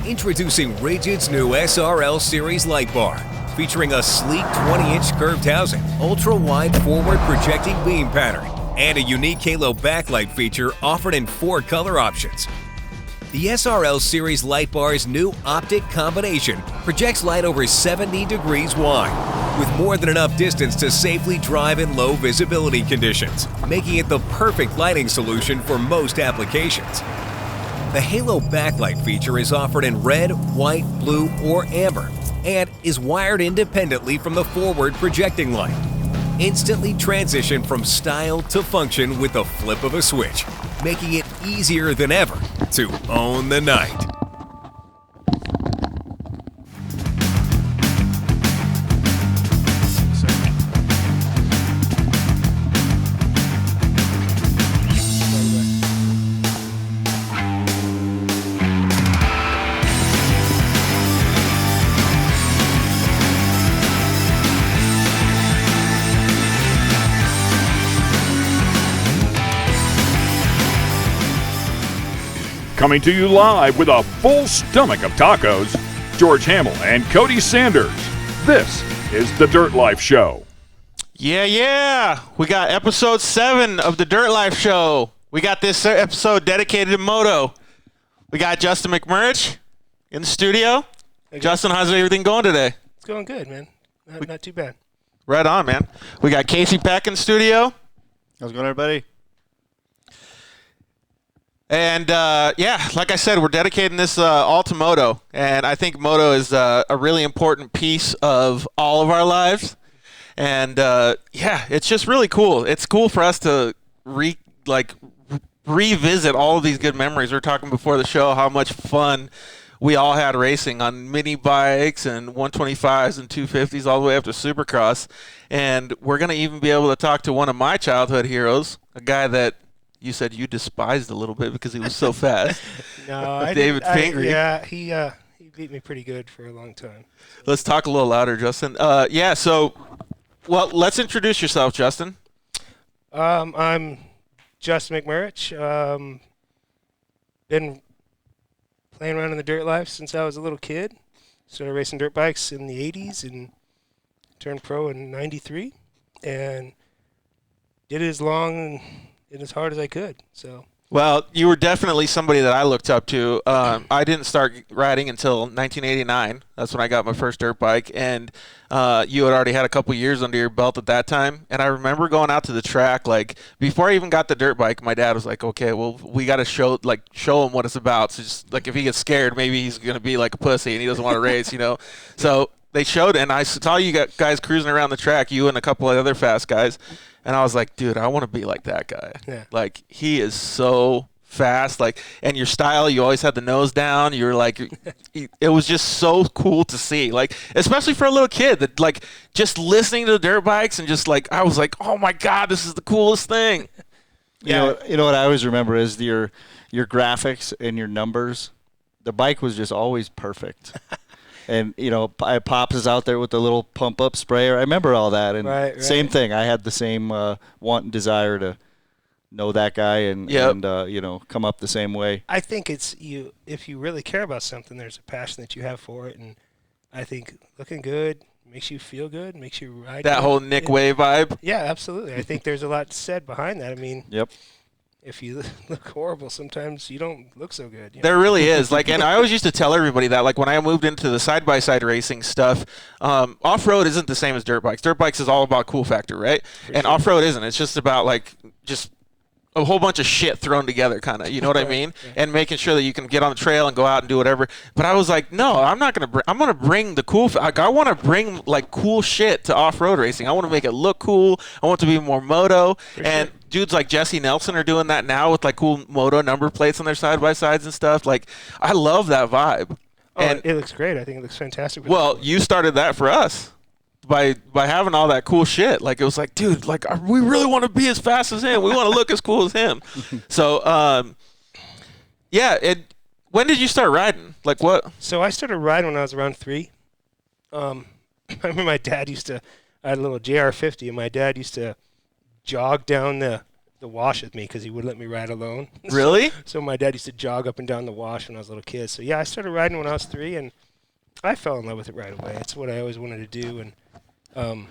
Introducing Rigid's new SRL Series light bar, featuring a sleek 20-inch curved housing, ultra-wide forward projecting beam pattern, and a unique halo backlight feature offered in 4 color options. The SRL Series light bar's new optic combination projects light over 70 degrees wide, with more than enough distance to safely drive in low visibility conditions, making it the perfect lighting solution for most applications. The halo backlight feature is offered in red, white, blue, or amber, and is wired independently from the forward projecting light. Instantly transition from style to function with the flip of a switch, making it easier than ever to own the night. Coming to you live with a full stomach of tacos, George Hamill and Cody Sanders. This is The Dirt Life Show. Yeah. We got episode 7 of The Dirt Life Show. We got this episode dedicated to moto. We got Justin McMurrich in the studio. Hey, Justin, how's everything going today? It's going good, man. Not too bad. Right on, man. We got Casey Peck in the studio. How's it going, everybody? And, like I said, we're dedicating this all to moto. And I think moto is a really important piece of all of our lives. And, it's just really cool. It's cool for us to revisit all of these good memories. We were talking before the show how much fun we all had racing on mini bikes and 125s and 250s all the way up to Supercross. And we're going to even be able to talk to one of my childhood heroes, a guy that you said you despised a little bit because he was so fast. No, David Pingree. He beat me pretty good for a long time. Let's talk a little louder, Justin. Let's introduce yourself, Justin. I'm Justin McMurrich. Been playing around in the dirt life since I was a little kid. Started racing dirt bikes in the 80s and turned pro in 93. And did it as long and as hard as I could. So. Well, you were definitely somebody that I looked up to. I didn't start riding until 1989. That's when I got my first dirt bike, and you had already had a couple years under your belt at that time. And I remember going out to the track, like before I even got the dirt bike, my dad was like, "Okay, well, we got to show him what it's about." So just like if he gets scared, maybe he's gonna be like a pussy and he doesn't want to race, you know. So they showed, and I saw you guys cruising around the track, you and a couple of other fast guys. And I was like, dude, I want to be like that guy. Yeah. Like, he is so fast. Like, and your style, you always had the nose down. You were like, it was just so cool to see. Like, especially for a little kid that, like, just listening to the dirt bikes and just like, I was like, oh my God, this is the coolest thing. You know what I always remember is your graphics and your numbers. The bike was just always perfect. And, Pops is out there with the little pump-up sprayer. I remember all that. And right. Same thing. I had the same want and desire to know that guy and come up the same way. I think it's if you really care about something, there's a passion that you have for it. And I think looking good makes you feel good, makes you ride that good. whole Nick Way vibe. Yeah, absolutely. I think there's a lot said behind that. I mean, yep. If you look horrible, sometimes you don't look so good. There really is. Like, and I always used to tell everybody that, like, when I moved into the side-by-side racing stuff, off-road isn't the same as dirt bikes. Dirt bikes is all about cool factor, right? And off-road isn't. It's just about, like, just a whole bunch of shit thrown together, kind of. You know what I mean? Yeah. And making sure that you can get on the trail and go out and do whatever. But I was like, no, I'm not going to I'm going to bring the cool I want to bring, like, cool shit to off-road racing. I want to make it look cool. I want it to be more moto. And dudes like Jesse Nelson are doing that now with, like, cool moto number plates on their side-by-sides and stuff. Like, I love that vibe. Oh, and it looks great. I think it looks fantastic. Well, you started that for us. By having all that cool shit. Like, it was like, dude, like, we really want to be as fast as him. We want to look as cool as him. So, when did you start riding? Like, what? So I started riding when I was around 3. I remember my dad I had a little CR500, and my dad used to jog down the the wash with me because he wouldn't let me ride alone. Really? So my dad used to jog up and down the wash when I was a little kid. So yeah, I started riding when I was 3, and I fell in love with it right away. It's what I always wanted to do, and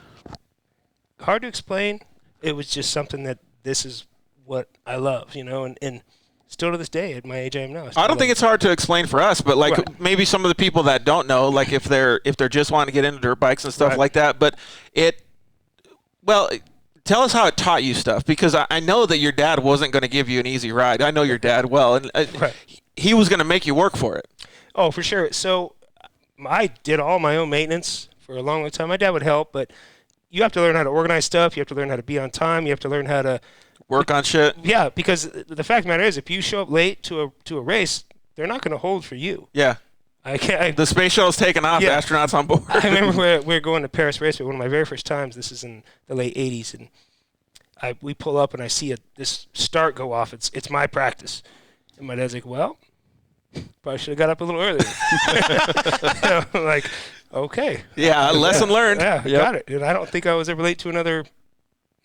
hard to explain. It was just something that this is what I love, and still to this day, at my age I am now. I don't think it's hard to explain for us, but like maybe some of the people that don't know, like if they're just wanting to get into dirt bikes and stuff like that. But tell us how it taught you stuff, because I know that your dad wasn't going to give you an easy ride. I know your dad well, and he was going to make you work for it. Oh, for sure. So I did all my own maintenance for a long, long time. My dad would help, but you have to learn how to organize stuff. You have to learn how to be on time. You have to learn how to work on shit. Yeah, because the fact of the matter is, if you show up late to a race, they're not going to hold for you. Yeah. The space shuttle's taking off. Yeah. Astronauts on board. I remember we were going to Paris Raceway, one of my very first times. This is in the late 80s, and we pull up and I see this start go off. It's my practice. And my dad's like, well, probably should have got up a little earlier. I'm like, okay. Yeah, lesson learned. Yeah, got it. And I don't think I was ever late to another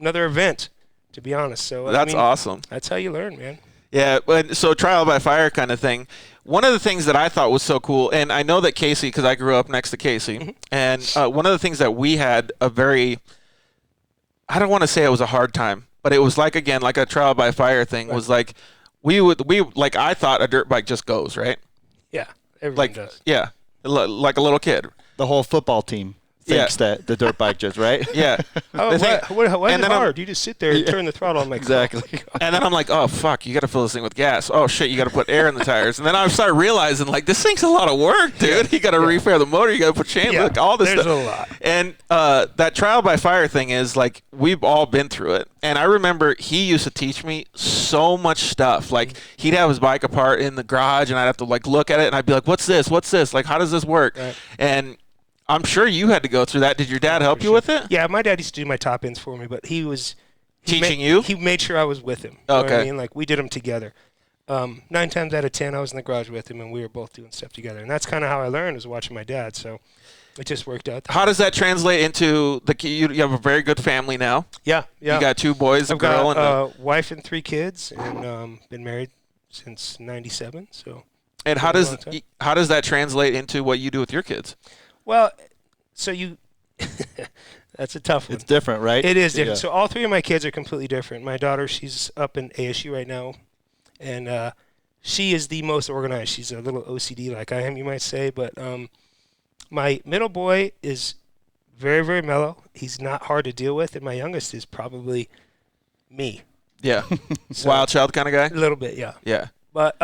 event, to be honest. So that's awesome. That's how you learn, man. Yeah, so trial by fire kind of thing. One of the things that I thought was so cool, and I know that Casey, because I grew up next to Casey, and one of the things that we had a very, I don't want to say it was a hard time, but it was like a trial by fire thing. Was like I thought a dirt bike just goes, right? Yeah, everyone does. Yeah, like a little kid. The whole football team thinks that the dirt bike just, right? Yeah. Why is it hard? You just sit there and turn the throttle on. Exactly. And then I'm like, oh, fuck, you got to fill this thing with gas. Oh, shit, you got to put air in the tires. And then I started realizing, like, this thing's a lot of work, dude. You got to refair the motor. You got to put chain, all this stuff. There's a lot. And that trial by fire thing is, like, we've all been through it. And I remember he used to teach me so much stuff. Like, he'd have his bike apart in the garage, and I'd have to, like, look at it, and I'd be like, what's this? What's this? Like, how does this work? Right. And I'm sure you had to go through that. Did your dad help you with it? Yeah, my dad used to do my top ends for me, but he teaching you? He made sure I was with him. You know what I mean? Like, we did them together. 9 times out of 10, I was in the garage with him, and we were both doing stuff together. And that's kind of how I learned, was watching my dad. So it just worked out. How does that translate into you have a very good family now? Yeah. You got 2 boys, a girl, and a wife and 3 kids, and been married since '97. So. And how does that translate into what you do with your kids? Well, so that's a tough one. It's different, right? It is different. Yeah. So all 3 of my kids are completely different. My daughter, she's up in ASU right now, and she is the most organized. She's a little OCD like I am, you might say. But my middle boy is very, very mellow. He's not hard to deal with, and my youngest is probably me. Yeah. Wild child kind of guy? A little bit, yeah. Yeah. But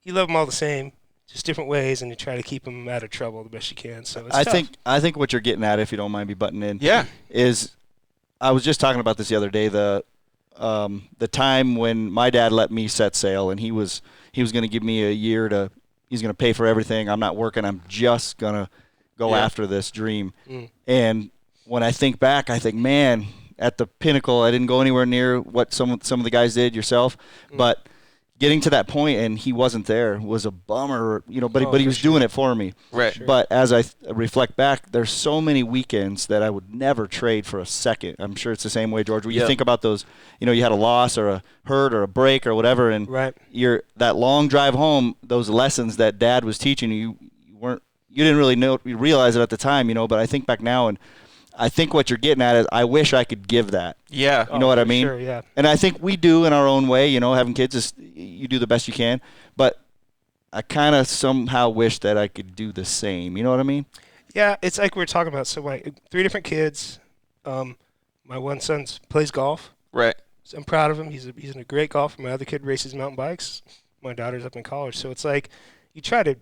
you love them all the same. Just different ways, and you try to keep them out of trouble the best you can. So it's tough. I think what you're getting at, if you don't mind me butting in, is I was just talking about this the other day. The time when my dad let me set sail, and he was going to give me a year he's going to pay for everything. I'm not working. I'm just going to go after this dream. And when I think back, I think, man, at the pinnacle, I didn't go anywhere near what some of the guys did yourself, but getting to that point and he wasn't there was a bummer, but he was doing it for me. Right. Sure. But as I reflect back, there's so many weekends that I would never trade for a second. I'm sure it's the same way, George, where you think about those, you had a loss or a hurt or a break or whatever, and that long drive home, those lessons that Dad was teaching you didn't really realize it at the time, but I think back now, and I think what you're getting at is I wish I could give that. Yeah. You know what I mean? Sure, yeah. And I think we do in our own way, having kids is you do the best you can. But I kind of somehow wish that I could do the same. You know what I mean? Yeah, it's like we were talking about. So my 3 different kids. My one son plays golf. Right. So I'm proud of him. He's a great golfer. My other kid races mountain bikes. My daughter's up in college. So it's like you try to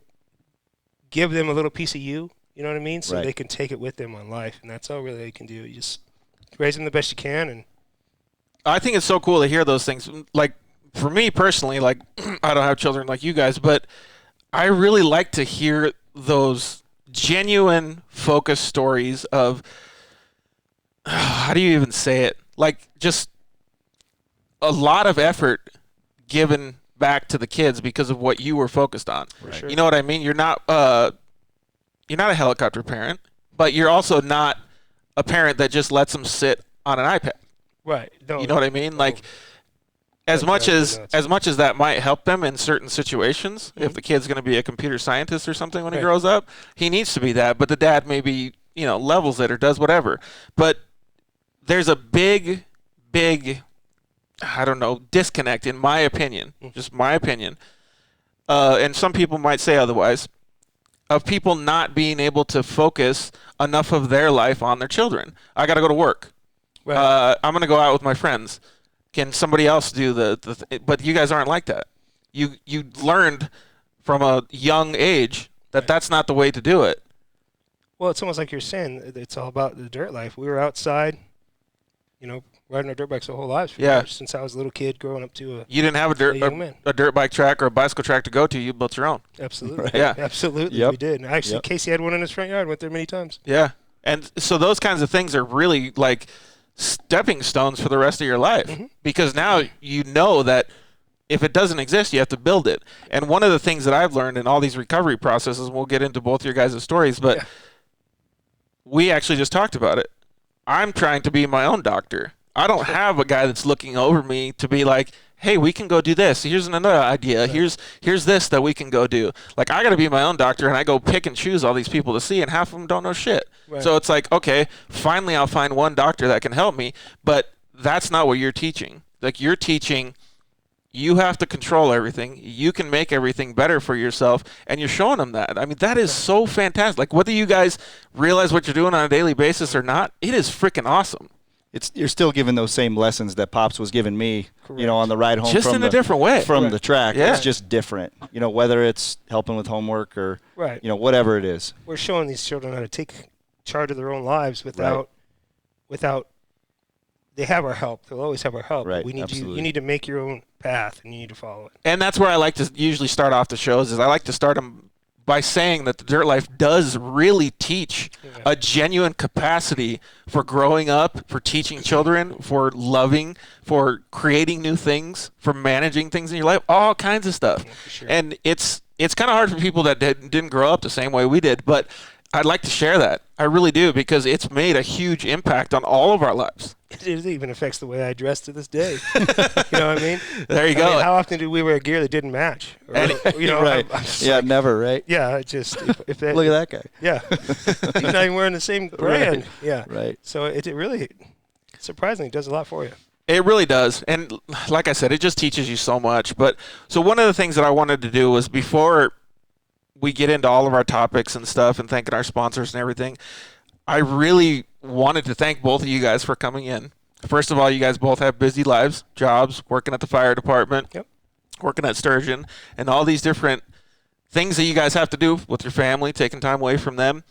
give them a little piece of you. You know what I mean? So they can take it with them on life, and that's all really they can do. You just raise them the best you can. And I think it's so cool to hear those things. Like, for me personally, like, I don't have children like you guys, but I really like to hear those genuine, focused stories of, how do you even say it? Like, just a lot of effort given back to the kids because of what you were focused on. Sure. You know what I mean? You're not a helicopter parent, but you're also not a parent that just lets them sit on an iPad. Right. No, You know what I mean? Like, as That much drives me as nuts. that might help them in certain situations, if the kid's going to be a computer scientist or something when he grows up, he needs to be that. But the dad maybe levels it or does whatever. But there's a big, I don't know, disconnect in my opinion, just my opinion. And some people might say otherwise, of people not being able to focus enough of their life on their children. I got to go to work. Right. I'm going to go out with my friends. Can somebody else do but you guys aren't like that. You learned from a young age that that's not the way to do it. Well, it's almost like you're saying it's all about the dirt life. We were outside, riding our dirt bikes our whole lives. Since I was a little kid growing up to You didn't have a dirt bike track or a bicycle track to go to. You built your own. Absolutely. Right. Yeah. Absolutely. Yep. We did. And actually, Yep. Casey had one in his front yard. Went there many times. Yeah. And so those kinds of things are really like stepping stones for the rest of your life, because now you know that if it doesn't exist, you have to build it. And one of the things that I've learned in all these recovery processes, we'll get into both your guys' stories, but we actually just talked about it. I'm trying to be my own doctor. I don't have a guy that's looking over me to be like, hey, we can go do this. Here's another idea. Here's this that we can go do. Like, I got to be my own doctor, and I go pick and choose all these people to see, and half of them don't know shit. Right. So it's like, okay, finally I'll find one doctor that can help me, but that's not what you're teaching. Like, you're teaching you have to control everything. You can make everything better for yourself, and you're showing them that. I mean, that is so fantastic. Like, whether you guys realize what you're doing on a daily basis or not, it is freaking awesome. You're still giving those same lessons that Pops was giving me, on the ride home Just from in a different way. From the track. Yeah. It's just different. Whether it's helping with homework or Right. Whatever it is. We're showing these children how to take charge of their own lives without they have our help. They'll always have our help. Right, We need absolutely. you need to make your own path, and you need to follow it. And that's where I like to usually start off the shows, is I like to start them by saying that the dirt life does really teach a genuine capacity for growing up, for teaching children, for loving, for creating new things, for managing things in your life, all kinds of stuff. For sure. And it's kind of hard for people that didn't grow up the same way we did, but I'd like to share that. I really do, because it's made a huge impact on all of our lives. It even affects the way I dress to this day. You know what I mean? There you I go. mean, how often did we wear gear that didn't match? Or, Right. I'm just Yeah, like, never, right? yeah. It just if that, Look at that guy. Yeah, he's not even wearing the same brand. Right. Yeah, Right. So it really, surprisingly, does a lot for you. It really does. And like I said, it just teaches you so much. But so one of the things that I wanted to do was, before we get into all of our topics and stuff and thanking our sponsors and everything, I really wanted to thank both of you guys for coming in. First of all, you guys both have busy lives, jobs, working at the fire department, Yep. working at Sturgeon, and all these different things that you guys have to do with your family, taking time away from them.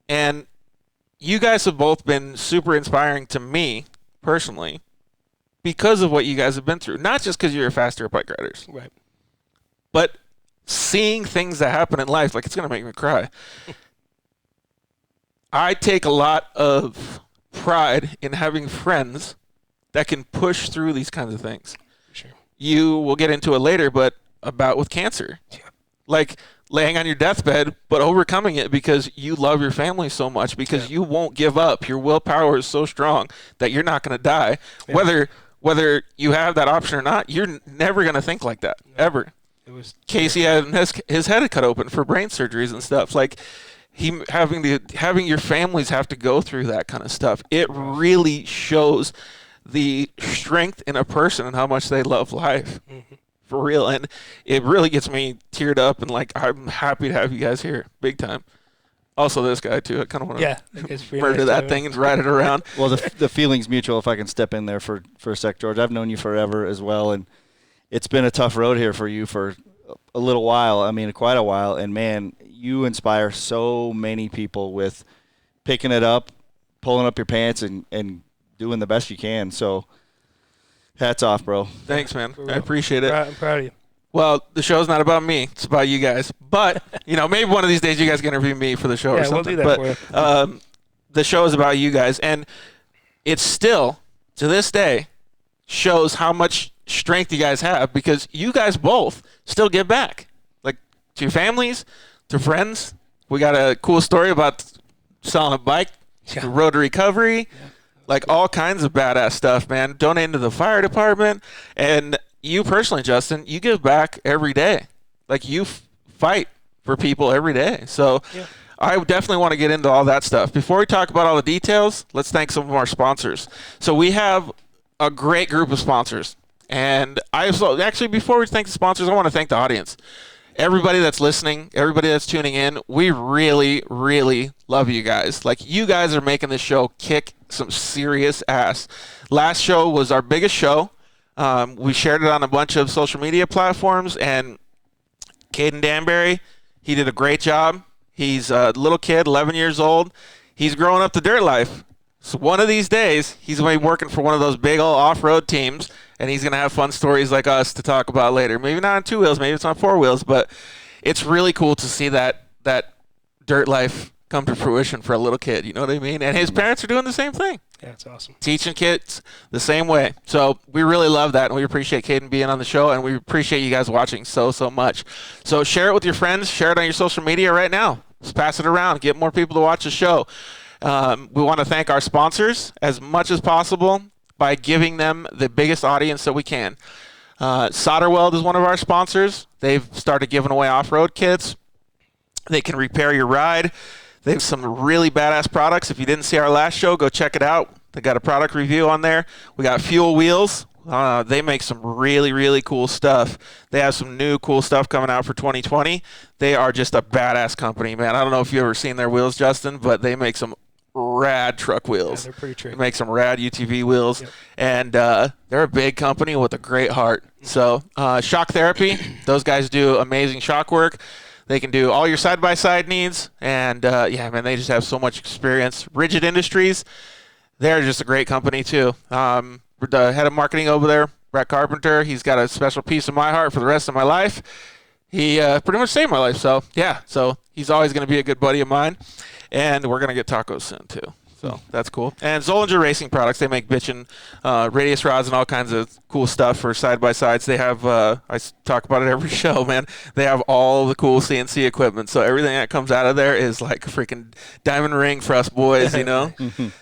And you guys have both been super inspiring to me personally because of what you guys have been through. Not just because you're fast dirt bike riders, Right. but seeing things that happen in life, like, it's going to make me cry. I take a lot of pride in having friends that can push through these kinds of things. Sure. You will get into it later, but about with cancer. Yeah. Like laying on your deathbed, but overcoming it because you love your family so much, because you won't give up. Your willpower is so strong that you're not going to die. Yeah. Whether you have that option or not, you're never going to think like that, ever. It was Casey had his head cut open for brain surgeries and stuff. Like, having your families have to go through that kind of stuff, it really shows the strength in a person and how much they love life. For real. And it really gets me teared up, and like, I'm happy to have you guys here, big time. Also this guy too, I kind of want to murder that thing and ride it around. Well, the feeling's mutual, if I can step in there for a sec, George. I've known you forever as well, and it's been a tough road here for you for a little while. I mean, quite a while. And, man, you inspire so many people with picking it up, pulling up your pants, and doing the best you can. So hats off, bro. Thanks, man. I appreciate it. I'm proud of you. Well, the show's not about me. It's about you guys. But, maybe one of these days you guys can interview me for the show or Yeah, we'll something. do that But for you. The show is about you guys. And it still, to this day, shows how much strength you guys have, because you guys both still give back. Like, to your families, to friends. We got a cool story about selling a bike, the road to recovery. Like all kinds of badass stuff, man. Donating to the fire department. And you personally, Justin, you give back every day. Like you fight for people every day. So I definitely want to get into all that stuff. Before we talk about all the details, let's thank some of our sponsors. So we have a great group of sponsors. And actually, before we thank the sponsors, I want to thank the audience. Everybody that's listening, everybody that's tuning in, we really, really love you guys. Like, you guys are making this show kick some serious ass. Last show was our biggest show. We shared it on a bunch of social media platforms, and Caden Danbury, he did a great job. He's a little kid, 11 years old. He's growing up the dirt life. So one of these days, he's going to be working for one of those big old off-road teams, and he's going to have fun stories like us to talk about later. Maybe not on 2 wheels, maybe it's on 4 wheels, but it's really cool to see that dirt life come to fruition for a little kid. You know what I mean? And his parents are doing the same thing. Yeah, it's awesome. Teaching kids the same way. So we really love that, and we appreciate Caden being on the show, and we appreciate you guys watching so much. So share it with your friends. Share it on your social media right now. Just pass it around. Get more people to watch the show. We want to thank our sponsors as much as possible by giving them the biggest audience that we can. Solder Weld is one of our sponsors. They've started giving away off-road kits. They can repair your ride. They have some really badass products. If you didn't see our last show, go check it out. They got a product review on there. We got Fuel Wheels. They make some really, really cool stuff. They have some new cool stuff coming out for 2020. They are just a badass company, man. I don't know if you've ever seen their wheels, Justin, but they make some rad truck wheels. Yeah, they're pretty tricky. They make some rad UTV wheels, and they're a big company with a great heart. So Shock Therapy, those guys do amazing shock work. They can do all your side-by-side needs, and yeah, man, they just have so much experience. Rigid Industries, they're just a great company too. The head of marketing over there, Brett Carpenter, he's got a special piece of my heart for the rest of my life. He pretty much saved my life, so yeah, so he's always going to be a good buddy of mine. And we're going to get tacos soon, too. So that's cool. And Zollinger Racing Products, they make bitchin' radius rods and all kinds of cool stuff for side-by-sides. They have, I talk about it every show, man. They have all the cool CNC equipment. So everything that comes out of there is like a freaking diamond ring for us boys, you know?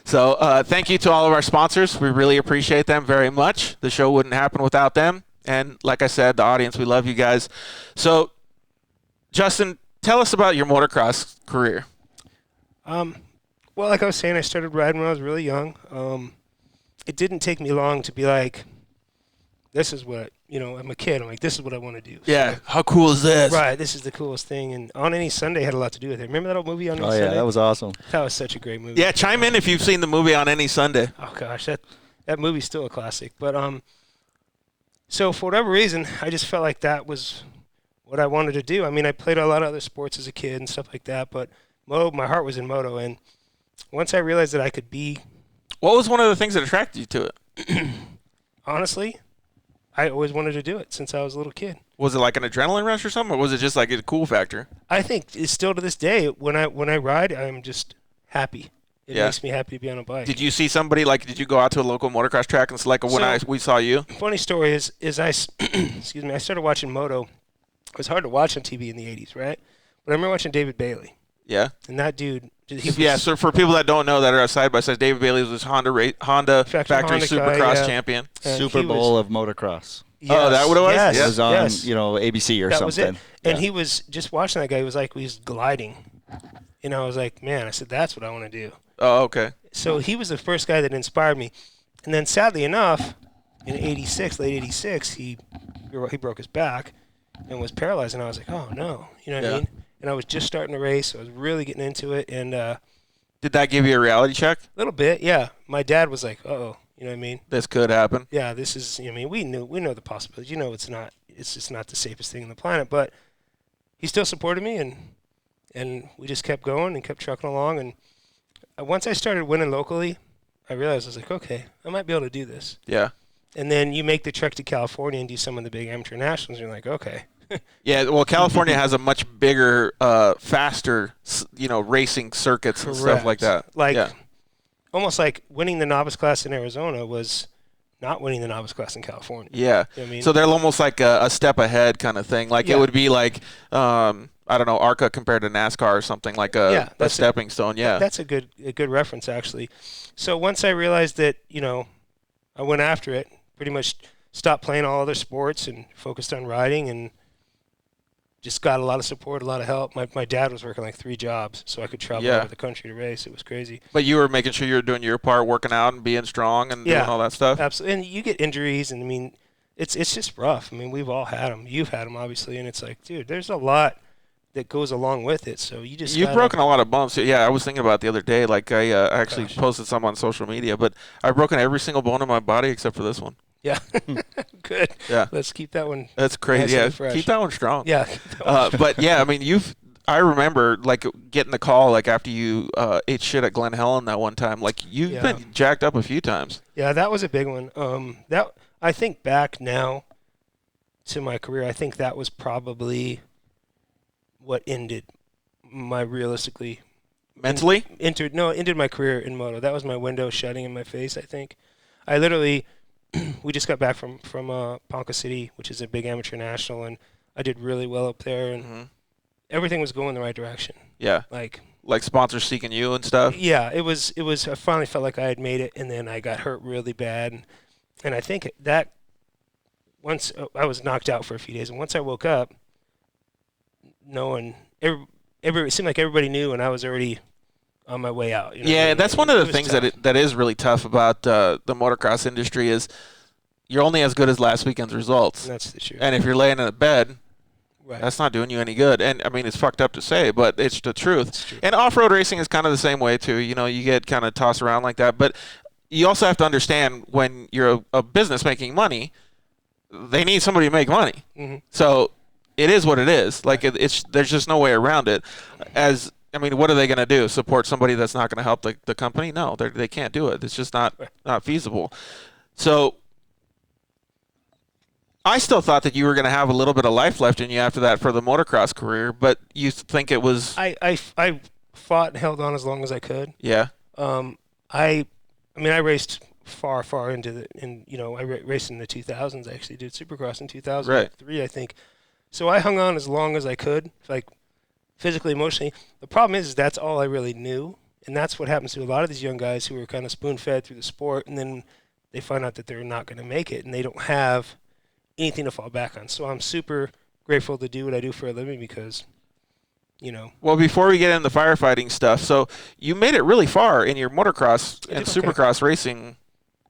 So thank you to all of our sponsors. We really appreciate them very much. The show wouldn't happen without them. And like I said, the audience, we love you guys. So, Justin, tell us about your motocross career. Well, like I was saying, I started riding when I was really young. It didn't take me long to be like, this is what, I'm a kid. I'm like, this is what I want to do. Yeah, so, how cool is this? Right, this is the coolest thing. And On Any Sunday had a lot to do with it. Remember that old movie On Any Sunday? Oh, yeah, that was awesome. That was such a great movie. Yeah, chime in if you've seen the movie On Any Sunday. Oh, gosh, that movie's still a classic. But so for whatever reason, I just felt like that was what I wanted to do. I mean, I played a lot of other sports as a kid and stuff like that, but my heart was in moto, and once I realized that I could be... What was one of the things that attracted you to it? Honestly, I always wanted to do it since I was a little kid. Was it like an adrenaline rush or something, or was it just like a cool factor? I think it's still to this day, when I ride, I'm just happy. It makes me happy to be on a bike. Did you see somebody, did you go out to a local motocross track and select we saw you? Funny story is I excuse me, I started watching moto. It was hard to watch on TV in the 80s, right? But I remember watching David Bailey. Yeah. And that dude... So for people that don't know that are side by side, David Bailey was this Honda factory Supercross champion. And Super Bowl of motocross. Yes, oh, that what it was? Yes, it was on, ABC or that something. Was it. And he was just watching that guy. He was like, he's gliding. And I was like, man, I said, that's what I want to do. Oh, okay. So he was the first guy that inspired me. And then sadly enough, in late 86, he broke his back and was paralyzed. And I was like, oh, no. You know what I mean? And I was just starting to race. So I was really getting into it. And did that give you a reality check? A little bit, yeah. My dad was like, uh-oh. You know what I mean? This could happen. Yeah, this is, we know the possibilities. It's just not the safest thing on the planet. But he still supported me, and we just kept going and kept trucking along. And once I started winning locally, I realized I was like, okay, I might be able to do this. Yeah. And then you make the trek to California and do some of the big amateur nationals, and you're like, okay. Yeah, well, California has a much bigger, faster, racing circuits and stuff like that. Almost like winning the novice class in Arizona was not winning the novice class in California. Yeah. You know what I mean? So they're almost like a step ahead kind of thing. Like it would be like I don't know, ARCA compared to NASCAR or something like a stepping stone. Yeah, that's a good reference actually. So once I realized that, I went after it, pretty much stopped playing all other sports and focused on riding, and just got a lot of support, a lot of help. My dad was working like 3 jobs, so I could travel over the country to race. It was crazy. But you were making sure you were doing your part, working out and being strong and doing all that stuff? Absolutely. And you get injuries, and I mean, it's just rough. I mean, we've all had them. You've had them, obviously, and it's like, dude, there's a lot that goes along with it. So you've broken a lot of bumps. Yeah, I was thinking about it the other day. Like I actually posted some on social media, but I've broken every single bone in my body except for this one. Yeah, good. Yeah, let's keep that one. That's crazy. Nice, yeah, keep that one strong. Yeah, but yeah, I mean, I remember like getting the call like after you ate shit at Glen Helen that one time. Like you've been jacked up a few times. Yeah, that was a big one. That I think back now to my career, I think that was probably what ended myrealistically mentally ended my career in moto. That was my window shutting in my face. I think I literally we just got back from Ponca City, which is a big amateur national, and I did really well up there, and everything was going the right direction. Yeah, like sponsors seeking you and stuff. Yeah, it was. I finally felt like I had made it, and then I got hurt really bad, and I think that once I was knocked out for a few days, and once I woke up, it seemed like everybody knew, and I was already on my way out. Yeah, that's one of the things that is really tough about the motocross industry is you're only as good as last weekend's results. That's the truth. And if you're laying in a bed, that's not doing you any good. And I mean, it's fucked up to say, but it's the truth. It's true. And off-road racing is kind of the same way too. You get kind of tossed around like that, but you also have to understand when you're a business making money, they need somebody to make money. Mm-hmm. So it is what it is. Like there's just no way around it. What are they going to do? Support somebody that's not going to help the company? No, they can't do it. It's just not feasible. So I still thought that you were going to have a little bit of life left in you after that for the motocross career, but you think it was... I fought and held on as long as I could. Yeah. I raced far into I raced in the 2000s. I actually did Supercross in 2003, I think. So I hung on as long as I could, like physically, emotionally. The problem is that's all I really knew, and that's what happens to a lot of these young guys who are kind of spoon-fed through the sport, and then they find out that they're not going to make it, and they don't have anything to fall back on. So I'm super grateful to do what I do for a living because, Well, before we get into the firefighting stuff, so you made it really far in your motocross and Supercross racing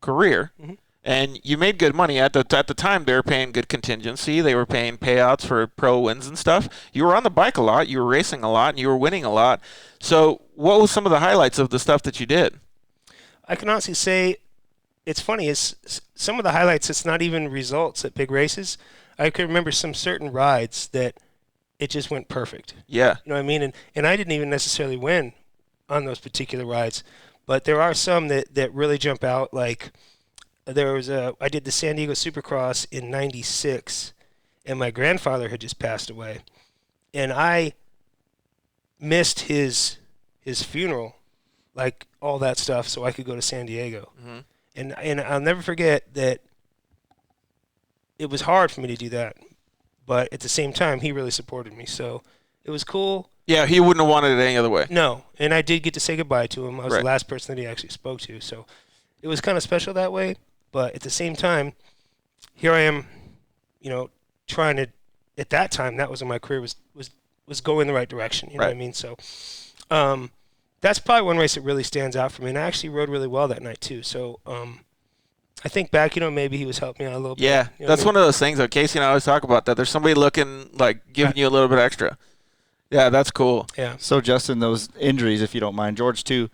career, and you made good money. At the time, they were paying good contingency. They were paying payouts for pro wins and stuff. You were on the bike a lot. You were racing a lot, and you were winning a lot. So what was some of the highlights of the stuff that you did? I can honestly say it's funny. It's some of the highlights, it's not even results at big races. I can remember some certain rides that it just went perfect. Yeah. You know what I mean? And I didn't even necessarily win on those particular rides, but there are some that really jump out. Like I did the San Diego Supercross in '96, and my grandfather had just passed away, and I missed his funeral, like all that stuff, so I could go to San Diego. Mm-hmm. And I'll never forget that it was hard for me to do that, but at the same time, he really supported me, so it was cool. Yeah, he wouldn't have wanted it any other way. No, and I did get to say goodbye to him. I was the last person that he actually spoke to, so it was kind of special that way. But at the same time, here I am, trying to. At that time, that was when my career was going the right direction. You know what I mean? So, that's probably one race that really stands out for me. And I actually rode really well that night too. So, I think back, maybe he was helping me out a little bit. Yeah, that's one of those things that Casey and I always talk about. That there's somebody looking like giving you a little bit extra. Yeah, that's cool. Yeah. So Justin, those injuries, if you don't mind, George too.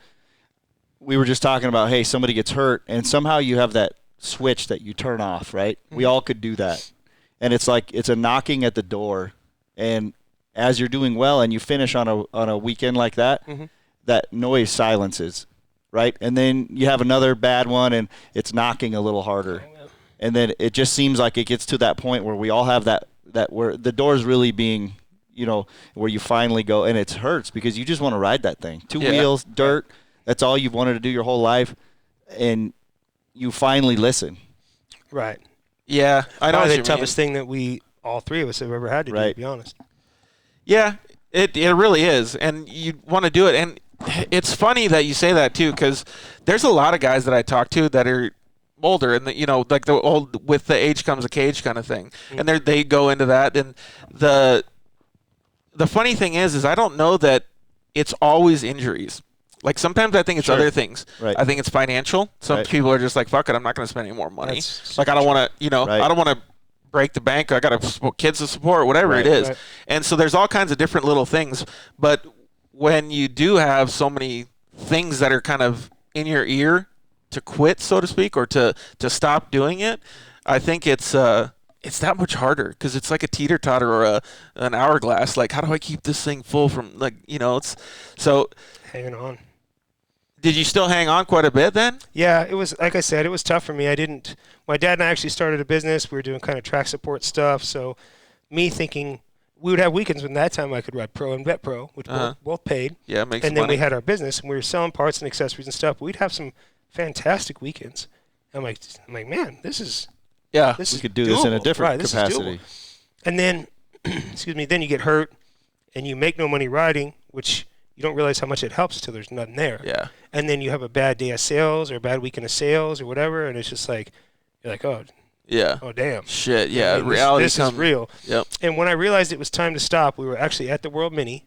We were just talking about, hey, somebody gets hurt, and somehow you have that switch that you turn off, right? Mm-hmm. We all could do that. And it's like it's a knocking at the door. And as you're doing well and you finish on a weekend like that, that noise silences, right? And then you have another bad one and it's knocking a little harder. Oh, yeah. And then it just seems like it gets to that point where we all have that where the door's really being, where you finally go, and it hurts because you just want to ride that thing. Two wheels, dirt, that's all you've wanted to do your whole life. And you finally listen. Right. Yeah, I know. Probably the toughest thing that all three of us have ever had to do, to be honest. Yeah, It really is, and you want to do it. And it's funny that you say that too, because there's a lot of guys that I talk to that are older, and like the old with the age comes a cage kind of thing, and they go into that. And the funny thing is I don't know that it's always injuries. Like sometimes I think it's other things. Right. I think it's financial. Some people are just like, fuck it, I'm not going to spend any more money. Like I don't want to, I don't want to break the bank. I got kids to support, whatever it is. Right. And so there's all kinds of different little things. But when you do have so many things that are kind of in your ear to quit, so to speak, or to stop doing it, I think it's that much harder, because it's like a teeter-totter or an hourglass. Like, how do I keep this thing full from, like, it's so. Hanging on. Did you still hang on quite a bit then? Yeah, it was, like I said, it was tough for me. My dad and I actually started a business. We were doing kind of track support stuff. So me thinking we would have weekends when that time I could ride pro and vet pro, which both paid. Yeah, makes And then money. we had our business, and we were selling parts and accessories and stuff. We'd have some fantastic weekends. I'm like, man, this is we could do this in a different This capacity. is doable. And then, excuse me, then you get hurt, and you make no money riding, which you don't realize how much it helps till there's nothing there. Yeah. And then you have a bad day of sales or a bad weekend of sales or whatever, and it's just like, you're like, oh damn. Shit, yeah. I mean, Reality this is real. Yep. And when I realized it was time to stop, we were actually at the World Mini.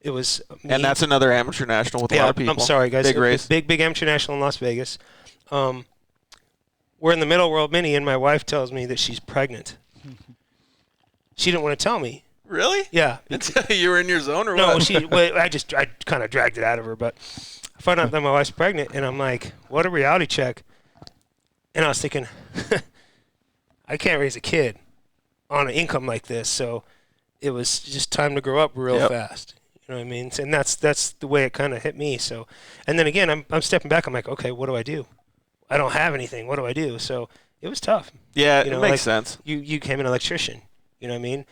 It was me. And that's another amateur national with a lot of people. I'm sorry, guys. Big race. Big amateur national in Las Vegas. We're in the middle of World Mini, and my wife tells me that she's pregnant. She didn't want to tell me. Really? Yeah. You were in your zone or No, what? I kind of dragged it out of her, but I found out that my wife's pregnant, and I'm like, what a reality check. And I was thinking, I can't raise a kid on an income like this, so it was just time to grow up real fast. You know what I mean? And that's the way it kind of hit me. So, and then again, I'm stepping back. I'm like, okay, what do I do? I don't have anything. What do I do? So it was tough. Yeah, it makes sense. You became an electrician. You know what I mean?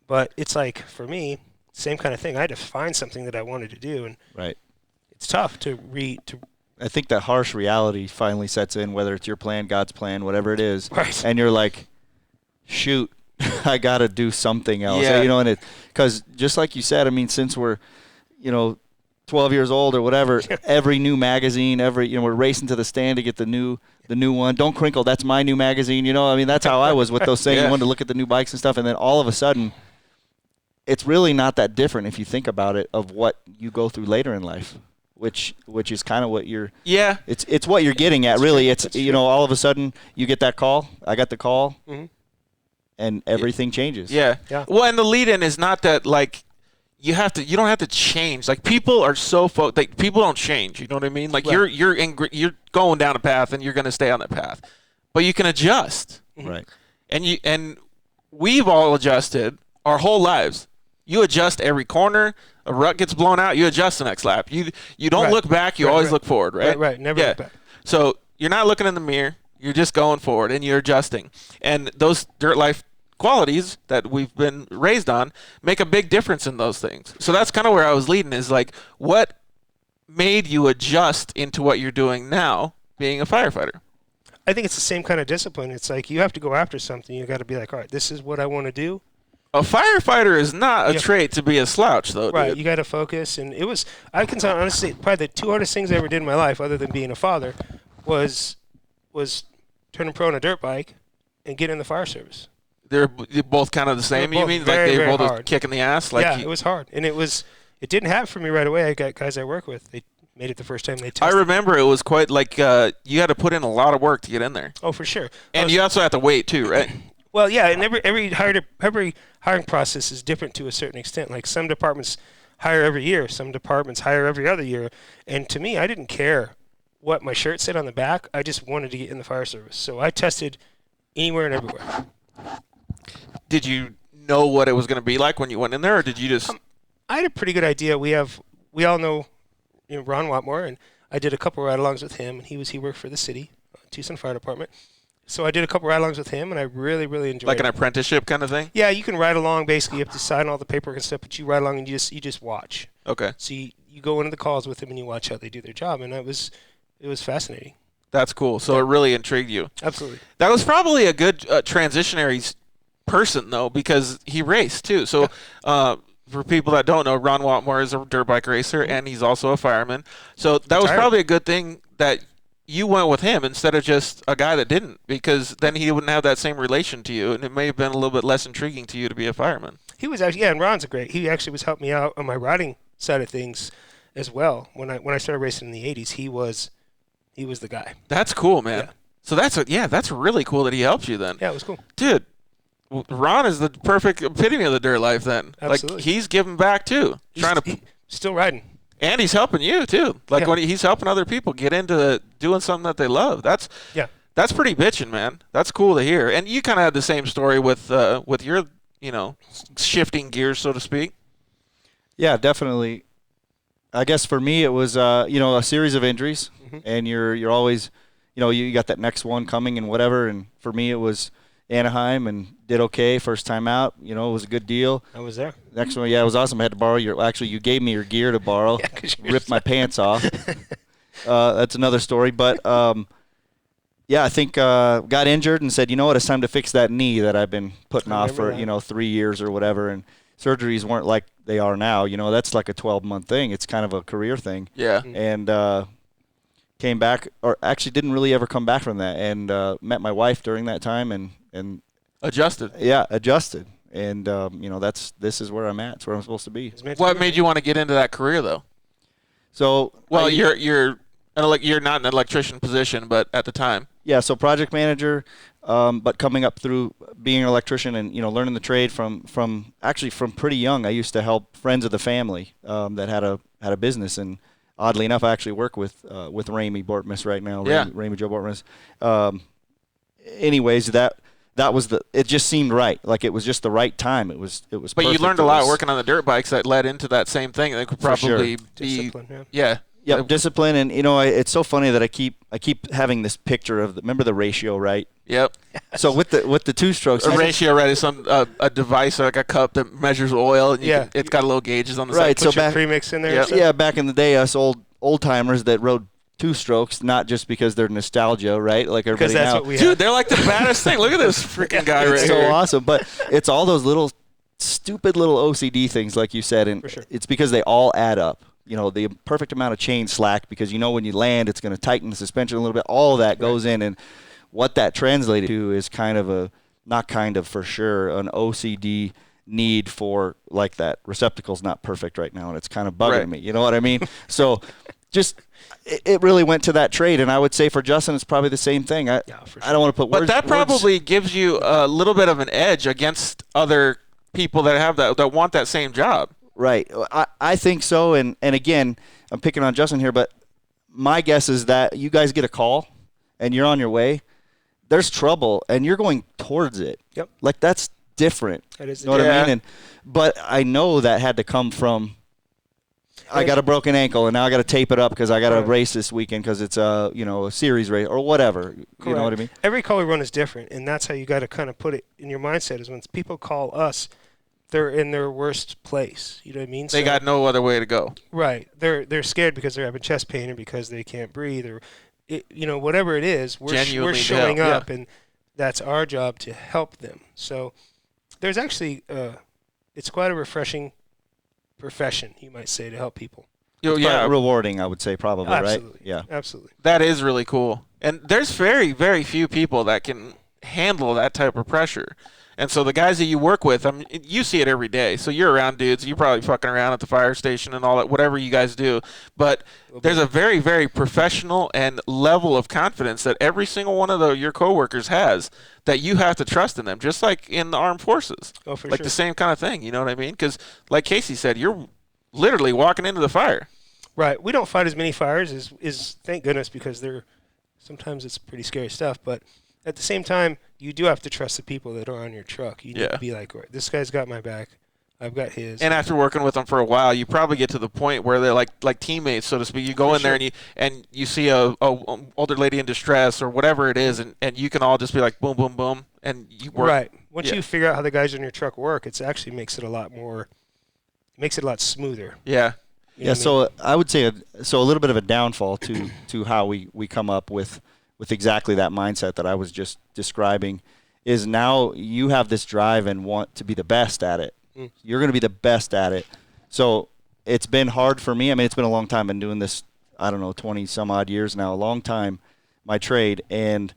But it's like, for me, same kind of thing. I had to find something that I wanted to do, and it's tough to I think that harsh reality finally sets in, whether it's your plan, God's plan, whatever it is. Right. And you're like, shoot, I got to do something else. Yeah. And because just like you said, I mean, since we're, 12 years old or whatever, every new magazine, we're racing to the stand to get the new one. Don't Crinkle, that's my new magazine. I mean, that's how I was with those things. Yeah. I wanted to look at the new bikes and stuff, and then all of a sudden, it's really not that different if you think about it of what you go through later in life, which is kind of what you're. Yeah. It's what you're getting at, really. It's all of a sudden you get that call. I got the call, and everything changes. Yeah. Well, and the lead-in is not that like. You don't have to change. Like, people are so people don't change. You know what I mean? Like, right. you're going down a path, and you're going to stay on that path, but you can adjust. Right. And we've all adjusted our whole lives. You adjust every corner. A rut gets blown out. You adjust the next lap. You don't look back. You always look forward. Right. Right. Never look back. So you're not looking in the mirror. You're just going forward, and you're adjusting. And those dirt life qualities that we've been raised on make a big difference in those things. So that's kind of where I was leading, is like, what made you adjust into what you're doing now, being a firefighter? I think it's the same kind of discipline. It's like, you have to go after something. You got to be like, all right, this is what I want to do. A firefighter is not a trait to be a slouch, though. Right. Dude. You got to focus. And I can tell, honestly, probably the two hardest things I ever did in my life, other than being a father, was turning pro on a dirt bike and getting in the fire service. They're both kind of the same. You mean very, like they very both hard. kicking the ass? Like, yeah, it was hard, and it didn't happen for me right away. I got guys I work with. They made it the first time they tested. I remember it was quite like you had to put in a lot of work to get in there. Oh, for sure. And you also have to wait too, right? Well, yeah, and every hiring process is different to a certain extent. Like, some departments hire every year, some departments hire every other year, and to me, I didn't care what my shirt said on the back. I just wanted to get in the fire service, so I tested anywhere and everywhere. Did you know what it was going to be like when you went in there, or did you just? I had a pretty good idea. We all know, Ron Watmore, and I did a couple ride-alongs with him, and he worked for the city, Tucson Fire Department. So I did a couple ride-alongs with him, and I really, really enjoyed it. Like an apprenticeship kind of thing? Yeah, you can ride along. Basically, you have to sign all the paperwork and stuff, but you ride along and you just watch. Okay. So you go into the calls with them and you watch how they do their job, and it was fascinating. That's cool. So it really intrigued you. Absolutely. That was probably a good transitionary person, though, because he raced too. So for people that don't know, Ron Watmore is a dirt bike racer, and he's also a fireman. So that was probably a good thing that you went with him instead of just a guy that didn't, because then he wouldn't have that same relation to you, and it may have been a little bit less intriguing to you to be a fireman. He was actually, and Ron's he actually was helping me out on my riding side of things as well. When I started racing in the 80s, he was the guy. That's cool, man. Yeah. So that's really cool that he helped you then. Yeah, it was cool. Dude, Ron is the perfect epitome of the dirt life then. Absolutely. Like, he's giving back too. He's still riding. And he's helping you too. Like, when he's helping other people get into doing something that they love. That's pretty bitchin', man. That's cool to hear. And you kind of had the same story with your, shifting gears, so to speak. Yeah, definitely. I guess for me it was a series of injuries, and you're always, you got that next one coming and whatever. And for me it was Anaheim, and did okay first time out. It was a good deal. I was there. Next one, it was awesome. I had to borrow you gave me your gear to borrow. Ripped my pants off. That's another story. But I think got injured and said, you know what, it's time to fix that knee that I've been putting off for 3 years or whatever. And surgeries weren't like they are now. That's like a 12-month thing. It's kind of a career thing. Yeah. And came back, or actually didn't really ever come back from that, and met my wife during that time and adjusted. Yeah, adjusted. And this is where I'm at. It's where I'm supposed to be. What made you want to get into that career though? So you're not in an electrician position, but at the time. Yeah, so project manager, but coming up through being an electrician and learning the trade from pretty young. I used to help friends of the family that had a business, and oddly enough, I actually work with Ramey Bortmus right now. Yeah. Ramey Joe Bortmus. Anyways, that was it just seemed right. Like it was just the right time. It was. But perfect. You learned a lot working on the dirt bikes that led into that same thing. That could probably be discipline. Yeah. Yeah, discipline, and it's so funny that I keep having this picture of remember the ratio, right? Yep. So with the two strokes, a ratio, right, is a device like a cup that measures oil. And it's got little gauges on the right, side. So Put your premix in there. Yep. Yeah, back in the day, us old timers that rode two strokes, not just because they're nostalgia, right? Like everybody that's now. what we Dude, they're like the baddest thing. Look at this freaking guy right it's here. so awesome, but it's all those little stupid little OCD things, like you said, and it's because they all add up. The perfect amount of chain slack, because when you land, it's going to tighten the suspension a little bit. All of that goes in, and what that translated to is for sure, an OCD need for, like, that receptacle's not perfect right now, and it's kind of bugging me. You know what I mean? So just it really went to that trade, and I would say for Justin, it's probably the same thing. I don't want to put words. But that probably gives you a little bit of an edge against other people that have that want that same job. Right. I think so. And again, I'm picking on Justin here, but my guess is that you guys get a call and you're on your way. There's trouble and you're going towards it. Yep. Like, that's different. That is. You know what I mean? But I know that had to come from, I got a broken ankle and now I got to tape it up because I got to race this weekend because it's a series race or whatever. Correct. You know what I mean? Every call we run is different, and that's how you got to kind of put it in your mindset, is when people call us, they're in their worst place. You know what I mean? They got no other way to go. Right. They're scared because they're having chest pain or because they can't breathe or, whatever it is. We're showing up, and that's our job to help them. So there's actually it's quite a refreshing profession, you might say, to help people. Rewarding, I would say, probably. Absolutely. Right? Yeah. Absolutely. That is really cool. And there's very, very few people that can handle that type of pressure. And so the guys that you work with, you see it every day. So you're around dudes. You're probably fucking around at the fire station and all that, whatever you guys do. But there's a very, very professional and level of confidence that every single one of your coworkers has, that you have to trust in them, just like in the armed forces. Oh, for like sure. the same kind of thing. You know what I mean? Because like Casey said, you're literally walking into the fire. Right. We don't fight as many fires as thank goodness, because sometimes it's pretty scary stuff. But at the same time, you do have to trust the people that are on your truck. You need to be like, this guy's got my back. I've got his. And after working with them for a while, you probably get to the point where they're like teammates, so to speak. You go in there and you see a older lady in distress or whatever it is, and you can all just be like boom, boom, boom, and you work. Right. Once you figure out how the guys on your truck work, it actually makes it a lot smoother. Yeah. You know so I would say a little bit of a downfall to how we come up with exactly that mindset that I was just describing is now you have this drive and want to be the best at it. You're going to be the best at it. So it's been hard for me. I mean, it's been a long time. I've been doing this, I don't know, 20 some odd years now, a long time, my trade. And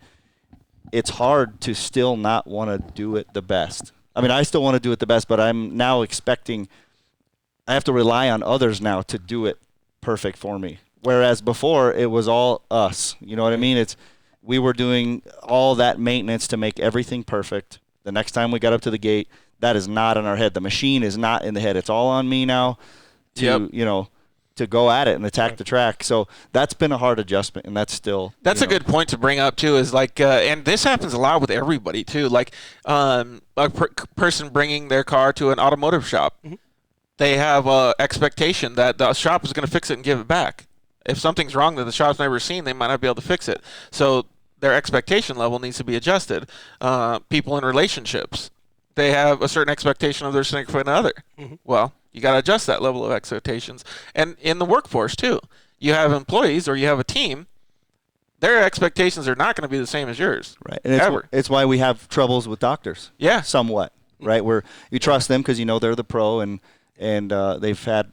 it's hard to still not want to do it the best. I mean, I still want to do it the best, but I'm now expecting I have to rely on others now to do it perfect for me. Whereas before it was all us. You know what I mean? We were doing all that maintenance to make everything perfect. The next time we got up to the gate, that is not in our head. The machine is not in the head. It's all on me now to to go at it and attack the track. So that's been a hard adjustment, and that's still a good point to bring up too. Is like, and this happens a lot with everybody too. Like a person bringing their car to an automotive shop, they have an expectation that the shop is going to fix it and give it back. If something's wrong that the shop's never seen, they might not be able to fix it. So their expectation level needs to be adjusted. People in relationships, they have a certain expectation of their significant other. Well, you got to adjust that level of expectations. And in the workforce too, you have employees or you have a team, their expectations are not going to be the same as yours. Right. And it's why we have troubles with doctors. Yeah. Somewhat. Right. Where you trust them because they're the pro and they've had,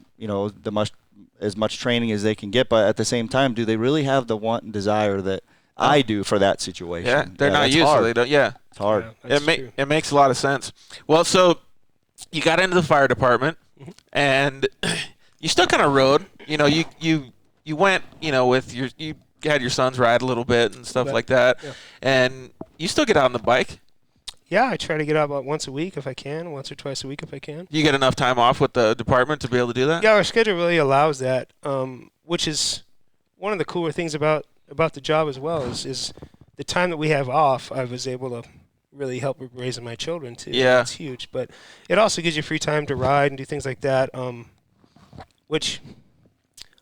as much training as they can get. But at the same time, do they really have the want and desire that I do for that situation? Yeah. They're not used to it. They don't. Yeah. It's hard. Yeah, it makes a lot of sense. Well, so you got into the fire department and you still kind of rode, you went, with you had your sons ride a little bit and stuff like that. Yeah. And you still get out on the bike. Yeah, I try to get out about once a week if I can, once or twice a week if I can. You get enough time off with the department to be able to do that? Yeah, our schedule really allows that, which is one of the cooler things about the job as well is the time that we have off, I was able to really help with raising my children too. Yeah. It's huge. But it also gives you free time to ride and do things like that, which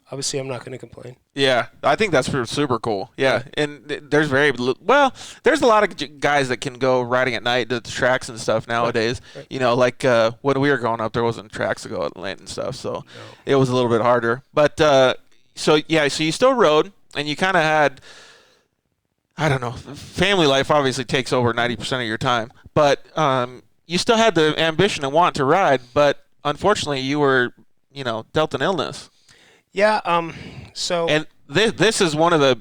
obviously I'm not going to complain. Yeah, I think that's super cool. Yeah, and there's there's a lot of guys that can go riding at night to the tracks and stuff nowadays. Right. Like when we were growing up, there wasn't tracks to go at night and stuff, so it was a little bit harder. But so you still rode, and you kind of had, I don't know, family life obviously takes over 90% of your time, but you still had the ambition and want to ride, but unfortunately you were, dealt an illness. Yeah, and this is one of the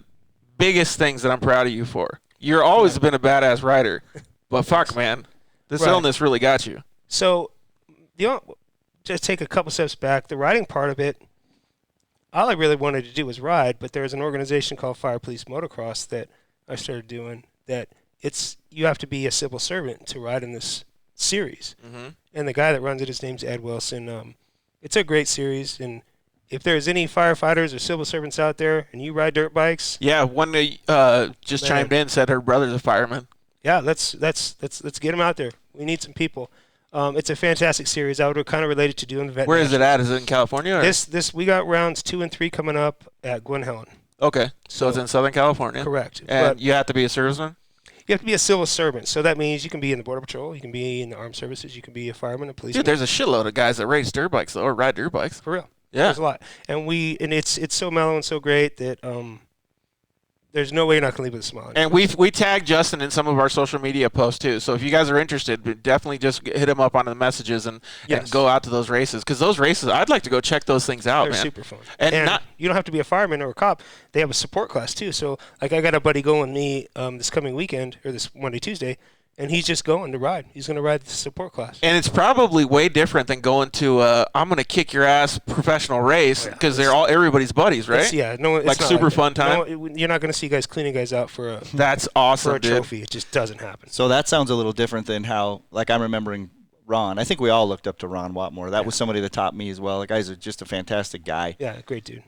biggest things that I'm proud of you for. You're always been a badass rider, but fuck, man, this illness really got you. So, just take a couple steps back. The riding part of it, all I really wanted to do was ride, but there was an organization called Fire Police Motocross that I started doing that you have to be a civil servant to ride in this series. And the guy that runs it, his name's Ed Wilson. It's a great series, and if there's any firefighters or civil servants out there and you ride dirt bikes. Yeah, one just chimed in, said her brother's a fireman. Yeah, let's get them out there. We need some people. It's a fantastic series. I would kind of relate it to doing the vet. Where is it at? Is it in California? Or? This we got rounds 2 and 3 coming up at Glen Helen. Okay, so it's in Southern California. Correct. And but you have to be a serviceman? You have to be a civil servant. So that means you can be in the Border Patrol, you can be in the Armed Services, you can be a fireman, a policeman. Dude, there's a shitload of guys that race dirt bikes or ride dirt bikes. For real. Yeah. There's a lot. And it's so mellow and so great that there's no way you're not going to leave with a smile. And we tagged Justin in some of our social media posts too. So if you guys are interested, definitely just hit him up on the messages and go out to those races. Because those races, I'd like to go check those things out, They're man. super fun. And you don't have to be a fireman or a cop. They have a support class too. So like I got a buddy going with me this coming weekend or this Monday, Tuesday. And he's just going to ride. He's going to ride the support class. And it's probably way different than going to I'm going to kick your ass professional race because they're all everybody's buddies, right? It's like super like fun time. You're not going to see guys cleaning guys out for a that's awesome, for a trophy. It just doesn't happen. So that sounds a little different than how, like I'm remembering Ron. I think we all looked up to Ron Watmore. That was somebody that taught me as well. The guy's just a fantastic guy. Yeah, great dude.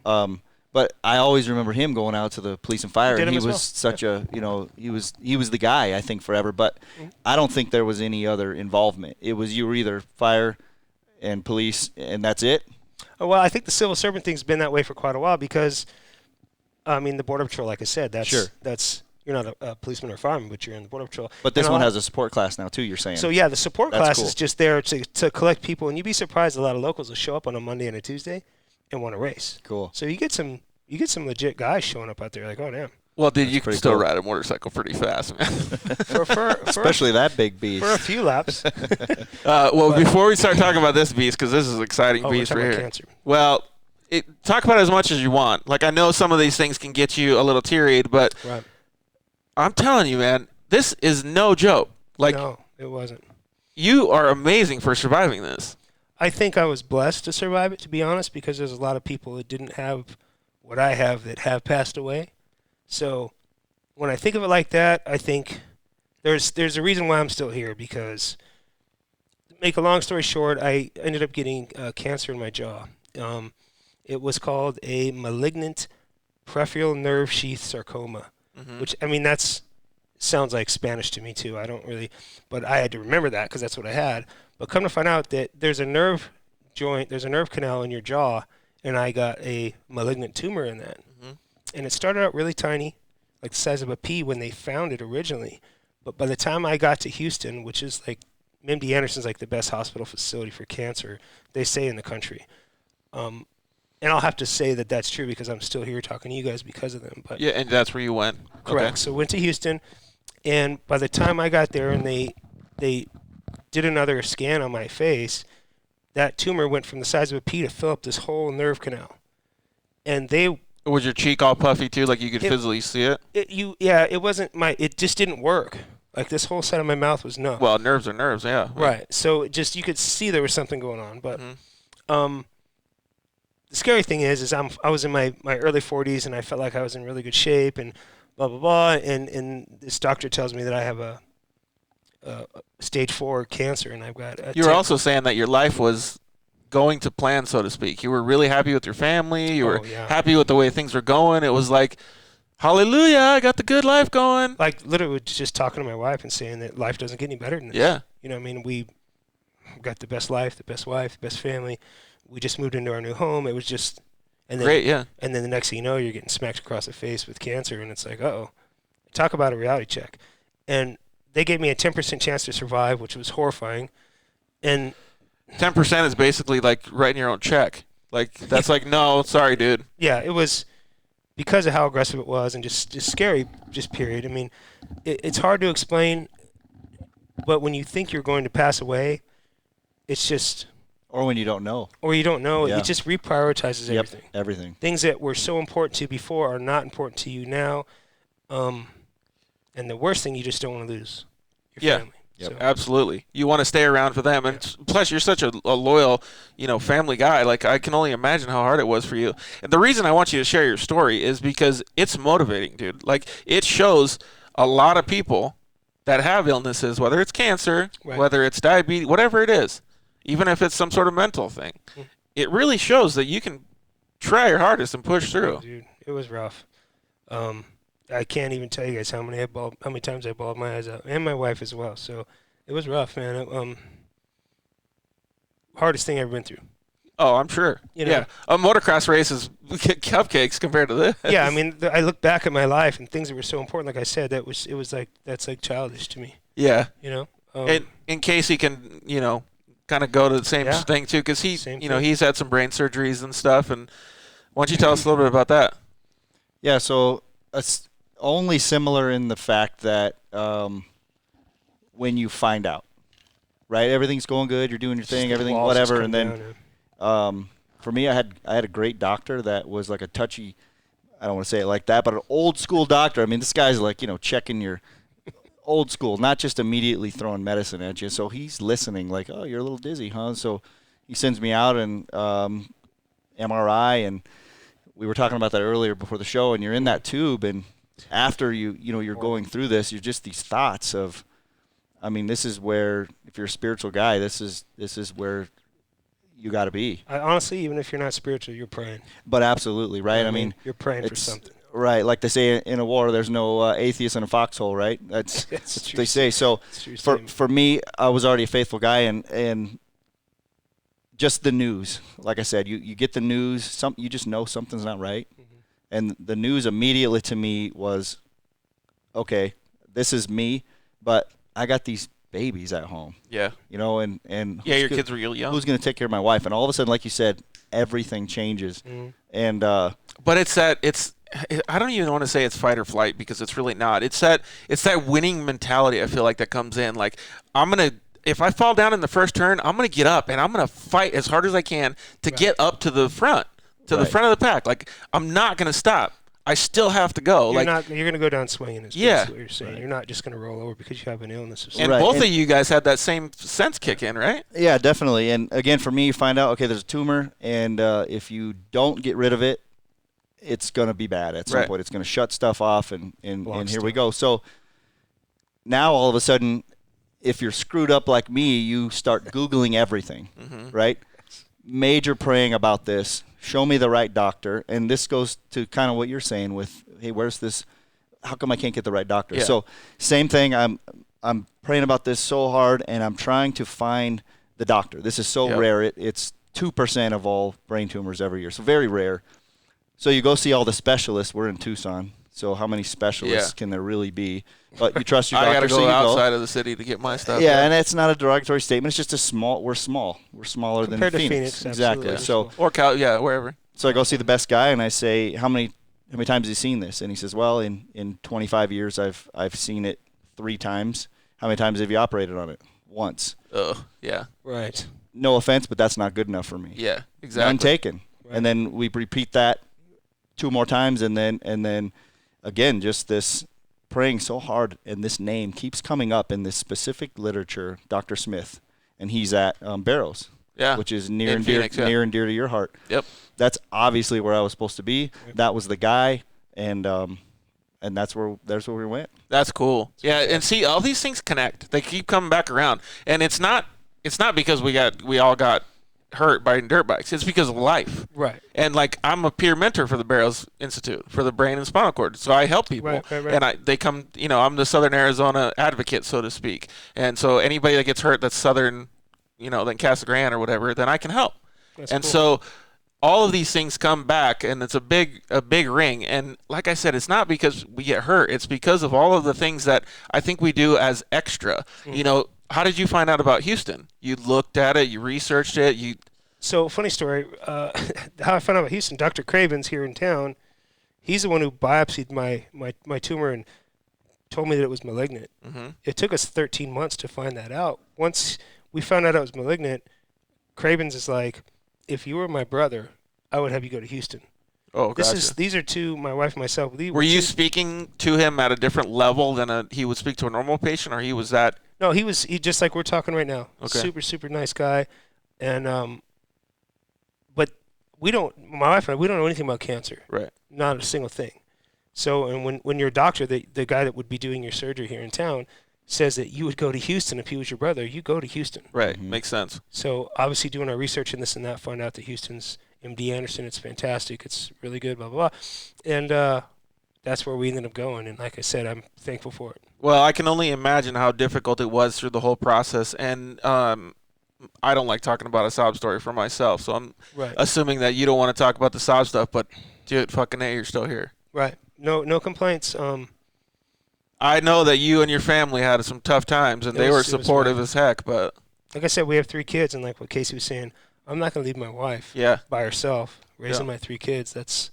But I always remember him going out to the police and fire, and he was such a, he was the guy, I think, forever. But I don't think there was any other involvement. It was you were either fire and police, and that's it. Oh, well, I think the civil servant thing's been that way for quite a while because, I mean, the Border Patrol, like I said, that's you're not a policeman or a fireman, but you're in the Border Patrol. But this one has a support class now, too, you're saying. So, yeah, the support class is just there to collect people, and you'd be surprised a lot of locals will show up on a Monday and a Tuesday and want to race. Cool. So you get some legit guys showing up out there like, oh damn. Well, dude, you can pretty still cool. ride a motorcycle pretty fast, man. Especially that big beast. For a few laps. Before we start talking about this beast, because this is an exciting we're beast talking right about here. cancer. Well, talk about it as much as you want. Like, I know some of these things can get you a little teary-eyed, but Right. I'm telling you, man, this is no joke. Like, No, it wasn't. you are amazing for surviving this. I think I was blessed to survive it, to be honest, because there's a lot of people that didn't have what I have that have passed away. So when I think of it like that, I think there's a reason why I'm still here, because to make a long story short, I ended up getting cancer in my jaw. It was called a malignant peripheral nerve sheath sarcoma, which, I mean, that's sounds like Spanish to me too. I don't really, but I had to remember that because that's what I had. But come to find out that there's a nerve canal in your jaw, and I got a malignant tumor in that. And it started out really tiny, like the size of a pea when they found it originally. But by the time I got to Houston, which is like, MD Anderson's like the best hospital facility for cancer, they say, in the country. And I'll have to say that that's true because I'm still here talking to you guys because of them. But Yeah, and that's where you went. correct. Okay. So went to Houston, and by the time I got there and they did another scan on my face, that tumor went from the size of a pea to fill up this whole nerve canal. And Was your cheek all puffy too, like you could physically see it? it just didn't work. Like, this whole side of my mouth was numb. Well, nerves are nerves, yeah. Right. So you could see there was something going on. But the scary thing is I was in my early 40s, and I felt like I was in really good shape, and blah, blah, blah. And this doctor tells me that I have a stage 4 cancer, and I've got You were also saying that your life was going to plan, so to speak. You were really happy with your family. You were happy with the way things were going. It was like, hallelujah, I got the good life going. Like, literally just talking to my wife and saying that life doesn't get any better than this. Yeah. You know what I mean? We got the best life, the best wife, the best family. We just moved into our new home. It was just... And then, great, yeah. And then the next thing you know, you're getting smacked across the face with cancer, and it's like, uh-oh. Talk about a reality check. And they gave me a 10% chance to survive, which was horrifying. And 10% is basically like writing your own check. Like, that's like, no, sorry, dude. yeah, it was because of how aggressive it was and just scary, just period. I mean, it's hard to explain, but when you think you're going to pass away, it's just... Or when you don't know. Or you don't know. Yeah. It just reprioritizes everything. Everything. Things that were so important to you before are not important to you now. And the worst thing, you just don't want to lose your family. Yep. So, Absolutely. You want to stay around for them. And plus, you're such a loyal, family guy. Like, I can only imagine how hard it was for you. And the reason I want you to share your story is because it's motivating, dude. Like, it shows a lot of people that have illnesses, whether it's cancer, whether it's diabetes, whatever it is, even if it's some sort of mental thing. It really shows that you can try your hardest and push through. Dude, it was rough. I can't even tell you guys how many times I bawled my eyes out, and my wife as well. So it was rough, man. Hardest thing I've ever been through. Oh, I'm sure. Yeah, a motocross race is cupcakes compared to this. Yeah, I mean, I look back at my life and things that were so important. Like I said, that's like childish to me. Yeah. And in case he can, kind of go to the same thing too, because he's had some brain surgeries and stuff. And why don't you tell us a little bit about that? Yeah, so it's only similar in the fact that when you find out, right? Everything's going good, you're doing your thing, everything, whatever, and then for me, I had a great doctor that was like a touchy, I don't want to say it like that, but an old school doctor. I mean, this guy's like, checking your old school, not just immediately throwing medicine at you. So he's listening like, oh, you're a little dizzy, huh? So he sends me out and MRI, and we were talking about that earlier before the show, and you're in that tube, and after you're going through this, you're just these thoughts of, I mean, this is where, if you're a spiritual guy, this is where you got to be. Honestly, even if you're not spiritual, you're praying. But absolutely, right? I mean, you're praying for something. Right, like they say in a war, there's no atheist in a foxhole, right? That's what they say. So for me, I was already a faithful guy, and just the news, like I said, you get the news, you just know something's not right, and the news immediately to me was, okay, this is me, but I got these babies at home. Yeah. And your kids were real young. Who's going to take care of my wife? And all of a sudden, like you said, everything changes. And but it's I don't even want to say it's fight or flight because it's really not. It's that winning mentality I feel like that comes in. Like, if I fall down in the first turn, I'm going to get up and I'm going to fight as hard as I can to get up to the front, the front of the pack. Like, I'm not going to stop. I still have to go. You're going to go down swinging is what you're saying. Right. You're not just going to roll over because you have an illness or something. And both of you guys had that same sense kick in, right? Yeah, definitely. And again, for me, you find out, okay, there's a tumor, and if you don't get rid of it, it's going to be bad at some point. It's going to shut stuff off, and here we go. So now all of a sudden, if you're screwed up like me, you start Googling everything, right? Major praying about this. Show me the right doctor. And this goes to kind of what you're saying with, hey, where's this? How come I can't get the right doctor? Yeah. So same thing. I'm praying about this so hard, and I'm trying to find the doctor. This is so rare. It's 2% of all brain tumors every year, so very rare. So you go see all the specialists. We're in Tucson, so how many specialists can there really be? But you trust your doctor. I got to go so outside of the city to get my stuff. Yeah, and it's not a derogatory statement. It's just we're small. We're smaller compared than to Phoenix. Exactly. Yeah. So wherever. So I go see the best guy, and I say, how many times has he seen this? And he says, well, in 25 years, I've seen it 3 times. How many times have you operated on it? Once. Oh, yeah. Right. No offense, but that's not good enough for me. Yeah, exactly. None taken. Right. And then we repeat that 2 more times, and then again, just this praying so hard, and this name keeps coming up in this specific literature, Dr. Smith, and he's at Barrows, which is near and dear to your heart. Yep. That's obviously where I was supposed to be. Yep. That was the guy, and that's where we went. That's cool. Yeah, and see, all these things connect. They keep coming back around, and it's not because we all got hurt by dirt bikes. It's because of life. Right. And like, I'm a peer mentor for the Barrows Institute for the brain and spinal cord. So I help people. Right. And they come, I'm the Southern Arizona advocate, so to speak. And so anybody that gets hurt that's Southern, than Casa Grande or whatever, then I can help. That's and cool. so all of these things come back, and it's a big ring. And like I said, it's not because we get hurt. It's because of all of the things that I think we do as extra. How did you find out about Houston? You looked at it, you researched it, So, funny story, how I found out about Houston, Dr. Craven's here in town. He's the one who biopsied my tumor and told me that it was malignant. Mm-hmm. It took us 13 months to find that out. Once we found out it was malignant, Craven's is like, if you were my brother, I would have you go to Houston. Oh, gotcha. These are two, my wife and myself. Were you speaking to him at a different level than he would speak to a normal patient, or he was that? No, he just like we're talking right now. Okay. Super, super nice guy. And, but my wife and I, we don't know anything about cancer. Right. Not a single thing. So, and when your doctor, the guy that would be doing your surgery here in town, says that you would go to Houston if he was your brother, you go to Houston. Right. Mm-hmm. Makes sense. So, obviously doing our research and this and that, found out that Houston's MD Anderson, it's fantastic. It's really good, blah, blah, blah. And, that's where we ended up going, and like I said, I'm thankful for it. Well, I can only imagine how difficult it was through the whole process, and I don't like talking about a sob story for myself, so I'm assuming that you don't want to talk about the sob stuff, but dude, fucking A, you're still here. Right. No complaints. I know that you and your family had some tough times, and they were supportive as heck, but... Like I said, we have 3 kids, and like what Casey was saying, I'm not going to leave my wife by herself, raising my 3 kids. That's...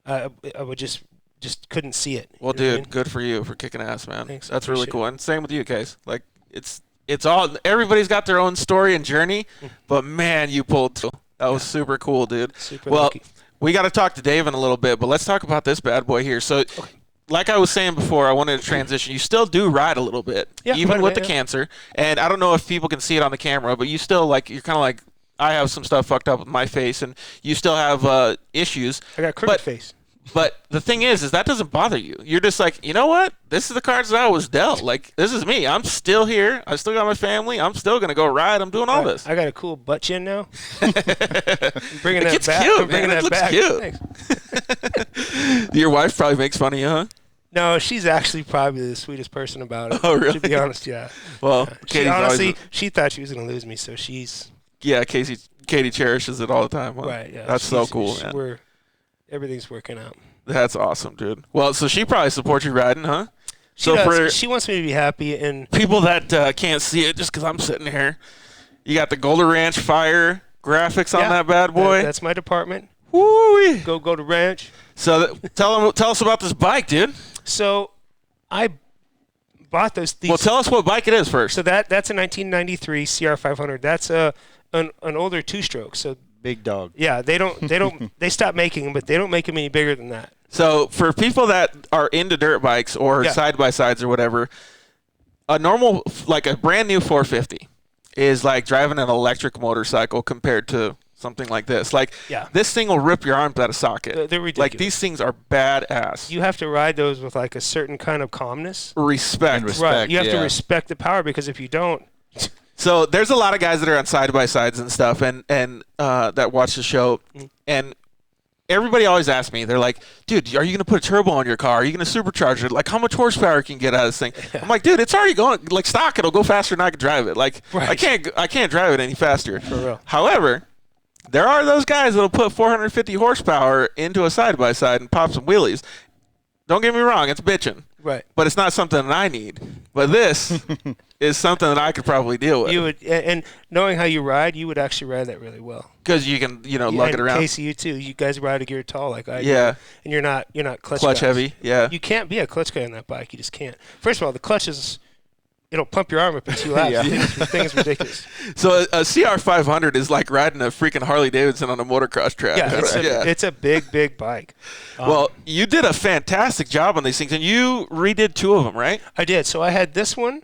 I would just couldn't see it. Well, dude, good for you for kicking ass, man. Thanks. That's really cool. And same with you, Case. Like, it's all, everybody's got their own story and journey, but man, you pulled through. That was super cool, dude. Super lucky. We got to talk to Dave in a little bit, but let's talk about this bad boy here. So, like I was saying before, I wanted to transition. You still do ride a little bit, even with the cancer. And I don't know if people can see it on the camera, but you still, you're kind of like, I have some stuff fucked up with my face, and you still have issues. I got crooked face. But the thing is that doesn't bother you. You're just like, you know what? This is the cards that I was dealt. Like, this is me. I'm still here. I still got my family. I'm still going to go ride. I'm doing all this. I got a cool butt chin now. I'm bringing that back. Cute, man. It looks cute. Your wife probably makes fun of you, huh? No, she's actually probably the sweetest person about it. Oh, really? To be honest, yeah. Well, she thought she was going to lose me, so she's... Yeah, Katie cherishes it all the time. Huh? Right, yeah. That's so cool, man. Everything's working out. That's awesome, dude. Well, so she probably supports you riding, huh? She does. She wants me to be happy. And people that can't see it, just because I'm sitting here, you got the Golden Ranch Fire graphics on that bad boy. That's my department. Woo! Go to Ranch. So tell us about this bike, dude. So I bought these. Well, tell us what bike it is first. So that's a 1993 CR500. That's an older two-stroke. So Big dog. yeah, they stopped making them, but they don't make them any bigger than that. So for people that are into dirt bikes or side-by-sides or whatever, a normal, like a brand new 450 is like driving an electric motorcycle compared to something like this. Like, this thing will rip your arms out of socket. They're ridiculous. Like, these things are badass. You have to ride those with like a certain kind of calmness. Respect. Right. You have to respect the power, because if you don't. So there's a lot of guys that are on side-by-sides and stuff and that watch the show. And everybody always asks me, they're like, dude, are you going to put a turbo on your car? Are you going to supercharge it? Like, how much horsepower can you get out of this thing? I'm like, dude, it's already going. Like, stock, it'll go faster than I can drive it. Like, I can't drive it any faster. For real. However, there are those guys that'll put 450 horsepower into a side-by-side and pop some wheelies. Don't get me wrong, it's bitching. Right. But it's not something that I need. But this is something that I could probably deal with. You would, and knowing how you ride, you would actually ride that really well. Because you can, lug it around. Casey, you too. You guys ride a gear tall like I do. Yeah. And you're not clutch guys. heavy. Yeah. You can't be a clutch guy on that bike. You just can't. First of all, the clutch is, it'll pump your arm up in 2 laps. The thing is ridiculous. So a CR500 is like riding a freaking Harley Davidson on a motocross track. Yeah, it's a big bike. Well, you did a fantastic job on these things, and you redid 2 of them, right? I did. So I had this one,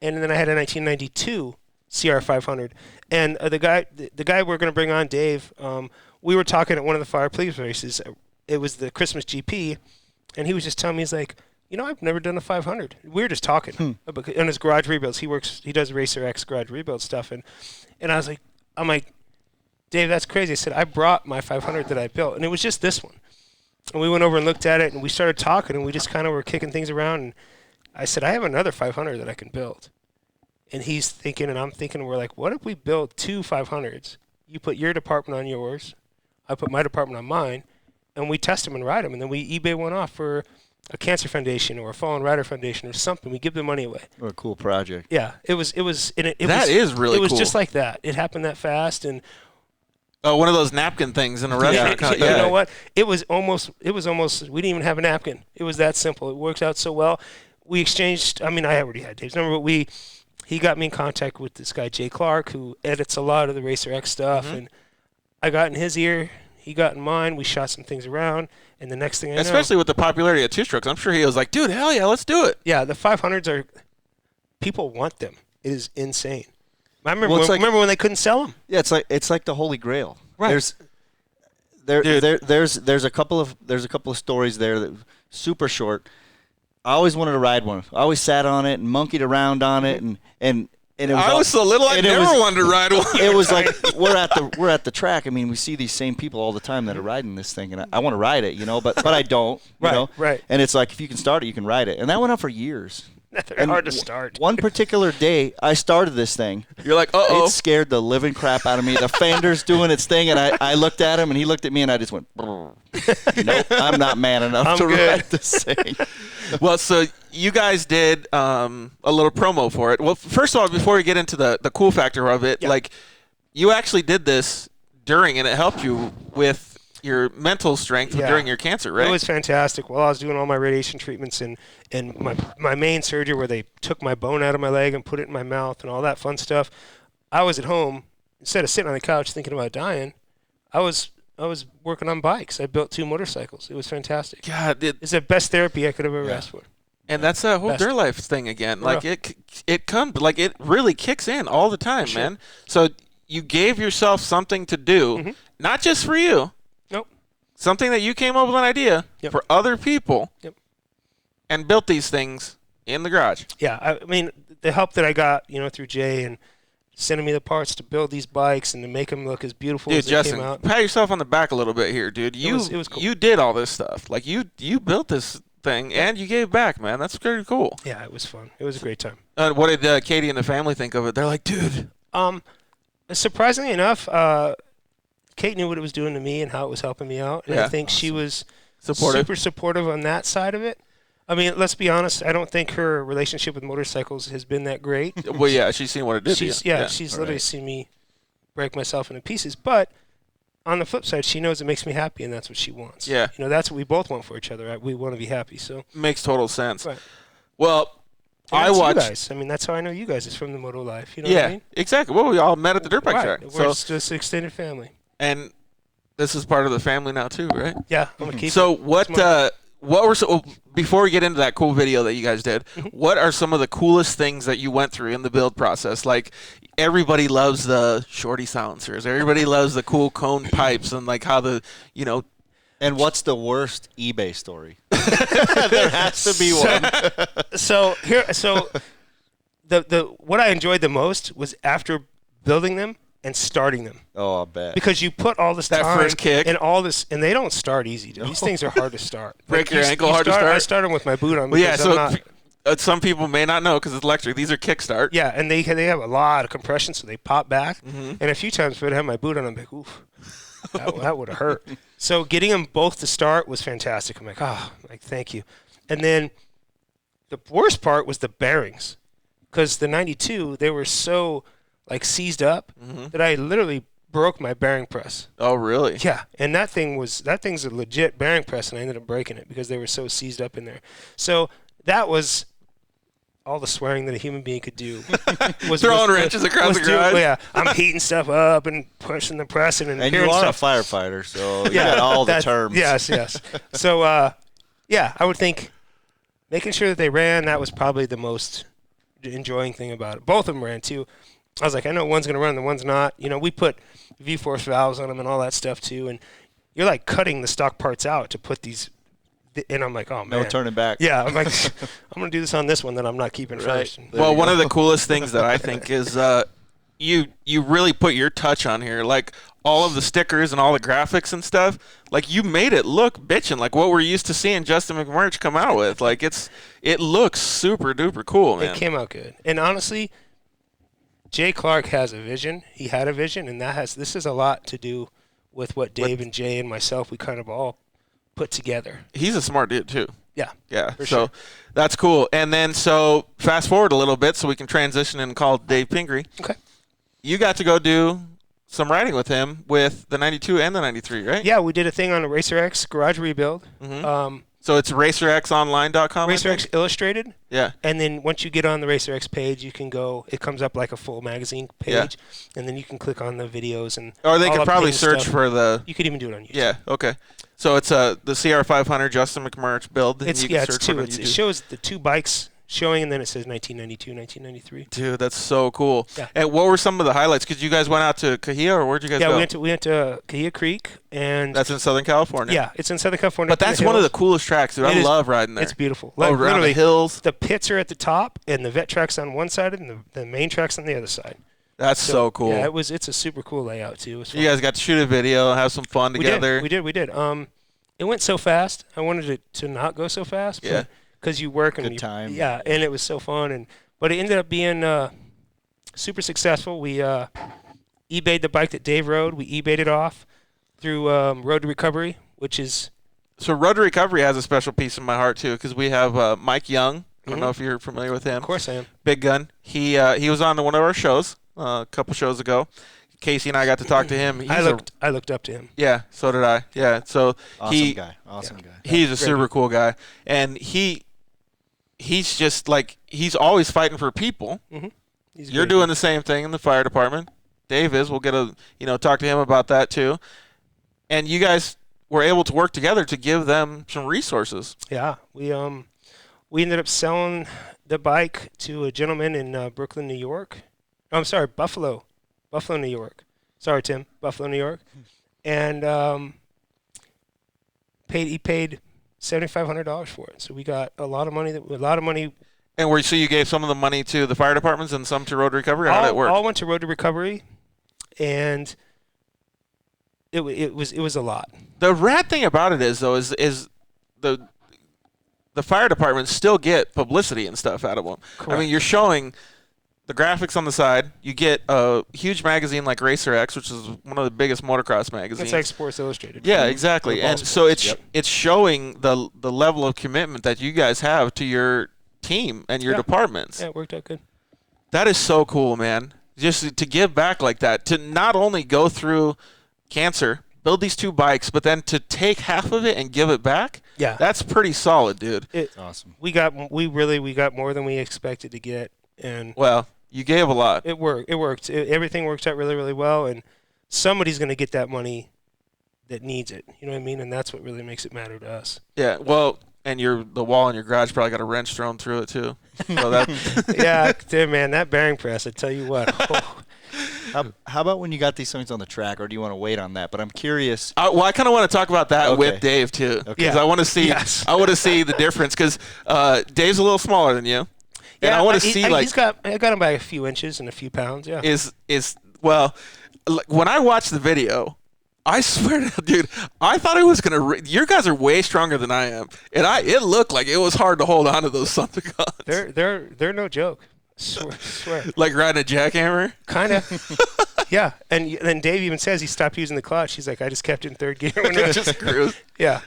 and then I had a 1992 CR500. And the guy we're going to bring on, Dave, we were talking at one of the Fire Police races. It was the Christmas GP, and he was just telling me, he's like, I've never done a 500. We were just talking on his garage rebuilds. He does Racer X garage rebuild stuff, and I was like, I'm like, Dave, that's crazy. I said, I brought my 500 that I built, and it was just this one. And we went over and looked at it, and we started talking, and we just kind of were kicking things around. And I said, I have another 500 that I can build. And he's thinking, and I'm thinking, we're like, what if we build 2 500s? You put your department on yours, I put my department on mine, and we test them and ride them, and then we eBay one off for a cancer foundation or a fallen rider foundation or something. We give the money away. What a cool project. Yeah, it was That was is really cool. It was just like that. It happened that fast, and one of those napkin things in a restaurant. You know what? It was almost. We didn't even have a napkin. It was that simple. It worked out so well. We exchanged. I mean, I already had Dave's number, but he got me in contact with this guy Jay Clark, who edits a lot of the Racer X stuff, and I got in his ear. He got in mine. We shot some things around, and the next thing I know, especially with the popularity of 2-strokes, I'm sure he was like, dude, hell yeah, let's do it. Yeah, the 500s are, people want them. It is insane. I remember when they couldn't sell them. Yeah, it's like the Holy Grail. Right. There's a couple of stories there that super short. I always wanted to ride one. I always sat on it and monkeyed around on it, and it was I was so little I never wanted to ride one. It was like we're at the track. I mean, we see these same people all the time that are riding this thing, and I want to ride it, but I don't, Right. And it's like if you can start it, you can ride it, and that went on for years. They're hard to start. One particular day, I started this thing. You're like, uh-oh. It scared the living crap out of me. The fender's doing its thing, and I looked at him, and he looked at me, and I just went, nope, I'm not man enough to ride this thing. Well, so you guys did a little promo for it. Well, first of all, before we get into the cool factor of it, like you actually did this during, and it helped you with your mental strength during your cancer, right? It was fantastic. While I was doing all my radiation treatments and my main surgery where they took my bone out of my leg and put it in my mouth and all that fun stuff, I was at home. Instead of sitting on the couch thinking about dying, I was working on bikes. I built 2 motorcycles. It was fantastic. God, it's the best therapy I could have ever asked for. And that's a whole dirt life thing again. Like it comes, like it really kicks in all the time, man. So you gave yourself something to do, not just for you. Nope. Something that you came up with an idea for other people, and built these things in the garage. Yeah, I mean the help that I got, through Jay and sending me the parts to build these bikes and to make them look as beautiful as they came out. Pat yourself on the back a little bit here, dude. It was cool. You did all this stuff. Like you built this thing and you gave back, man. That's pretty cool. Yeah, it was fun. It was a great time. What did Katie and the family think of it? They're like, dude. Surprisingly enough, Kate knew what it was doing to me and how it was helping me out, and I think she was super supportive on that side of it. I mean, let's be honest. I don't think her relationship with motorcycles has been that great. Well, yeah, she's seen what it did. She's literally seen me break myself into pieces. But on the flip side, she knows it makes me happy, and that's what she wants. Yeah. You know, that's what we both want for each other. Right? We want to be happy. So Makes total sense. Right. Well, and I that's watch. you guys. I mean, that's how I know you guys is from the moto life. You know what I mean? Exactly. Well, we all met at the dirt bike Right. track. We're just an extended family. And this is part of the family now too, right? Yeah, I'm gonna keep So it. what were before we get into that cool video that you guys did? What are some of the coolest things that you went through in the build process? Like everybody loves the shorty silencers. Everybody loves the cool cone pipes and like how the And what's the worst eBay story? There has to be one. So the what I enjoyed the most was after building them and starting them. Oh, I bet. Because you put all this That time first kick. and all this, and they don't start easy. Dude. These things are hard to start. Break your ankle hard to start? I start them with my boot on. Well, yeah. because I'm So not- some people may not know because it's electric. These are kickstart. yeah, and they have a lot of compression, so they pop back. Mm-hmm. And a few times if I'd have my boot on, I'm like, oof, that would have hurt. So getting them both to start was fantastic. I'm like, thank you. And then the worst part was the bearings, because the 92 they were so like seized up that I literally broke my bearing press. Oh, really? Yeah, and that thing's a legit bearing press, and I ended up breaking it because they were so seized up in there. So that was all the swearing that a human being could do. Throwing wrenches across the garage. Yeah, I'm heating stuff up and pushing the pressing and And you hearing are a stuff. firefighter, so you got all the terms. Yes. So, yeah, I would think making sure that they ran, that was probably the most enjoying thing about it. Both of them ran, too. I was like, I know one's going to run and one's not. You know, we put V-force valves on them and all that stuff, too. And you're, like, cutting the stock parts out to put these. And I'm like, oh, man. No turning back. Yeah, I'm like, I'm going to do this on this one that I'm not keeping first. Well, one of the coolest things that I think is you really put your touch on here. Like all of the stickers and all the graphics and stuff. Like you made it look bitchin', like what we're used to seeing Justin McMurrich come out with. Like it looks super duper cool, man. It came out good. And honestly, Jay Clark has a vision. He had a vision, and this has a lot to do with what Dave and Jay and myself, we kind of all put together. He's a smart dude too. Yeah. Yeah. For So sure. that's cool. And then so fast forward a little bit so we can transition and call Dave Pingree. Okay. You got to go do some riding with him with the 92 and the 93, right? Yeah, we did a thing on a Racer X garage rebuild. So it's racerxonline.com. I Racer think? X Illustrated. Yeah. And then once you get on the Racer X page, you can go. It comes up like a full magazine page, and then you can click on the videos and. Or they all could up probably pin search stuff. for the. You could even do it on YouTube. Yeah. Okay. So it's the CR500 Justin McMurrich build. And It's you can it's search two. for it on It YouTube. shows the two bikes showing, and then it says 1992, 1993. Dude, that's so cool. Yeah. And what were some of the highlights? Because you guys went out to Cahuilla, or where'd you guys Yeah, go? we went to Cahuilla Creek, and That's in Southern California. yeah, it's in Southern California. But that's one of the coolest tracks, dude. It I is- love riding there. It's beautiful. Oh, around the literally, hills. the pits are at the top, and the vet track's on one side, and the main track's on the other side. That's so cool. Yeah, it's a super cool layout too. It was fun. You guys got to shoot a video, have some fun together. We did. It went so fast. I wanted it to not go so fast. Yeah. Because you work and Good time. Yeah, and it was so fun, but it ended up being super successful. We eBayed the bike that Dave rode. We eBayed it off through Road to Recovery, which is So Road to Recovery has a special piece in my heart too, because we have Mike Young. I don't know if you're familiar with him. of course I am. Big gun. He was on one of our shows a couple shows ago. Casey and I got to talk to him. I looked up to him. Yeah, so did I. Yeah, so Awesome guy. he's a super cool guy, and he's just like he's always fighting for people. He's a You're great doing the same thing in the fire department. Dave is. We'll get talk to him about that too. And you guys were able to work together to give them some resources. Yeah, we ended up selling the bike to a gentleman in Brooklyn, New York. Oh, I'm sorry, Buffalo, New York. Sorry, Tim, Buffalo, New York, and he paid $7,500 for it. So we got a lot of money. And so you gave some of the money to the fire departments and some to Road Recovery. How did it work? All went to Road to Recovery, and it was a lot. The rad thing about it is the fire departments still get publicity and stuff out of them. Correct. I mean, you're showing the graphics on the side. You get a huge magazine like Racer X, which is one of the biggest motocross magazines. It's like Sports Illustrated. Yeah, exactly. For ball And so sports. it's showing the level of commitment that you guys have to your team and your departments. Yeah, it worked out good. That is so cool, man. Just to give back like that, to not only go through cancer, build these 2 bikes, but then to take half of it and give it back, Yeah. that's pretty solid, dude. It's awesome. We got more than we expected to get, and Well, you gave a lot. it worked. Everything worked out really, really well, and somebody's going to get that money that needs it. You know what I mean? And that's what really makes it matter to us. Yeah, well, and the wall in your garage probably got a wrench thrown through it too. So that Yeah, dude, man, that bearing press, I tell you what. How about when you got these things on the track, or do you want to wait on that? But I'm curious. well, I kind of want to talk about that Okay. with Dave too, because Okay. I want to see. Yes. I want to see the difference because Dave's a little smaller than you, and I want to see like I got him by a few inches and a few pounds. Yeah. well, like, when I watched the video, I swear to dude, I thought it was gonna. Your guys are way stronger than I am, and it looked like it was hard to hold on to those son of a guns. They're no joke. Swear. Like riding a jackhammer. Kind of. Yeah, and then Dave even says he stopped using the clutch. He's like, I just kept it in third gear when I Just cruise. Yeah,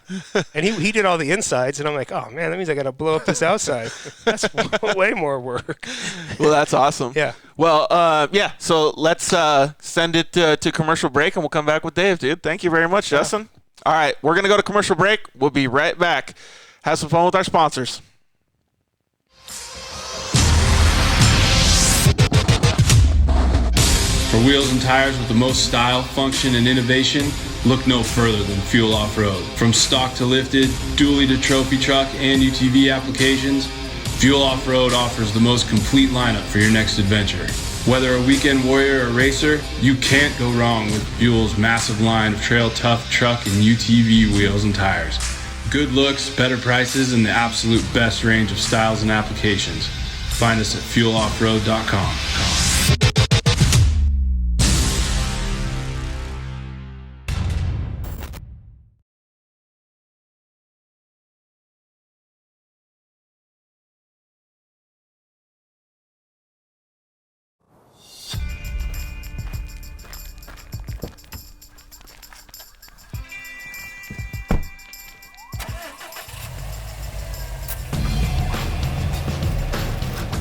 and he did all the insides, and I'm like, oh man, that means I got to blow up this outside. That's way more work. Well, that's awesome. Yeah. Well, yeah. So let's send it to commercial break, and we'll come back with Dave, dude. Thank you very much, Justin. All right, we're gonna go to commercial break. We'll be right back. Have some fun with our sponsors. For wheels and tires with the most style, function, and innovation, look no further than Fuel Off-Road. From stock to lifted, dually to trophy truck, and UTV applications, Fuel Off-Road offers the most complete lineup for your next adventure. Whether a weekend warrior or racer, you can't go wrong with Fuel's massive line of trail tough truck and UTV wheels and tires. Good looks, better prices, and the absolute best range of styles and applications. Find us at fueloffroad.com.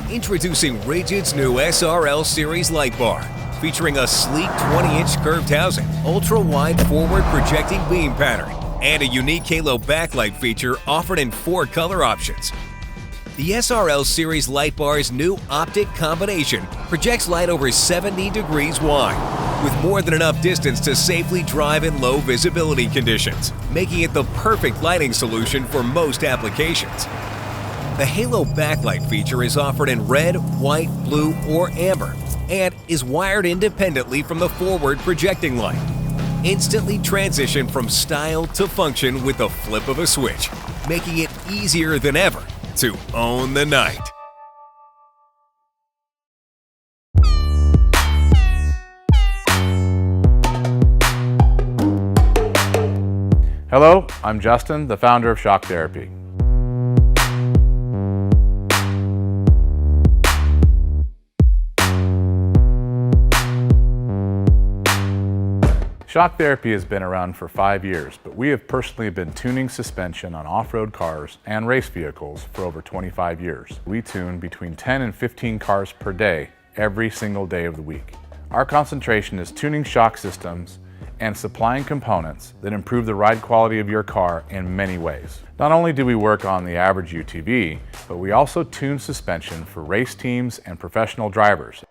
Introducing Rigid's new SRL Series light bar, featuring a sleek 20-inch curved housing, ultra-wide forward projecting beam pattern, and a unique halo backlight feature offered in 4 color options. The SRL Series light bar's new optic combination projects light over 70 degrees wide, with more than enough distance to safely drive in low visibility conditions, making it the perfect lighting solution for most applications. The halo backlight feature is offered in red, white, blue, or amber, and is wired independently from the forward projecting light. Instantly transition from style to function with the flip of a switch, making it easier than ever to own the night. Hello, I'm Justin, the founder of Shock Therapy. Shock Therapy has been around for 5 years, but we have personally been tuning suspension on off-road cars and race vehicles for over 25 years. We tune between 10 and 15 cars per day, every single day of the week. Our concentration is tuning shock systems and supplying components that improve the ride quality of your car in many ways. Not only do we work on the average UTV, but we also tune suspension for race teams and professional drivers.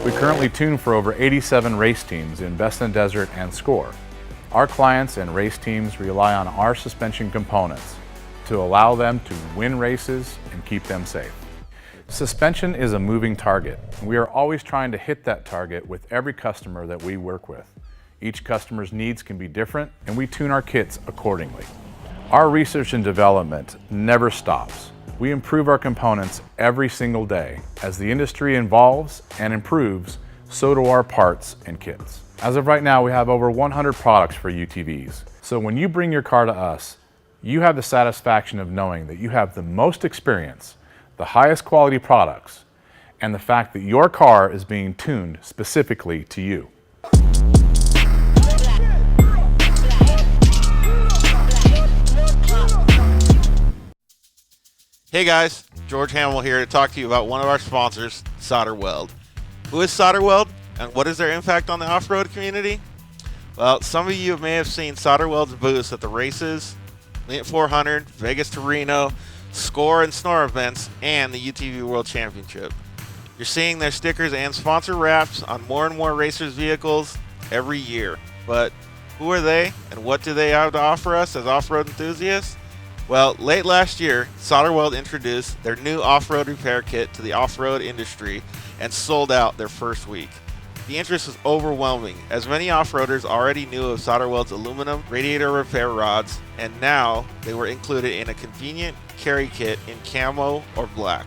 We currently tune for over 87 race teams in Best in Desert and Score. Our clients and race teams rely on our suspension components to allow them to win races and keep them safe. Suspension is a moving target. We are always trying to hit that target with every customer that we work with. Each customer's needs can be different, and we tune our kits accordingly. Our research and development never stops. We improve our components every single day. As the industry evolves and improves, so do our parts and kits. As of right now, we have over 100 products for UTVs. So when you bring your car to us, you have the satisfaction of knowing that you have the most experience, the highest quality products, and the fact that your car is being tuned specifically to you. Hey guys, George Hamill here to talk to you about one of our sponsors, Solder Weld. Who is Solder Weld, and what is their impact on the off-road community? Well, some of you may have seen Solder Weld's booths at the races, Lint 400, Vegas to Reno, Score and Snore events, and the UTV World Championship. You're seeing their stickers and sponsor wraps on more and more racers' vehicles every year. But who are they, and what do they have to offer us as off-road enthusiasts? Well, late last year, Solder Weld introduced their new off-road repair kit to the off-road industry and sold out their first week. The interest was overwhelming, as many off-roaders already knew of Solder Weld's aluminum radiator repair rods, and now they were included in a convenient carry kit in camo or black.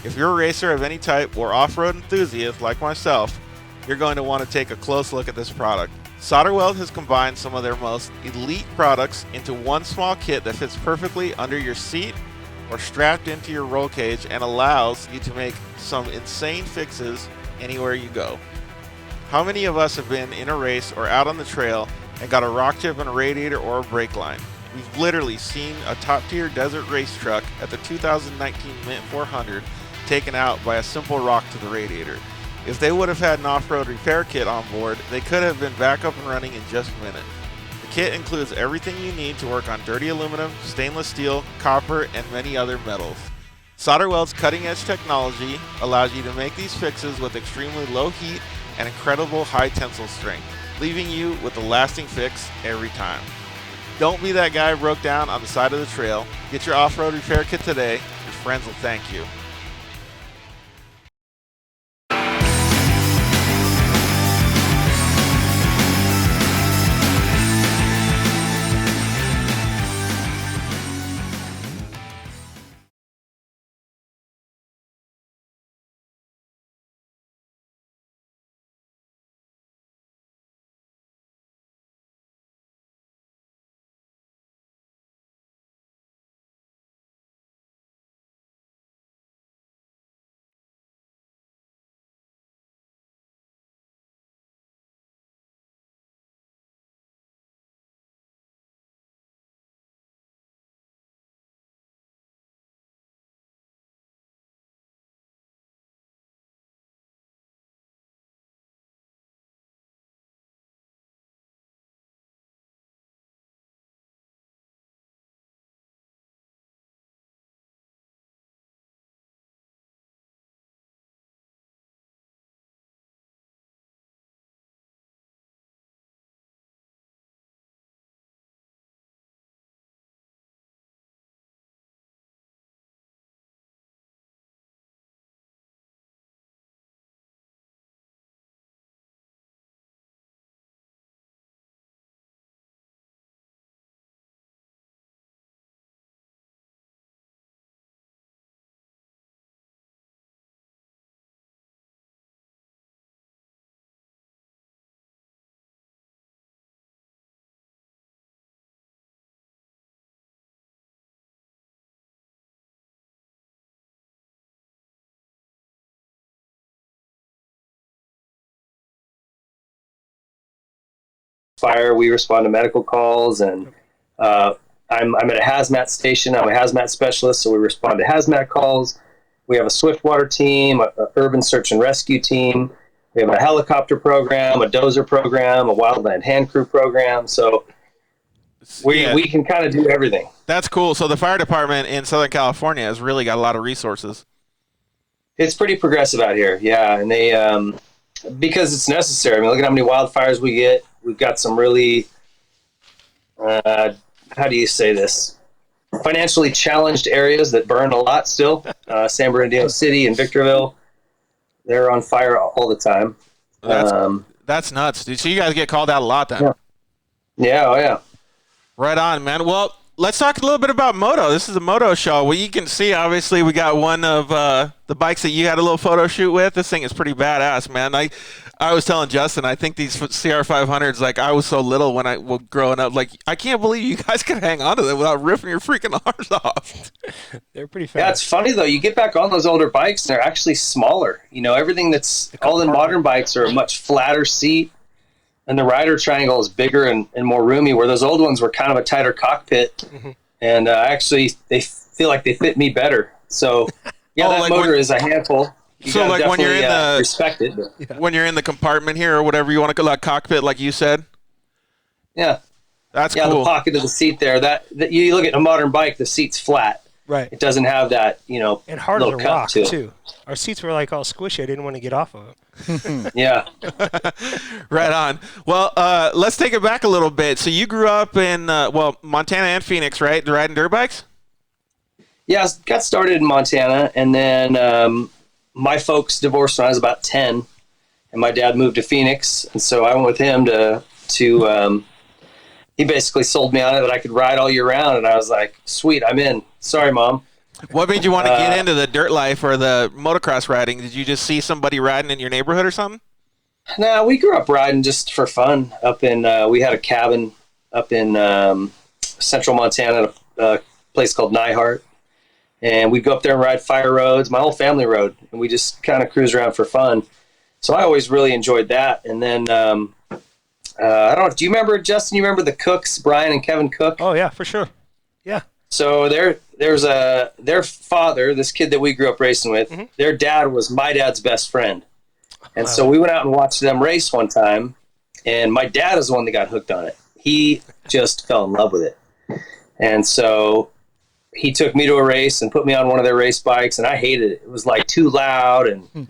If you're a racer of any type or off-road enthusiast like myself, you're going to want to take a close look at this product. Solder Weld has combined some of their most elite products into one small kit that fits perfectly under your seat or strapped into your roll cage and allows you to make some insane fixes anywhere you go. How many of us have been in a race or out on the trail and got a rock chip in a radiator or a brake line? We've literally seen a top-tier desert race truck at the 2019 Mint 400 taken out by a simple rock to the radiator. If they would have had an off-road repair kit on board, they could have been back up and running in just a minute. The kit includes everything you need to work on dirty aluminum, stainless steel, copper, and many other metals. Solder Weld's cutting-edge technology allows you to make these fixes with extremely low heat and incredible high tensile strength, leaving you with a lasting fix every time. Don't be that guy who broke down on the side of the trail. Get your off-road repair kit today. Your friends will thank you. Fire, we respond to medical calls, and I'm at a hazmat station. I'm a hazmat specialist, so we respond to hazmat calls. We have a swiftwater team, a urban search and rescue team. We have a helicopter program, a dozer program, a wildland hand crew program. So we can kind of do everything. That's cool. So the fire department in Southern California has really got a lot of resources. It's pretty progressive out here, yeah, and they because it's necessary. I mean, look at how many wildfires we get. We've got some really, how do you say this? Financially challenged areas that burn a lot still. San Bernardino City and Victorville, they're on fire all the time. That's nuts, dude. So you guys get called out a lot then. Yeah, oh yeah. Right on, man. Well, let's talk a little bit about moto. This is a moto show. Well, you can see, obviously, we got one of the bikes that you had a little photo shoot with. This thing is pretty badass, man. I was telling Justin, I think these CR500s, like, I was so little when I was growing up. Like, I can't believe you guys could hang on to them without ripping your freaking arms off. They're pretty fast. Yeah, it's funny, though. You get back on those older bikes, and they're actually smaller. You know, everything that's all the modern bikes are a much flatter seat, and the rider triangle is bigger and more roomy, where those old ones were kind of a tighter cockpit. Mm-hmm. And actually, they feel like they fit me better. So yeah, Oh, that like motor when- is a handful. You So, gotta like, when you're in definitely, the- respect it. But, When you're in the compartment here or whatever you want to call like cockpit, like you said. yeah, That's yeah, cool. the pocket of the seat there. That you look at a modern bike, the seat's flat. Right. It doesn't have that, And hard as little a cup rock, to it. too. Our seats were like all squishy. I didn't want to get off of them. Yeah. Right on. Well, let's take it back a little bit. So you grew up in Montana and Phoenix, right? Riding dirt bikes. Yeah, I got started in Montana, and then my folks divorced when I was about 10, and my dad moved to Phoenix, and so I went with him to he basically sold me on it that I could ride all year round, and I was like, sweet, I'm in. Sorry, Mom. What made you want to get into the dirt life or the motocross riding? Did you just see somebody riding in your neighborhood or something? No, we grew up riding just for fun up in, we had a cabin up in central Montana, a place called Nyhart. And we'd go up there and ride fire roads. My whole family rode, and we just kind of cruise around for fun. So I always really enjoyed that. And then, I don't know, do you remember, Justin, you remember the Cooks, Brian and Kevin Cook? Oh, yeah, for sure. Yeah. So there's their father, this kid that we grew up racing with, their dad was my dad's best friend. And so we went out and watched them race one time, and my dad is the one that got hooked on it. He just fell in love with it. And so he took me to a race and put me on one of their race bikes, and I hated it. It was like too loud, and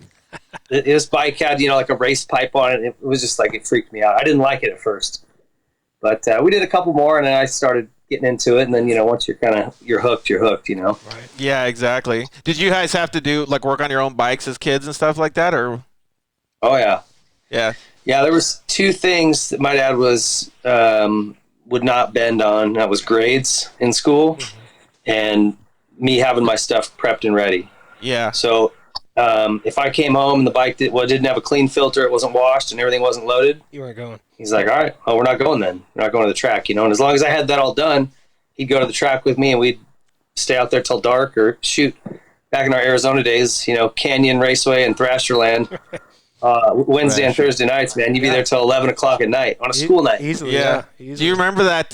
this bike had, like a race pipe on it. It was just like, it freaked me out. I didn't like it at first, but we did a couple more, and then I started getting into it. And then, once you're hooked, you're hooked, Right. Yeah, exactly. Did you guys have to do like work on your own bikes as kids and stuff like that, or? Oh yeah. Yeah. Yeah. There was two things that my dad would not bend on. That was grades in school and me having my stuff prepped and ready. Yeah. So, if I came home and the bike didn't have a clean filter, it wasn't washed, and everything wasn't loaded, You weren't going. he's like, all right, well, we're not going then. We're not going to the track, And as long as I had that all done, he'd go to the track with me, and we'd stay out there till dark or shoot. Back in our Arizona days, Canyon Raceway and Thrasherland, Wednesday and Thursday nights, man, you'd be there till 11 o'clock at night on a school night. Easily, Yeah. Easily. Do you remember that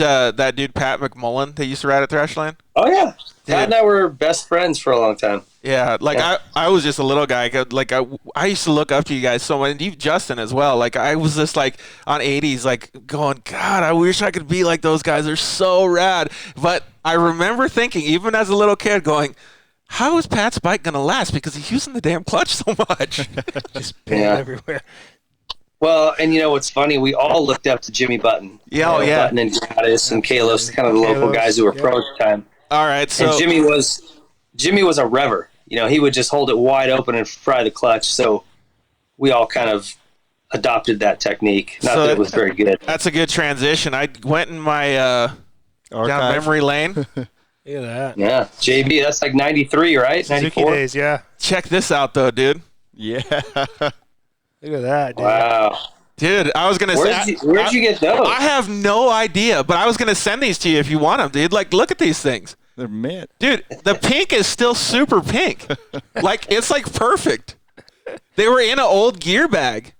dude Pat McMullen that used to ride at Thrashland? Oh, yeah. Dude. Pat and I were best friends for a long time. Yeah, like Yeah. I was just a little guy. Like I used to look up to you guys so much, and you, Justin, as well. Like I was just like on 80s, like going, God, I wish I could be like those guys. They're so rad. But I remember thinking, even as a little kid, going, how is Pat's bike gonna last? Because he's using the damn clutch so much. Just pin Yeah. everywhere. Well, and what's funny? We all looked up to Jimmy Button. Yeah, oh, yeah. Button and Gaddis and Kalos, kind of the local Kalos, guys who were yeah. pro at the time. All right, so And Jimmy was a rever. He would just hold it wide open and fry the clutch. So we all kind of adopted that technique. Not that it was very good. that's a good transition. I went in my down Archive. memory lane. Look at that. Yeah, JB, that's like 93, right? Suzuki 94? days, yeah. Check this out, though, dude. Yeah. Look at that, dude. Wow. Dude, I was gonna say. Where'd you get those? I have no idea, but I was gonna send these to you if you want them, dude. Like, look at these things. They're mint. Dude, the pink is still super pink. Like, it's like perfect. They were in an old gear bag.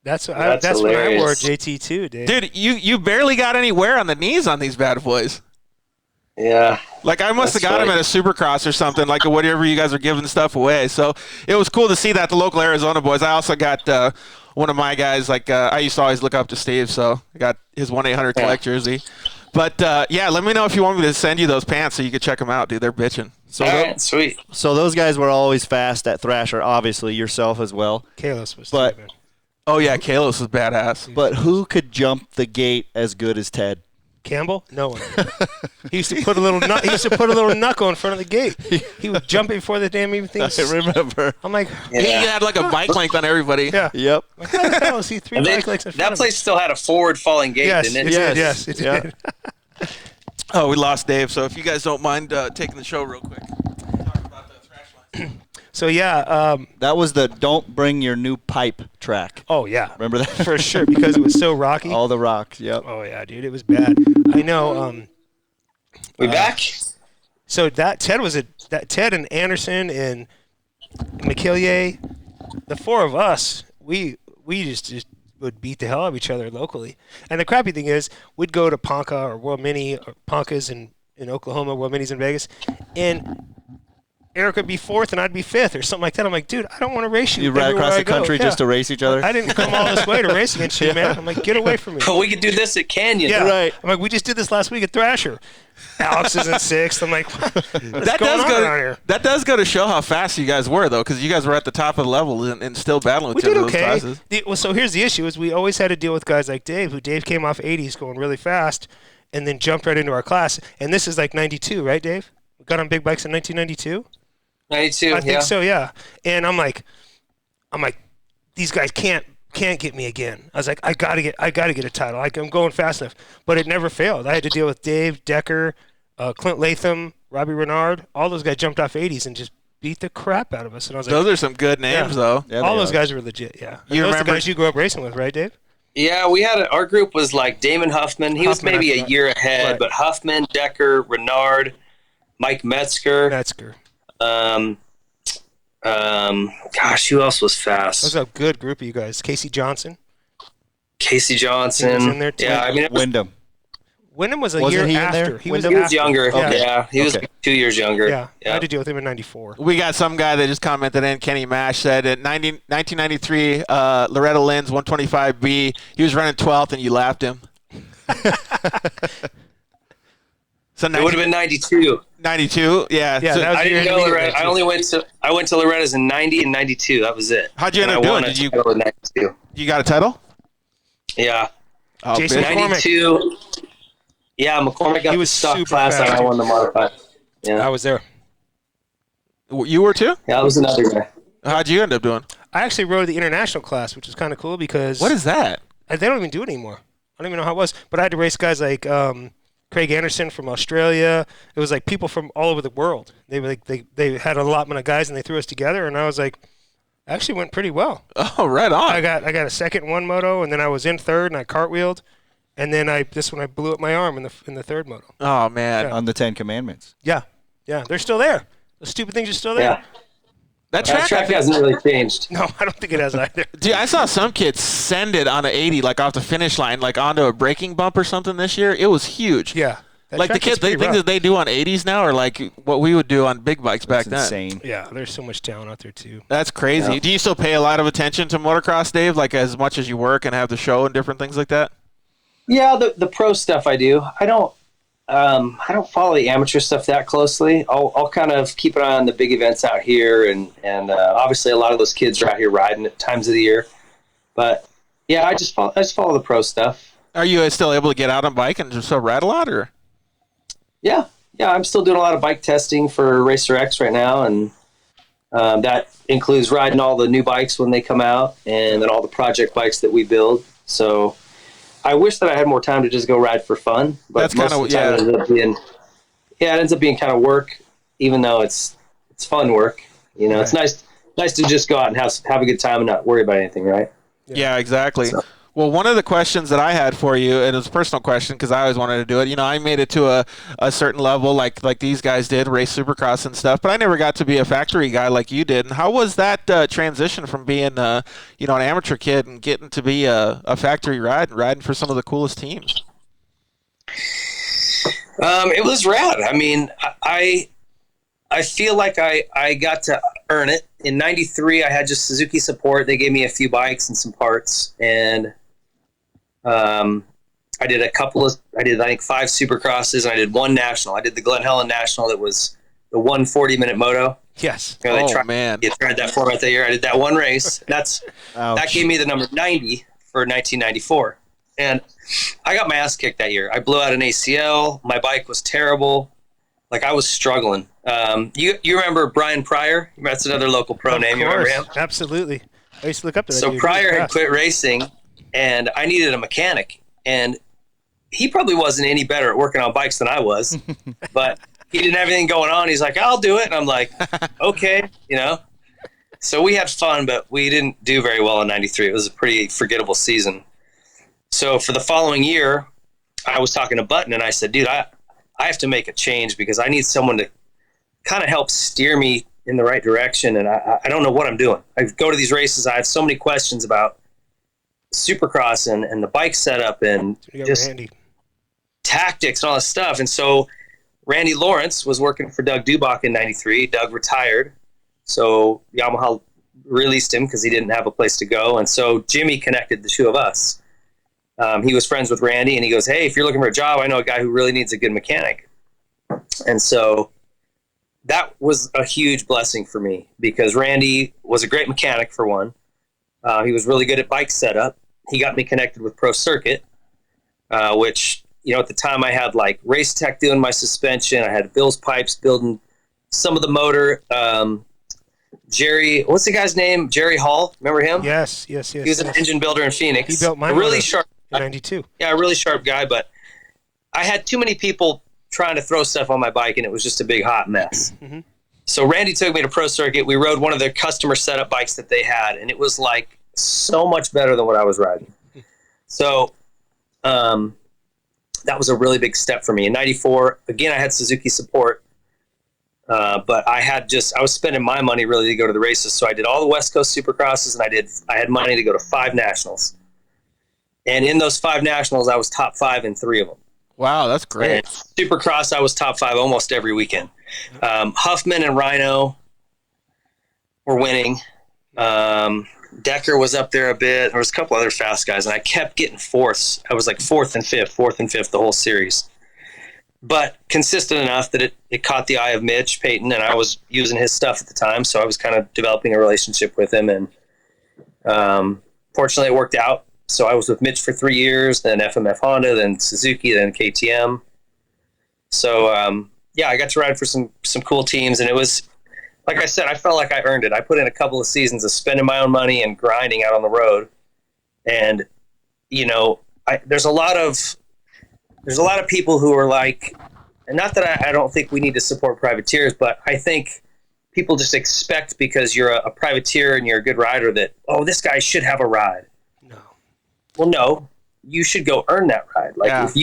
That's when I hilarious. wore JT too, dude. Dude, you barely got any wear on the knees on these bad boys. Yeah. Like, I must have That's got them funny. at a Supercross or something, like whatever you guys are giving stuff away. So it was cool to see that, the local Arizona boys. I also got one of my guys, like, I used to always look up to Steve, so I got his 1-800-COLLECT jersey. But, yeah, let me know if you want me to send you those pants so you could check them out, dude. They're bitching. So, All right, sweet. so those guys were always fast at Thrasher, obviously yourself as well. Kalos was But- stupid. Oh, yeah, Kalos was badass. But who could jump the gate as good as Ted? Campbell? No one. He used to put a little knuckle in front of the gate. He would jump before the damn even thing. I remember. I'm like, He had like a bike length on everybody. yeah. Yep. Like, how the hell is he three And bike legs in front that of place still had a forward falling gate, me? Yes, didn't it it? did. Yes. Yes, it Yeah. did. Oh, we lost Dave, so if you guys don't mind taking the show real quick. Talk about the thrash line. So yeah. That was the don't bring your new pipe track. Oh yeah. Remember that? For sure, because it was so rocky. All the rocks. Yep. Oh yeah, dude, it was bad. I know. We back? So that Ted and Anderson and McKillier, the four of us, we just would beat the hell out of each other locally. And the crappy thing is, we'd go to Ponca or World Mini or Ponca's in Oklahoma, World Minis in Vegas, and Eric would be 4th and I'd be 5th or something like that. I'm like, dude, I don't want to race you. You ride everywhere across I the go. country just to race each other? I didn't come all this way to race against you, man. I'm like, get away from me. But we could do this at Canyon. Yeah. Right. I'm like, we just did this last week at Thrasher. Alex is in 6th. I'm like, That does go to show how fast you guys were, though, because you guys were at the top of the level and still battling with we each did other in those okay. classes. Well, so here's the issue: is we always had to deal with guys like Dave, who Dave came off 80s going really fast, and then jumped right into our class. And this is like 92, right, Dave? We got on big bikes in 1992. 92. I think so, yeah. And I'm like, these guys can't get me again. I was like, I gotta get a title. I'm going fast enough, but it never failed. I had to deal with Dave Decker, Clint Latham, Robbie Renard. All those guys jumped off 80s and just beat the crap out of us. And I was like, Those are some good names, though. Yeah, all they those are. guys were legit. Yeah, You those remember- the guys you grew up racing with, right, Dave? Yeah, we had our group was like Damon Huffman. He was Huffman, maybe I a forgot. year ahead, Right. but Huffman, Decker, Renard, Mike Metzger. Metzger. Gosh, who else was That was fast? a good group of you guys. Casey Johnson. Casey Johnson. He was in there, too. Yeah, I mean, Wyndham. Wyndham was a Wasn't year he in after. there? He was Wyndham? he was younger. Yeah. Yeah, he was Okay. like 2 years younger. Yeah, I had to deal with him in 94. We got some guy that just commented in, Kenny Mash, said in 1993, Loretta Lynn's 125B, he was running 12th and you laughed him. So It would have been 92. 92, yeah. Yeah, So that was I the year didn't he know beat Loretta. Loretta. I went to Loretta's in 90 and 92. That was it. How'd you end And up I doing? won a Did you title in 92. you got a title? Yeah. Oh, Jason bitch. McCormick. 92. Yeah, McCormick got He the was stock super class and fast. I won the modified. I Yeah. was there. You were too? Yeah, that was another guy. How'd you end up doing? I actually rode the international class, which was kind of cool because What is that? they don't even do it anymore. I don't even know how it was, but I had to race guys like Craig Anderson from Australia. It was like people from all over the world. They were like they had an allotment of guys and they threw us together, and I was like, actually went pretty well. Oh, right on. I got a second in one moto, and then I was in third, and I cartwheeled, and then I blew up my arm in the third moto. Oh, man. On the 10 Commandments. Yeah, they're still there. The stupid things are still there. Yeah. That That track hasn't really changed. No, I don't think it has either. Dude, I saw some kids send it on an 80, like off the finish line, like onto a braking bump or something this year. It was huge. Yeah. That Like the track gets kids, they pretty think rough. that they do on 80s now are like what we would do on big bikes back That's then. insane. Yeah, there's so much talent out there too. That's crazy. Yeah. Do you still pay a lot of attention to motocross, Dave? Like as much as you work and have the show and different things like that? Yeah, the pro stuff I do. I don't follow the amateur stuff that closely. I'll kind of keep an eye on the big events out here, and obviously a lot of those kids are out here riding at times of the year. But yeah, I just follow the pro stuff. Are you still able to get out on bike and just so ride a lot, or? Yeah, I'm still doing a lot of bike testing for Racer X right now, and that includes riding all the new bikes when they come out, and then all the project bikes that we build. So I wish that I had more time to just go ride for fun, but That's most kinda- of the time it ends up being kind of work, even though it's fun work. You know, it's nice to just go out and have a good time and not worry about anything, right? Yeah, exactly. So- Well, one of the questions that I had for you, and it was a personal question because I always wanted to do it. You know, I made it to a certain level like these guys did, race Supercross and stuff, but I never got to be a factory guy like you did. And how was that transition from being, an amateur kid and getting to be a factory riding for some of the coolest teams? It was rad. I mean, I feel like I got to earn it. In 93, I had just Suzuki support. They gave me a few bikes and some parts, and I did I think 5 Supercrosses, and I did 1 national. I did the Glen Helen National that was the 1 40-minute moto. Yes. You know, Man. they tried that format that year. I did that one race. That Ouch. gave me the number 90 for 1994. And I got my ass kicked that year. I blew out an ACL. My bike was terrible. Like, I was struggling. You remember Brian Pryor? That's another local pro name. You remember him? Absolutely. I used to look up to that. So dude. Pryor He was had fast. quit racing, and I needed a mechanic. And he probably wasn't any better at working on bikes than I was. But he didn't have anything going on. He's like, I'll do it. And I'm like, okay, you know. So we had fun, but we didn't do very well in 93. It was a pretty forgettable season. So for the following year, I was talking to Button, and I said, dude, I have to make a change because I need someone to kind of help steer me in the right direction, and I don't know what I'm doing. I go to these races, I have so many questions about Supercross and the bike setup and You got just Randy. tactics and all this stuff. And so Randy Lawrence was working for Doug Dubach in '93. Doug retired, so Yamaha released him because he didn't have a place to go. And so Jimmy connected the two of us. He was friends with Randy, and he goes, "Hey, if you're looking for a job, I know a guy who really needs a good mechanic." And so that was a huge blessing for me because Randy was a great mechanic, for one. He was really good at bike setup. He got me connected with Pro Circuit, which, at the time I had like Race Tech doing my suspension. I had Bill's Pipes building some of the motor. Jerry, what's the guy's name? Jerry Hall. Remember him? Yes. He was an engine builder in Phoenix. He built my really motor sharp in '92. Yeah, a really sharp guy, but I had too many people trying to throw stuff on my bike, and it was just a big hot mess. Mm-hmm. So Randy took me to Pro Circuit. We rode one of their customer setup bikes that they had, and it was like so much better than what I was riding. So that was a really big step for me. In '94, again, I had Suzuki support. But I was spending my money really to go to the races. So I did all the West Coast Supercrosses, and I had money to go to 5 nationals. And in those 5 nationals, I was top 5 in 3 of them. Wow, that's great. And Supercross, I was top 5 almost every weekend. Huffman and Rhino were winning. Decker was up there a bit. There was a couple other fast guys, and I kept getting fourths. I was like fourth and fifth the whole series. But consistent enough that it caught the eye of Mitch Payton, and I was using his stuff at the time, so I was kind of developing a relationship with him, and fortunately it worked out. So I was with Mitch for 3 years, then FMF Honda, then Suzuki, then KTM. So I got to ride for some cool teams, and it was, like I said, I felt like I earned it. I put in a couple of seasons of spending my own money and grinding out on the road, and there's a lot of people who are like, and not that I don't think we need to support privateers, but I think people just expect because you're a privateer and you're a good rider that, oh, this guy should have a ride. No. Well, no, you should go earn that ride. Like Yeah. if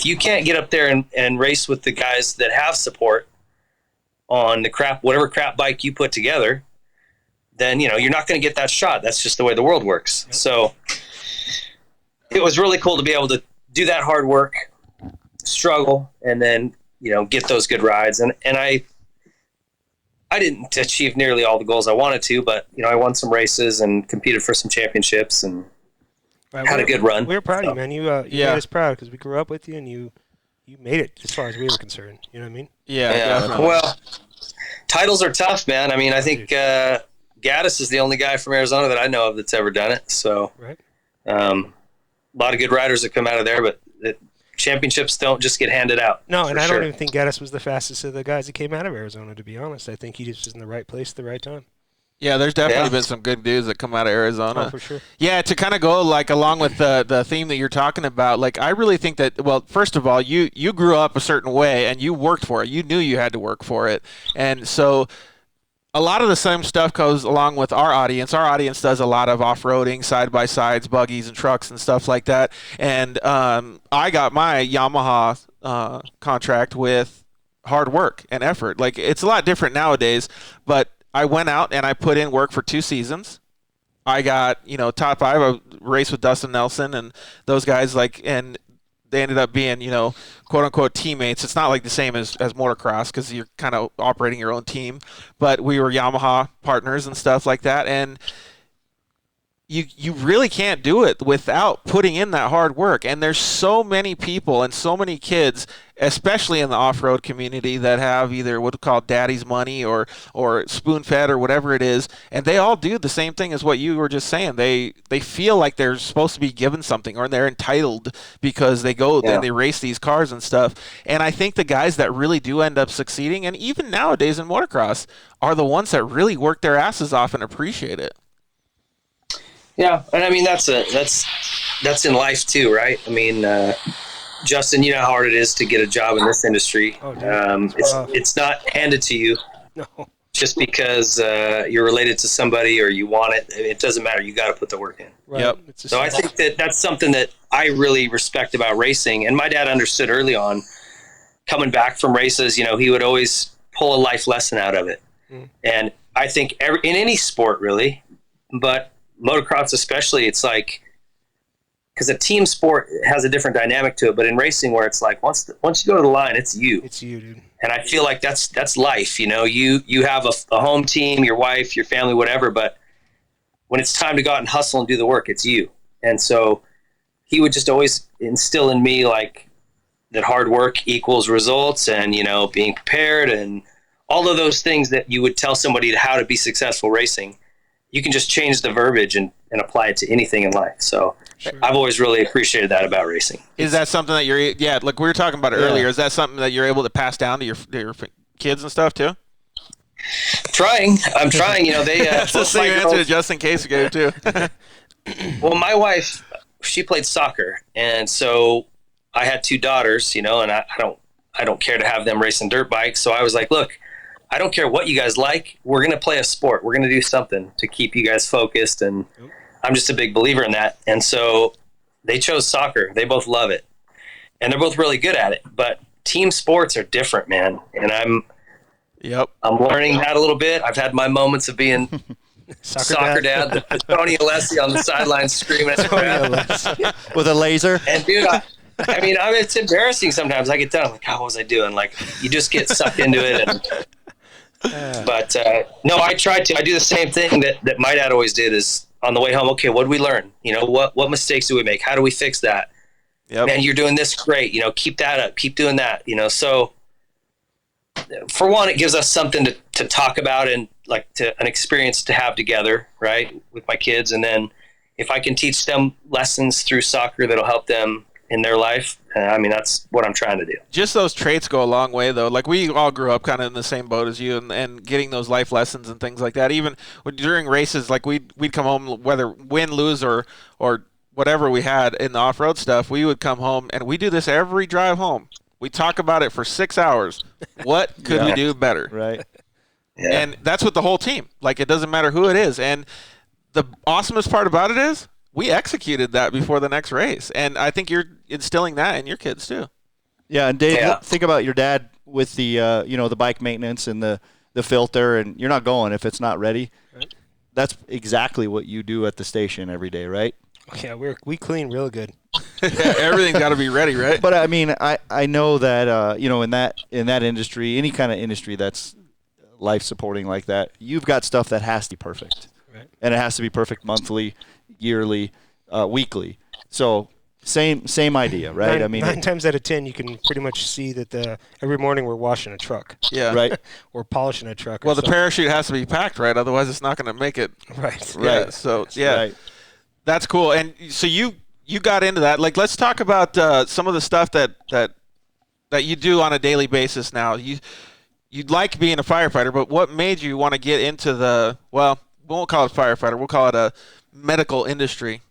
you can't get up there and race with the guys that have support on whatever crap bike you put together, then, you're not going to get that shot. That's just the way the world works. Yep. So it was really cool to be able to do that hard work, struggle, and then, get those good rides. And I didn't achieve nearly all the goals I wanted to, but, I won some races and competed for some championships and had a good run. We were proud of you, man. You made us proud because we grew up with you, and you made it as far as we were concerned. You know what I mean? Yeah. Definitely. Well, titles are tough, man. I mean, I think Gaddis is the only guy from Arizona that I know of that's ever done it. So, right. A lot of good riders that come out of there, but championships don't just get handed out. No, and I don't even think Gaddis was the fastest of the guys that came out of Arizona, to be honest. I think he just was in the right place at the right time. Yeah, there's definitely been some good dudes that come out of Arizona. Oh, for sure. Yeah, to kind of go along with the theme that you're talking about, I really think that, well, first of all, you grew up a certain way and you worked for it. You knew you had to work for it. And so a lot of the same stuff goes along with our audience. Our audience does a lot of off-roading, side-by-sides, buggies, and trucks and stuff like that. And I got my Yamaha contract with hard work and effort. It's a lot different nowadays, but I went out and I put in work for 2 seasons. I got, top 5. I raced with Dustin Nelson and those guys, and they ended up being, quote unquote teammates. It's not like the same as motocross because you're kind of operating your own team, but we were Yamaha partners and stuff like that. And you really can't do it without putting in that hard work. And there's so many people and so many kids, especially in the off-road community, that have either what we call daddy's money or spoon-fed or whatever it is, and they all do the same thing as what you were just saying. They feel like they're supposed to be given something or they're entitled because they go and they race these cars and stuff. And I think the guys that really do end up succeeding, and even nowadays in motocross, are the ones that really work their asses off and appreciate it. Yeah, and I mean that's in life too, right? I mean, Justin, you know how hard it is to get a job in this industry. Oh, dude, it's not handed to you. No. Just because you're related to somebody or you want it. It doesn't matter. You got to put the work in. Right. Yep. So I think that's something that I really respect about racing. And my dad understood early on, coming back from races, he would always pull a life lesson out of it. Mm. And I think in any sport really, but motocross especially, it's like because a team sport has a different dynamic to it. But in racing, where it's like once you go to the line, it's you. It's you, dude. And I feel like that's life. You know, you have a home team, your wife, your family, whatever. But when it's time to go out and hustle and do the work, it's you. And so he would just always instill in me like that hard work equals results, and you know, being prepared and all of those things that you would tell somebody how to be successful racing. You can just change the verbiage and apply it to anything in life. So I've always really appreciated that about racing. Is that something that like we were talking about it earlier, is that something that you're able to pass down to your kids and stuff too? I'm trying, you know, they, that's the same answer just in case you go too. Well, my wife, she played soccer. And so I had 2 daughters, you know, and I don't care to have them racing dirt bikes. So I was like, look, I don't care what you guys like. We're going to play a sport. We're going to do something to keep you guys focused. And I'm just a big believer in that. And so they chose soccer. They both love it. And they're both really good at it. But team sports are different, man. And I'm learning that a little bit. I've had my moments of being soccer dad, the Tony Alessi on the sideline screaming at the with a laser. And dude, I mean, it's embarrassing sometimes. I get done, I'm like, how was I doing? Like, you just get sucked into it. But no, I tried to. I do the same thing that my dad always did. Is on the way home, okay, what did we learn? You know, what mistakes do we make? How do we fix that? Man, you're doing this great. You know, keep that up. Keep doing that. You know, so for one, it gives us something to talk about and like an experience to have together, right, with my kids. And then if I can teach them lessons through soccer that'll help them in their life, I mean, that's what I'm trying to do. Just those traits go a long way, though. Like, we all grew up kind of in the same boat as you, and getting those life lessons and things like that. Even during races, like we'd come home, whether win, lose, or whatever we had in the off-road stuff, we would come home, and we do this every drive home. We talk about it for 6 hours. What could we do better? Right. Yeah. And that's with the whole team. Like, it doesn't matter who it is. And the awesomest part about it is we executed that before the next race. And I think you're instilling that in your kids too. Yeah. And Dave, think about your dad with the, the bike maintenance and the filter, and you're not going if it's not ready. Right. That's exactly what you do at the station every day, right? Yeah, we clean real good. Everything's got to be ready, right? But I mean, I know that in that industry, any kind of industry that's life supporting like that, you've got stuff that has to be perfect, right? And it has to be perfect monthly, yearly, weekly. So same idea, right? I mean, 9 times out of 10, you can pretty much see that every morning we're washing a truck. Yeah, right. We're polishing a truck. Well, the parachute has to be packed right, otherwise it's not going to make it. Right. Yeah. Right. So yeah, right. That's cool. And so you got into that. Like, let's talk about some of the stuff that you do on a daily basis now. You'd like being a firefighter, but what made you want to get into we won't call it firefighter, we'll call it a medical industry?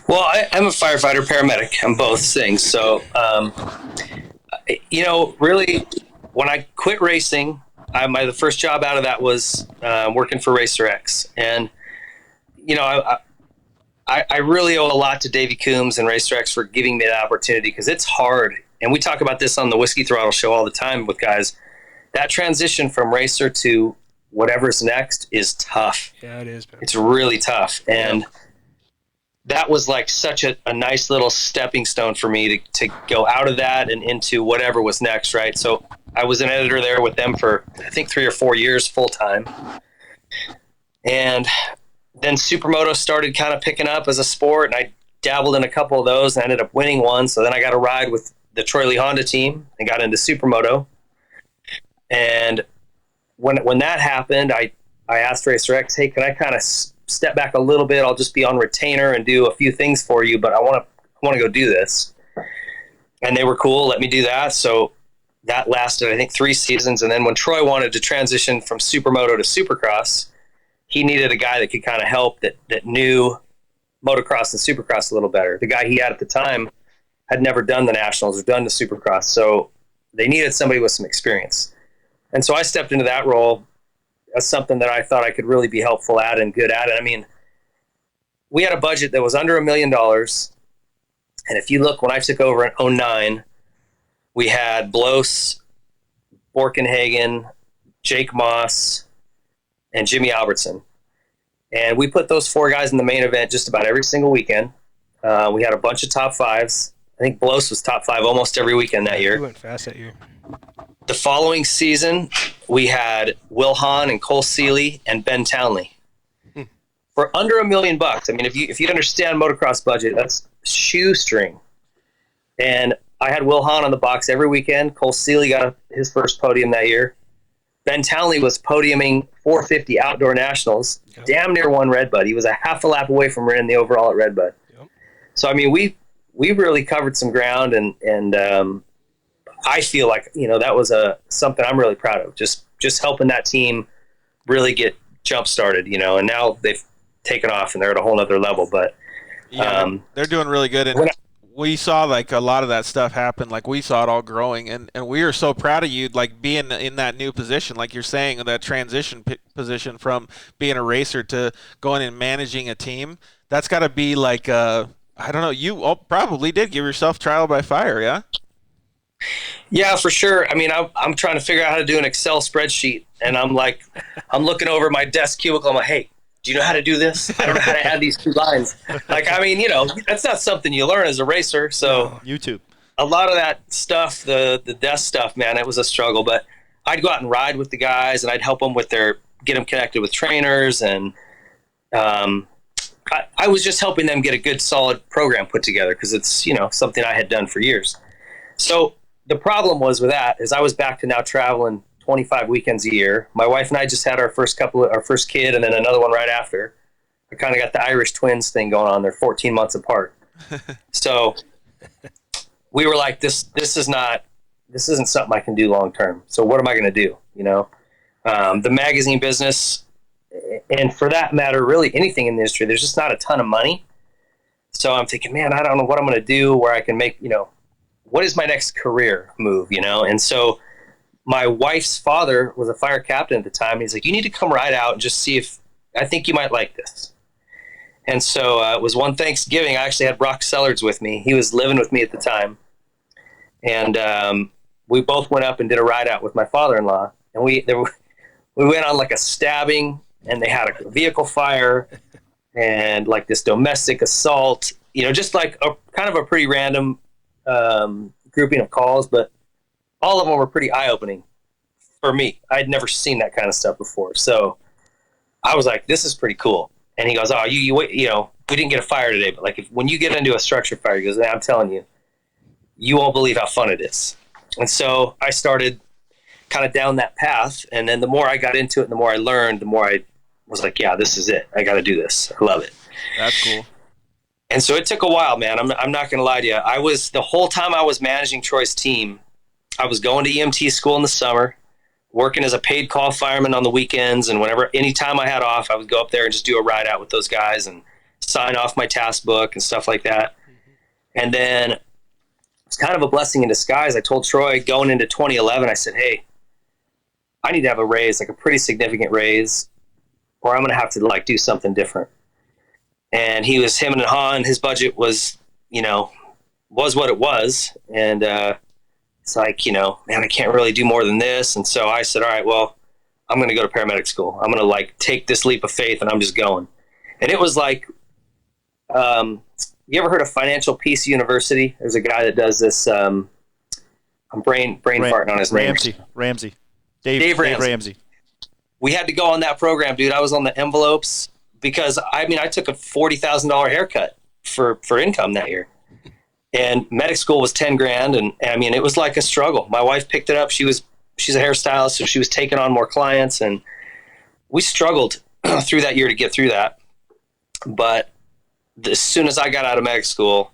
Well, I'm a firefighter, paramedic. I'm both things. So, really, when I quit racing, the first job out of that was working for Racer X. And, I really owe a lot to Davey Coombs and Racer X for giving me that opportunity, because it's hard. And we talk about this on the Whiskey Throttle show all the time with guys. That transition from racer to whatever's next is tough. Yeah, it is, man. It's really tough. And that was like such a nice little stepping stone for me to go out of that and into whatever was next, right? So I was an editor there with them for, I think, 3 or 4 years full time. And then Supermoto started kind of picking up as a sport, and I dabbled in a couple of those and ended up winning one. So then I got a ride with the Troy Lee Honda team and got into Supermoto. And when that happened, I asked Racer X, hey, can I kind of step back a little bit? I'll just be on retainer and do a few things for you, but I want to go do this. And they were cool, let me do that. So that lasted, I think, 3 seasons. And then when Troy wanted to transition from Supermoto to Supercross, he needed a guy that could kind of help that knew motocross and Supercross a little better. The guy he had at the time had never done the Nationals or done the Supercross, so they needed somebody with some experience. And so I stepped into that role as something that I thought I could really be helpful at and good at it. I mean, we had a budget that was under $1 million. And if you look, when I took over in 2009, we had Bloss, Borkenhagen, Jake Moss, and Jimmy Albertson. And we put those 4 guys in the main event just about every single weekend. We had a bunch of top 5s. I think Bloss was top 5 almost every weekend that year. We went fast that year. The following season, we had Will Hahn and Cole Seeley and Ben Townley. For under $1 million. I mean, if you understand motocross budget, that's shoestring. And I had Will Hahn on the box every weekend. Cole Seeley got his first podium that year. Ben Townley was podiuming 450 outdoor nationals. Yep. Damn near won Redbud. He was a half a lap away from winning the overall at Redbud. Yep. So I mean, we really covered some ground, and I feel like that was something I'm really proud of. Just helping that team really get jump started. And now they've taken off and they're at a whole nother level. But they're doing really good. And we saw like a lot of that stuff happen. Like we saw it all growing, and we are so proud of you, like being in that new position, like you're saying, that transition position from being a racer to going and managing a team. That's got to be like, I don't know, you probably did give yourself trial by fire, yeah? Yeah, for sure. I mean, I'm trying to figure out how to do an Excel spreadsheet, and I'm looking over my desk cubicle. I'm like, hey, do you know how to do this? I don't know how to add these 2 lines. Like, I mean, that's not something you learn as a racer. So YouTube. A lot of that stuff, the desk stuff, man, it was a struggle. But I'd go out and ride with the guys, and I'd help them get them connected with trainers, and I was just helping them get a good, solid program put together because it's something I had done for years. So the problem was with that is I was back to now traveling 25 weekends a year. My wife and I just had our first kid, and then another one right after. I kind of got the Irish twins thing going on. They're 14 months apart. So we were like, this isn't something I can do long term. So what am I going to do? The magazine business, and for that matter, really anything in the industry, there's just not a ton of money. So I'm thinking, man, I don't know what I'm going to do where I can make, what is my next career move, And so my wife's father was a fire captain at the time. He's like, you need to come ride out and just see if I think you might like this. And so it was one Thanksgiving. I actually had Brock Sellards with me. He was living with me at the time. And we both went up and did a ride out with my father-in-law. And we went on like a stabbing, and they had a vehicle fire and like this domestic assault, just like a kind of a pretty random grouping of calls, but all of them were pretty eye-opening for me. I'd never seen that kind of stuff before. So I was like, this is pretty cool. And he goes, oh, you wait, we didn't get a fire today, but like when you get into a structure fire, he goes, man, I'm telling you, you won't believe how fun it is. And so I started kind of down that path. And then the more I got into it and the more I learned, the more I was like, yeah, this is it. I got to do this. I love it. That's cool. And so it took a while, man. I'm not going to lie to you. The whole time I was managing Troy's team, I was going to EMT school in the summer, working as a paid call fireman on the weekends, and anytime I had off, I would go up there and just do a ride out with those guys and sign off my task book and stuff like that. Mm-hmm. And then it's kind of a blessing in disguise. I told Troy going into 2011, I said, hey, I need to have a raise, like a pretty significant raise, or I'm going to have to like do something different. And him and Han, his budget was what it was. And it's like, man, I can't really do more than this. And so I said, all right, well, I'm going to go to paramedic school. I'm going to like take this leap of faith, and I'm just going. And it was like, you ever heard of Financial Peace University? There's a guy that does this. I'm brain farting on his name. Ramsey. Dave Ramsey. We had to go on that program, dude. I was on the envelopes because I took a $40,000 haircut for income that year. And medic school was $10,000, and it was like a struggle. My wife picked it up. She's a hairstylist, so she was taking on more clients, and we struggled through that year to get through that. But as soon as I got out of medic school,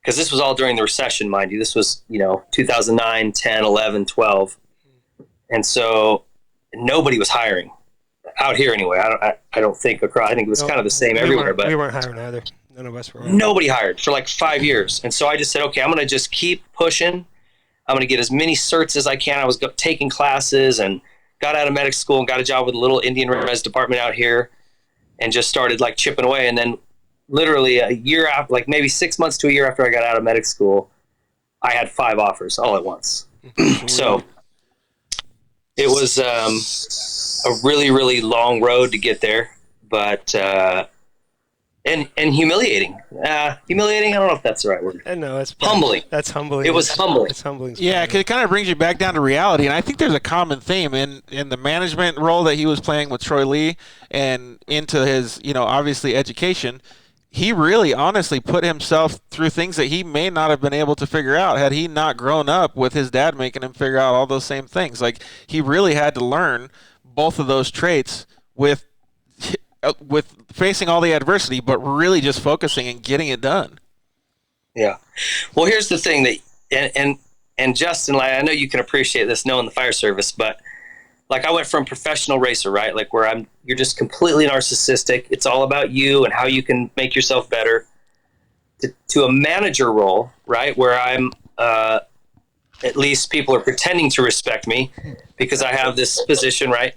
because this was all during the recession, mind you, this was 2009, 10, 11, 12, and so nobody was hiring out here anyway. I don't think across. I think it was kind of the same everywhere, but we weren't hiring either. None of us were. Nobody hired for like 5 years. And so I just said, okay, I'm going to just keep pushing. I'm going to get as many certs as I can. I was taking classes and got out of medic school and got a job with a little Indian res department out here and just started like chipping away. And then literally a year after, like maybe 6 months to a year after I got out of medic school, I had 5 offers all at once. So it was a really, really long road to get there. but and humiliating. Humiliating. I don't know if that's the right word. No, it's humbling. That's humbling. It was humbling. It's humbling. Yeah, because it kind of brings you back down to reality, and I think there's a common theme in the management role that he was playing with Troy Lee, and into his, obviously education. He really honestly put himself through things that he may not have been able to figure out had he not grown up with his dad making him figure out all those same things. Like, he really had to learn both of those traits with facing all the adversity, but really just focusing and getting it done. Yeah. Well, here's the thing that, and Justin, like, I know you can appreciate this knowing the fire service, but like, I went from professional racer, right? Like, where you're just completely narcissistic. It's all about you and how you can make yourself better, to a manager role, right? Where I'm, at least people are pretending to respect me because I have this position, right?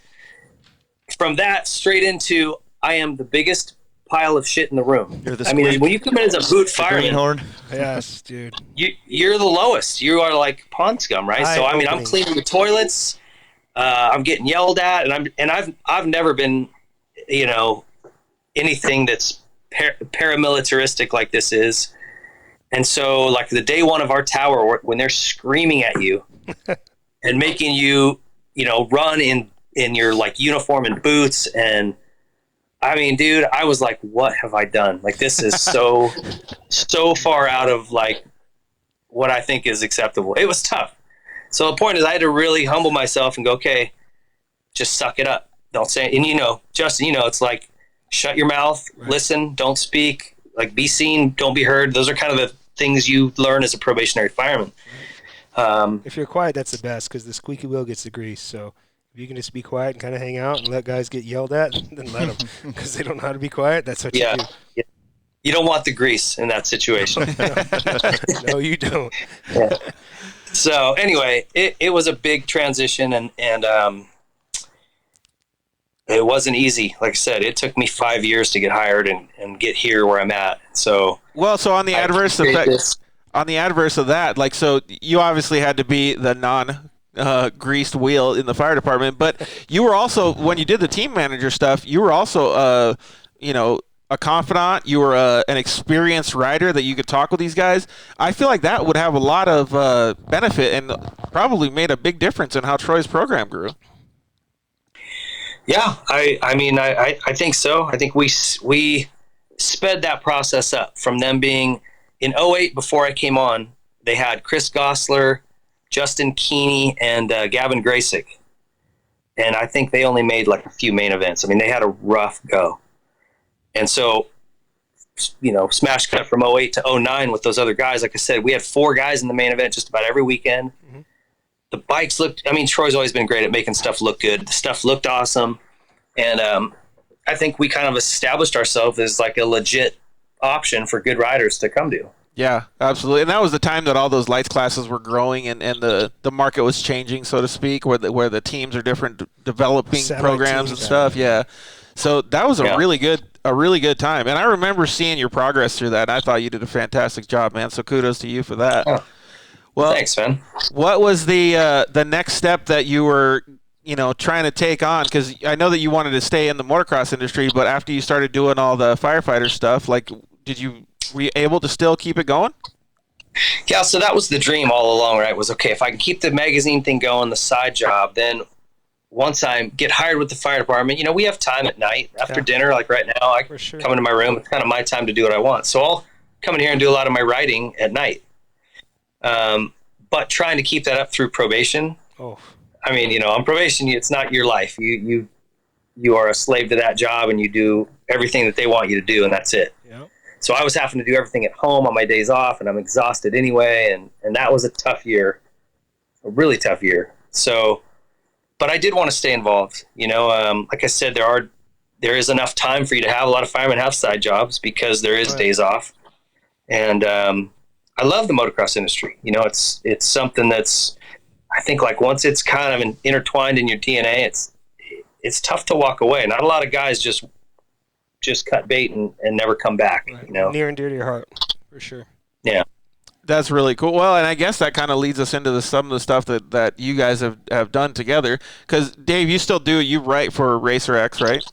From that straight into, I am the biggest pile of shit in the room. I mean, when you come in as a boot fireman, yes, dude, you're the lowest. You are like pond scum, right? So I mean, I'm cleaning the toilets. I'm getting yelled at, and I've never been, anything that's paramilitaristic like this is. And so, like, the day one of our tower, when they're screaming at you and making you, run in your like uniform and boots, and I mean, dude, I was like, what have I done? Like, this is so far out of like what I think is acceptable. It was tough. So the point is, I had to really humble myself and go, okay, just suck it up. Don't say it. And Justin, it's like, shut your mouth, listen, don't speak, like, be seen, don't be heard. Those are kind of the things you learn as a probationary fireman. If you're quiet, that's the best, because the squeaky wheel gets the grease. So if you can just be quiet and kind of hang out and let guys get yelled at, then let them, because they don't know how to be quiet. That's what you do. Yeah. You don't want the grease in that situation. No, you don't. Yeah. So anyway, it was a big transition, and it wasn't easy. Like I said, it took me 5 years to get hired and get here where I'm at. So on the adverse effect, on the adverse of that, like, so you obviously had to be the greased wheel in the fire department, but you were also, when you did the team manager stuff, you were also a confidant. You were an experienced rider that you could talk with these guys. I feel like that would have a lot of benefit and probably made a big difference in how Troy's program grew. Yeah, I mean, I think so. I think we sped that process up from them being in 08 before I came on. They had Chris Gossler, Justin Keeney, and Gavin Graysick. And I think they only made like a few main events. I mean, they had a rough go. And so, smash cut from 08 to 09 with those other guys. Like I said, we had 4 guys in the main event just about every weekend. Mm-hmm. The bikes looked, Troy's always been great at making stuff look good. The stuff looked awesome. And I think we kind of established ourselves as like a legit option for good riders to come to. Yeah, absolutely. And that was the time that all those lights classes were growing and the market was changing, so to speak, where the teams are different, developing programs and stuff. Yeah. So that was a really good time. And I remember seeing your progress through that. And I thought you did a fantastic job, man. So kudos to you for that. Oh. Well, thanks, man. What was the next step that you were, trying to take on? Because I know that you wanted to stay in the motocross industry, but after you started doing all the firefighter stuff, like, were you able to still keep it going? Yeah, so that was the dream all along, right? Was, okay, if I can keep the magazine thing going, the side job, then once I get hired with the fire department, we have time at night after dinner. Like right now, I come into my room. It's kind of my time to do what I want. So I'll come in here and do a lot of my writing at night. But trying to keep that up through probation. Oh, I mean, on probation, it's not your life. You are a slave to that job, and you do everything that they want you to do, and that's it. Yep. So I was having to do everything at home on my days off, and I'm exhausted anyway. And that was a tough year, a really tough year. So, but I did want to stay involved. Like I said, there is enough time for you to have a lot of firemen have side jobs because there is days off. And I love the motocross industry. It's something that's, I think, like, once it's kind of intertwined in your DNA, it's tough to walk away. Not a lot of guys just cut bait and never come back. Right. Near and dear to your heart, for sure. Yeah. That's really cool. Well, and I guess that kind of leads us into some of the stuff that you guys have done together. Because, Dave, you write for Racer X, right?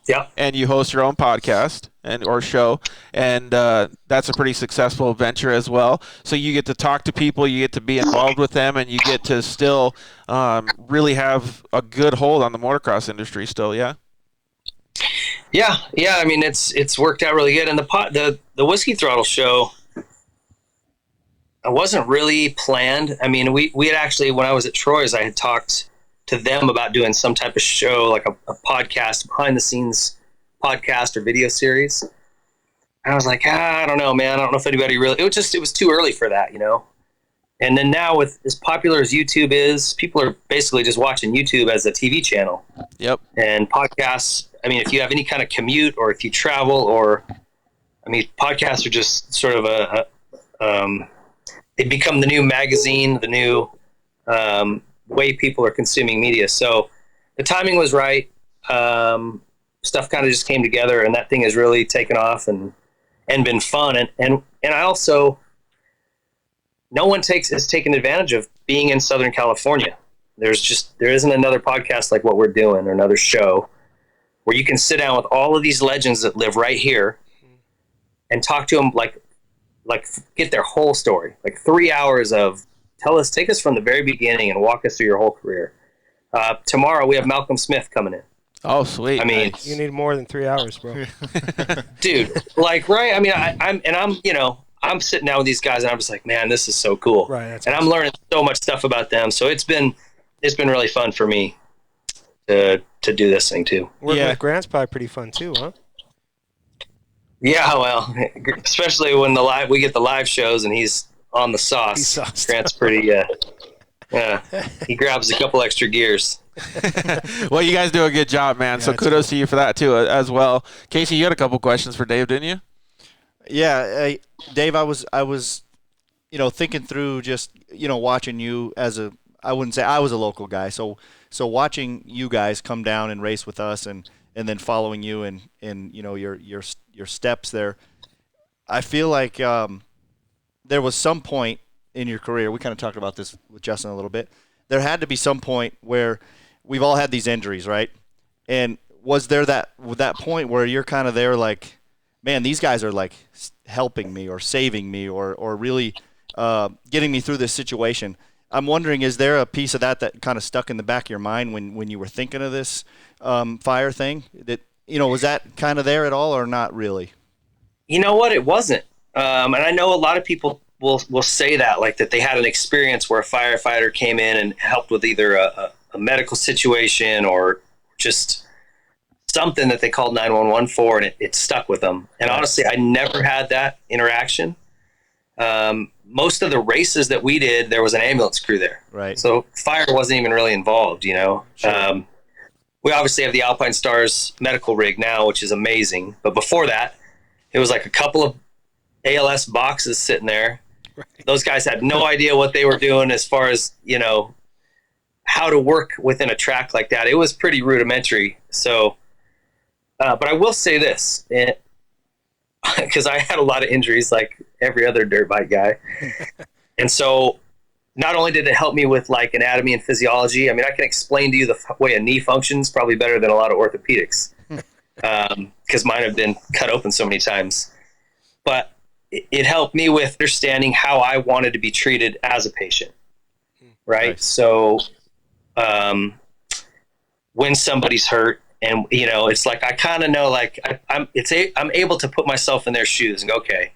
Yeah. And you host your own podcast or show, and that's a pretty successful venture as well. So you get to talk to people, you get to be involved with them, and you get to still really have a good hold on the motocross industry still, yeah? Yeah. I mean, it's worked out really good. And the Whiskey Throttle show, it wasn't really planned. I mean, we had actually, when I was at Troy's, I had talked to them about doing some type of show, like a podcast, behind the scenes podcast or video series. And I was like, I don't know, man. I don't know if anybody really, it was too early for that, And then now, with as popular as YouTube is, people are basically just watching YouTube as a TV channel. Yep. And podcasts, I mean, if you have any kind of commute or if you travel, podcasts are just sort of they become the new magazine, the new way people are consuming media. So the timing was right. Stuff kind of just came together, and that thing has really taken off and been fun. And I also, no one is taking advantage of being in Southern California. There isn't another podcast like what we're doing, or another show where you can sit down with all of these legends that live right here and talk to them, like get their whole story, like 3 hours of take us from the very beginning and walk us through your whole career. Tomorrow we have Malcolm Smith coming in. Oh, sweet. I mean, you need more than 3 hours, bro. Dude, right? I mean, I'm sitting down with these guys, and I'm just like, man, this is so cool. Right. And awesome. I'm learning so much stuff about them. So it's been really fun for me to do this thing too. Working with Grant's probably pretty fun too, huh? Yeah, well, especially when we get the live shows and he's on the sauce. Grant's pretty. He grabs a couple extra gears. Well, you guys do a good job, man. Yeah, so kudos to you for that too, as well. Casey, you had a couple questions for Dave, didn't you? Yeah, Dave, I was, thinking through just, watching you I wouldn't say I was a local guy. So watching you guys come down and race with us, and then following you and your steps there, I feel like there was some point in your career. We kind of talked about this with Justin a little bit. There had to be some point where we've all had these injuries, right? And was there that point where you're kind of there like, man, these guys are like helping me or saving me or really getting me through this situation? I'm wondering, is there a piece of that kind of stuck in the back of your mind when you were thinking of this fire thing? That was that kind of there at all, or not really? You know what? It wasn't. And I know a lot of people will say that, like that they had an experience where a firefighter came in and helped with either a medical situation or just something that they called 911 for, and it stuck with them. And honestly, I never had that interaction. Most of the races that we did, there was an ambulance crew there. Right. So fire wasn't even really involved, Sure. We obviously have the Alpine Stars medical rig now, which is amazing. But before that, it was like a couple of ALS boxes sitting there. Right. Those guys had no idea what they were doing as far as, how to work within a track like that. It was pretty rudimentary. So, but I will say this, because I had a lot of injuries like every other dirt bike guy. And so not only did it help me with like anatomy and physiology, I mean, I can explain to you the way a knee functions probably better than a lot of orthopedics, because mine have been cut open so many times. But it helped me with understanding how I wanted to be treated as a patient, right? Nice. So when somebody's hurt, and it's like I kind of know, like I'm able to put myself in their shoes and go, okay,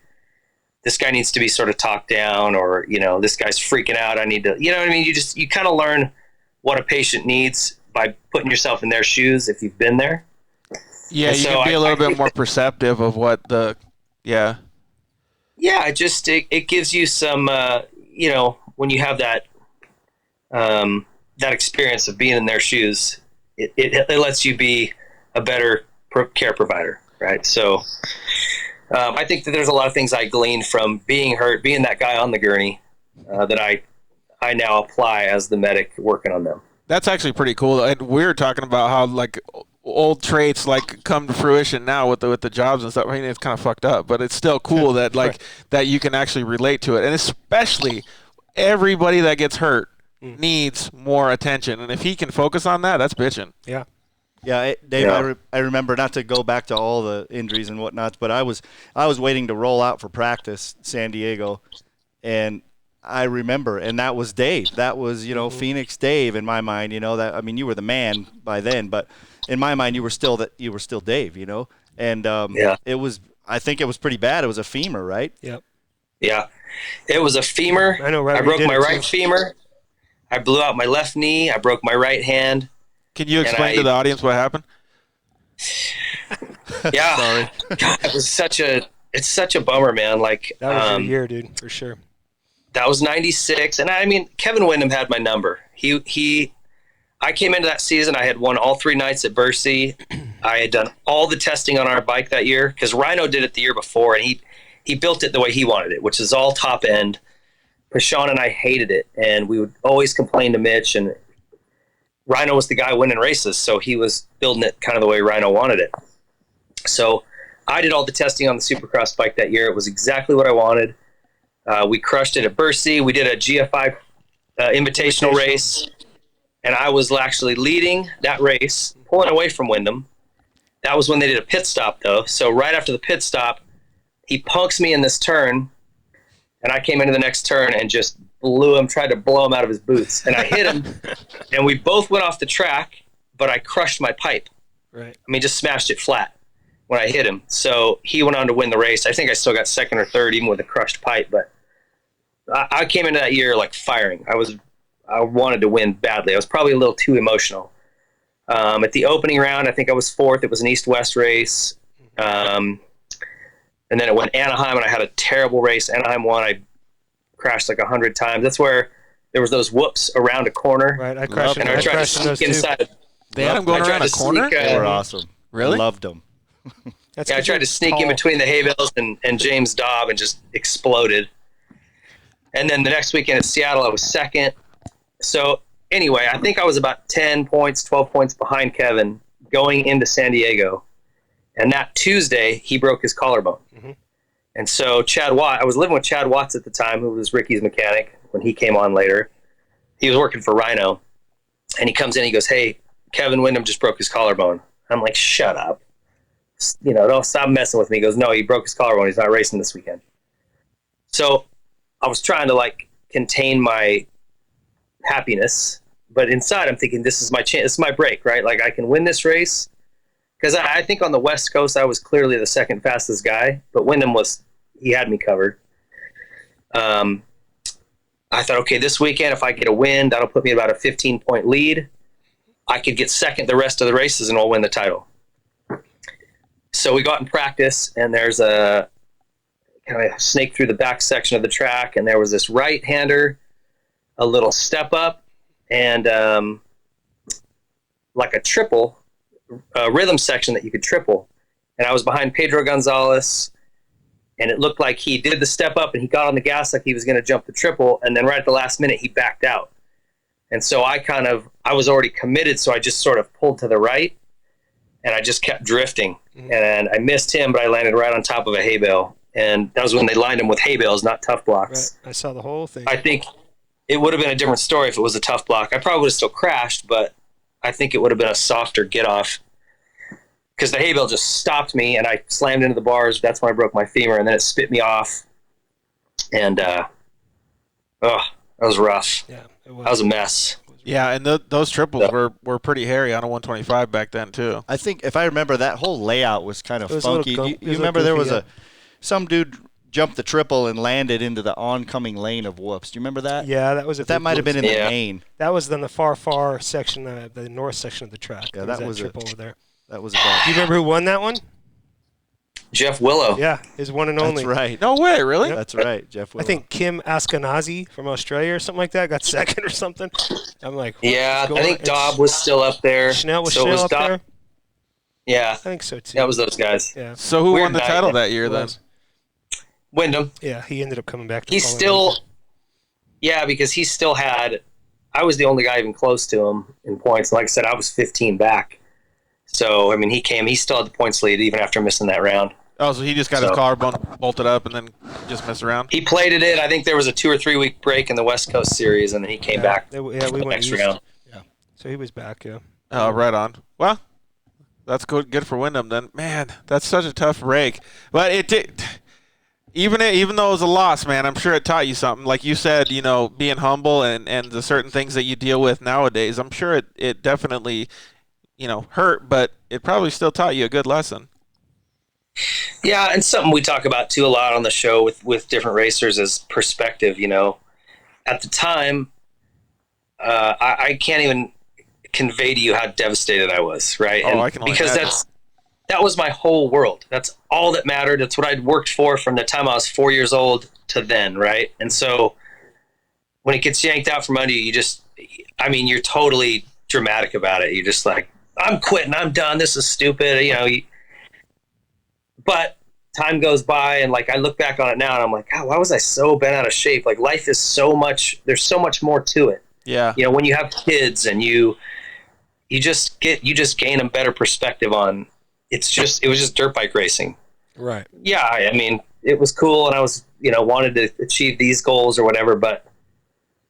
this guy needs to be sort of talked down, or this guy's freaking out. I need to, what I mean. You kind of learn what a patient needs by putting yourself in their shoes if you've been there. Yeah, and you can be a little bit more perceptive of what the Yeah, it gives you some when you have that that experience of being in their shoes. It lets you be a better care provider, right? So I think that there's a lot of things I gleaned from being hurt, being that guy on the gurney, that I now apply as the medic working on them. That's actually pretty cool. And we were talking about how like old traits like come to fruition now with the jobs and stuff. I mean, it's kind of fucked up, but it's still cool that like that you can actually relate to it, and especially everybody that gets hurt needs more attention, and if he can focus on that, that's bitching. Yeah. Yeah, Dave, Yeah. I remember, not to go back to all the injuries and whatnot, but I was waiting to roll out for practice, San Diego, and I remember, and that was Dave. That was, Phoenix Dave in my mind. That, I mean, you were the man by then, but in my mind, you were still Dave. And it was. I think it was pretty bad. It was a femur, right? Yep. Yeah, it was a femur. I know, right? I broke my right femur. I blew out my left knee. I broke my right hand. Can you explain to the audience what happened? Yeah. Sorry. God, it's such a bummer, man. Like, That was your year, dude, for sure. that was 96. And I mean, Kevin Windham had my number. I came into that season, I had won all 3 nights at Bercy. I had done all the testing on our bike that year because Rhino did it the year before, and he built it the way he wanted it, which is all top end. Pashawn and I hated it, and we would always complain to Mitch, and Rhino was the guy winning races, so he was building it kind of the way Rhino wanted it. So I did all the testing on the Supercross bike that year. It was exactly what I wanted. We crushed it at Bercy. We did a GFI invitational race, and I was actually leading that race, pulling away from Windham. That was when they did a pit stop, though. So right after the pit stop, he punks me in this turn, and I came into the next turn and just tried to blow him out of his boots. And I hit him, and we both went off the track, but I crushed my pipe. Right. I mean, just smashed it flat when I hit him. So he went on to win the race. I think I still got second or third, even with a crushed pipe. But I came into that year like firing. I wanted to win badly. I was probably a little too emotional. At the opening round, I think I was fourth. It was an east-west race. And then it went Anaheim, and I had a terrible race. Anaheim won. I crashed like 100 times. That's where there was those whoops around a corner. Right, I crashed And I tried to sneak inside. They had him going around a corner? They were awesome. Really? I loved them. That's I tried to sneak in between the hay bales and James Dobb and just exploded. And then the next weekend at Seattle, I was second. So anyway, I think I was about 10 points, 12 points behind Kevin going into San Diego. And that Tuesday, he broke his collarbone. Mm-hmm. And so I was living with Chad Watts at the time, who was Ricky's mechanic when he came on later. He was working for Rhino. And he comes in, he goes, "Hey, Kevin Windham just broke his collarbone." I'm like, "Shut up. Don't stop messing with me." He goes, "No, he broke his collarbone. He's not racing this weekend." So I was trying to contain my happiness, but inside I'm thinking, this is my chance. This is my break, right? Like, I can win this race. Because I think on the West Coast, I was clearly the second fastest guy, but Windham he had me covered. I thought, okay, this weekend, if I get a win, that'll put me about a 15-point lead. I could get second the rest of the races and I'll win the title. So we got in practice, and there's a kind of snake through the back section of the track, and there was this right-hander, a little step up, and like a triple, rhythm section that you could triple. And I was behind Pedro Gonzalez, and it looked like he did the step up and he got on the gas like he was going to jump the triple, and then right at the last minute he backed out. And so I was already committed, so I just sort of pulled to the right, and I just kept drifting. And I missed him, but I landed right on top of a hay bale. And that was when they lined him with hay bales, not tough blocks. Right. I saw the whole thing. I think it would have been a different story if it was a tough block. I probably would have still crashed, but I think it would have been a softer get off, because the hay bale just stopped me and I slammed into the bars. That's when I broke my femur, and then it spit me off. And that was rough. Yeah, that was a mess. Yeah, and those triples were pretty hairy on a 125 back then too. I think if I remember, that whole layout was kind of funky. You remember there was some dude jumped the triple and landed into the oncoming lane of whoops. Do you remember that? Yeah, that was that might have been in the main. That was in the far section, the north section of the track. Yeah, that was triple over there. That was a bad. Do you remember who won that one? Jeff Willow. Yeah, his one and only. That's right. No way, really? Yep. That's right, Jeff Willow. I think Kim Askenazi from Australia or something like that got second or something. I'm like, yeah, I think Dobb was still up there. Schnell was up there? Yeah. I think so too. That was those guys. Yeah. So who won the title that year then? Windham. Yeah, he ended up coming back to because he still had, I was the only guy even close to him in points. Like I said, I was 15 back. So, I mean, he still had the points lead even after missing that round. Oh, so he just got his collarbone bolted up and then just messed around? He plated it. I think there was a 2 or 3 week break in the West Coast series, and then he came back we went next round. Yeah. So he was back, yeah. Oh, right on. Well, That's good for Wyndham then. Man, that's such a tough break. But it did. Even though it was a loss, man, I'm sure it taught you something. Like you said, being humble and the certain things that you deal with nowadays, I'm sure it definitely, hurt, but it probably still taught you a good lesson. Yeah, and something we talk about too a lot on the show with different racers is perspective. At the time, I can't even convey to you how devastated I was, right? Oh, I can only because imagine. that was my whole world. That's all that mattered. That's what I'd worked for from the time I was 4 years old to then, right? And so when it gets yanked out from under you, you're totally dramatic about it. You're just like, I'm quitting. I'm done. This is stupid. But time goes by, and like I look back on it now, and I'm like, God, why was I so bent out of shape? Like life is so much. There's so much more to it. Yeah. When you have kids and you just gain a better perspective on. It was just dirt bike racing. Right. Yeah, it was cool, and I was, wanted to achieve these goals or whatever, but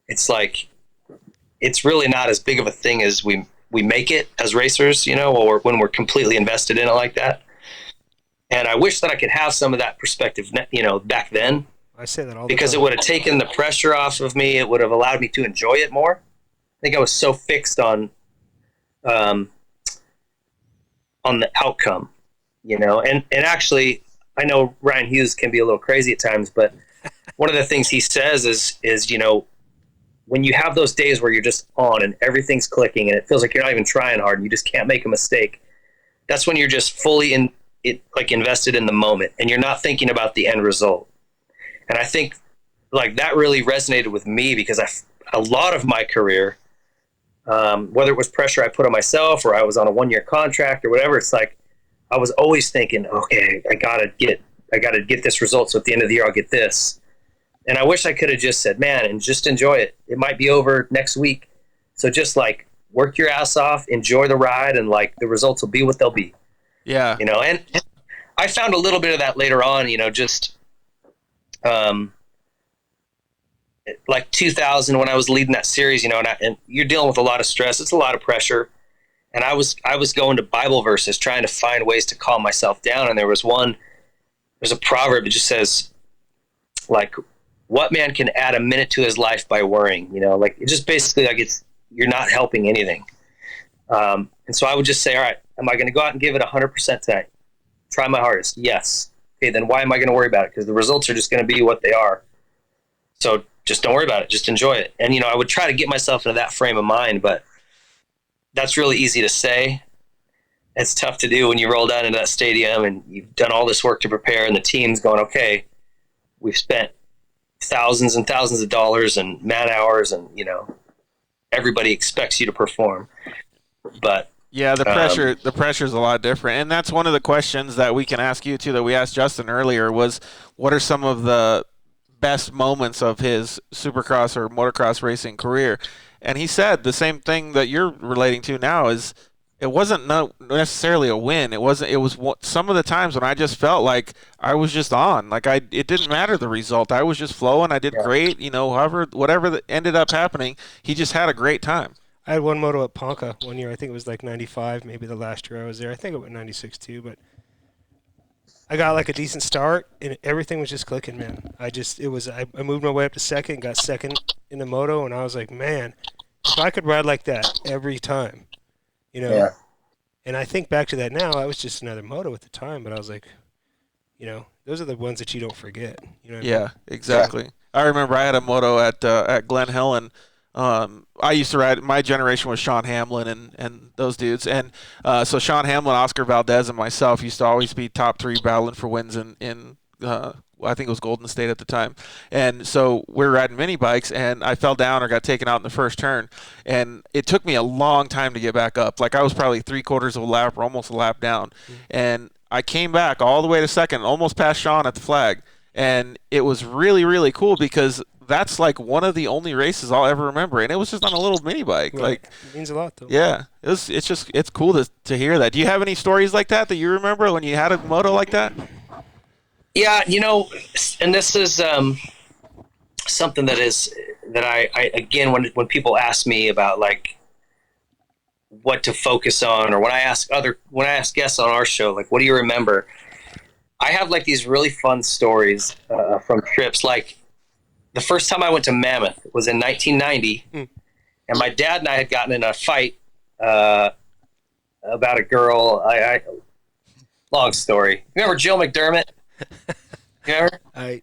it's like, it's really not as big of a thing as we make it as racers, or when we're completely invested in it like that. And I wish that I could have some of that perspective, back then. I say that all the time. Because it would have taken the pressure off of me. It would have allowed me to enjoy it more. I think I was so fixed on the outcome, and actually I know Ryan Hughes can be a little crazy at times, but one of the things he says is when you have those days where you're just on and everything's clicking and it feels like you're not even trying hard and you just can't make a mistake, that's when you're just fully invested in the moment and you're not thinking about the end result. And I think like that really resonated with me because a lot of my career, whether it was pressure I put on myself or I was on a 1-year contract or whatever, it's like I was always thinking, okay, I gotta get this result, so at the end of the year I'll get this. And I wish I could have just said, man, and just enjoy it. It might be over next week, so just like work your ass off, enjoy the ride, and like the results will be what they'll be. Yeah. And I found a little bit of that later on. Just like 2000 when I was leading that series, and you're dealing with a lot of stress. It's a lot of pressure. And I was going to Bible verses, trying to find ways to calm myself down. And there's a proverb that just says, like, what man can add a minute to his life by worrying? Like it's just basically like you're not helping anything. And so I would just say, all right, am I going to go out and give it 100% tonight? Try my hardest. Yes. Okay, then why am I going to worry about it? Because the results are just going to be what they are. So just don't worry about it. Just enjoy it. And, I would try to get myself into that frame of mind, but that's really easy to say. It's tough to do when you roll down into that stadium and you've done all this work to prepare and the team's going, okay, we've spent thousands and thousands of dollars and man hours and, everybody expects you to perform. But yeah, the pressure is a lot different. And that's one of the questions that we can ask you too, that we asked Justin earlier, was what are some of the best moments of his Supercross or motocross racing career? And he said the same thing that you're relating to now is it wasn't necessarily a win. It was some of the times when I just felt like I was just on, like it didn't matter the result. I was just flowing. I did great, whatever that ended up happening, he just had a great time. I had one moto at Ponca one year. I think it was like 95, maybe the last year I was there. I think it went 96 too, but I got like a decent start and everything was just clicking, man. I moved my way up to second, got second in the moto, and I was like, man, if I could ride like that every time, Yeah. And I think back to that now, I was just another moto at the time, but I was like, those are the ones that you don't forget. Yeah, exactly. I remember I had a moto at Glen Helen. I used to ride. My generation was Sean Hamlin and those dudes, and so Sean Hamlin, Oscar Valdez, and myself used to always be top 3 battling for wins in I think it was Golden State at the time. And so we were riding mini bikes, and I fell down or got taken out in the first turn, and it took me a long time to get back up. Like I was probably 3/4 of a lap or almost a lap down, and I came back all the way to second, almost past Sean at the flag, and it was really, really cool because that's like one of the only races I'll ever remember, and it was just on a little mini bike. Right. Like It means a lot, though. yeah, it's cool to hear that. Do you have any stories like that you remember when you had a moto like that? Yeah, and this is something that I again, when people ask me about like what to focus on, or when I ask guests on our show, like, what do you remember? I have like these really fun stories from trips. Like the first time I went to Mammoth was in 1990, and my dad and I had gotten in a fight about a girl. Long story. Remember Jill McDermott? Remember? I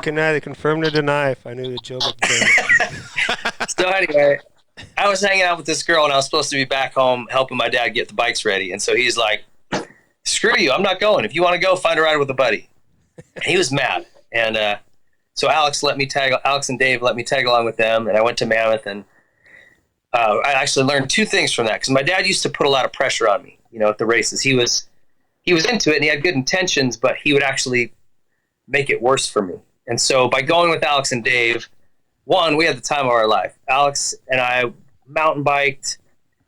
can neither confirm nor deny if I knew the Joe McDermott. So anyway, I was hanging out with this girl, and I was supposed to be back home helping my dad get the bikes ready. And so he's like, screw you, I'm not going. If you want to go, find a ride with a buddy. And he was mad. And so Alex and Dave let me tag along with them, and I went to Mammoth. And I actually learned two things from that, because my dad used to put a lot of pressure on me, at the races. He was into it, and he had good intentions, but he would actually make it worse for me. And so by going with Alex and Dave, one, we had the time of our life. Alex and I mountain biked,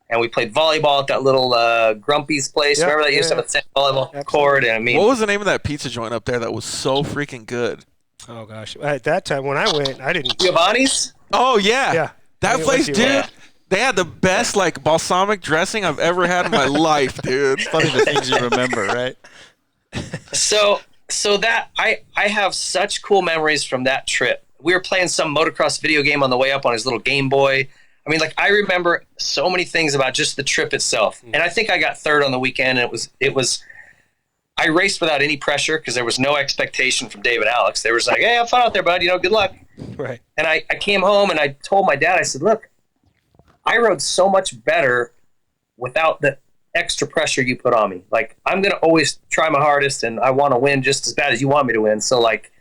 and we played volleyball at that little Grumpy's place. Remember that? You used to have a volleyball court. And I mean, what was the name of that pizza joint up there that was so freaking good? Oh gosh, at that time when I went, I didn't. Giovanni's? Oh yeah, Yeah. that place, dude. They had the best like balsamic dressing I've ever had in my life, dude. It's funny the things you remember, right? So that I have such cool memories from that trip. We were playing some motocross video game on the way up on his little Game Boy. I mean, like, I remember so many things about just the trip itself. And I think I got third on the weekend. And it was I raced without any pressure because there was no expectation from Dave and Alex. They were just like, hey, have fun out there, bud. Good luck. Right. And I came home and I told my dad, I said, look, I rode so much better without the extra pressure you put on me. Like, I'm going to always try my hardest, and I want to win just as bad as you want me to win. So, like,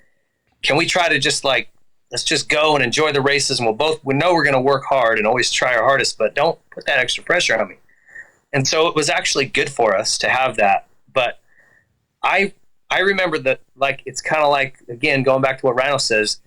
can we try to just, like, let's just go and enjoy the races, and we know we're going to work hard and always try our hardest, but don't put that extra pressure on me. And so it was actually good for us to have that. But I remember that, like, it's kind of like, again, going back to what Rhino says,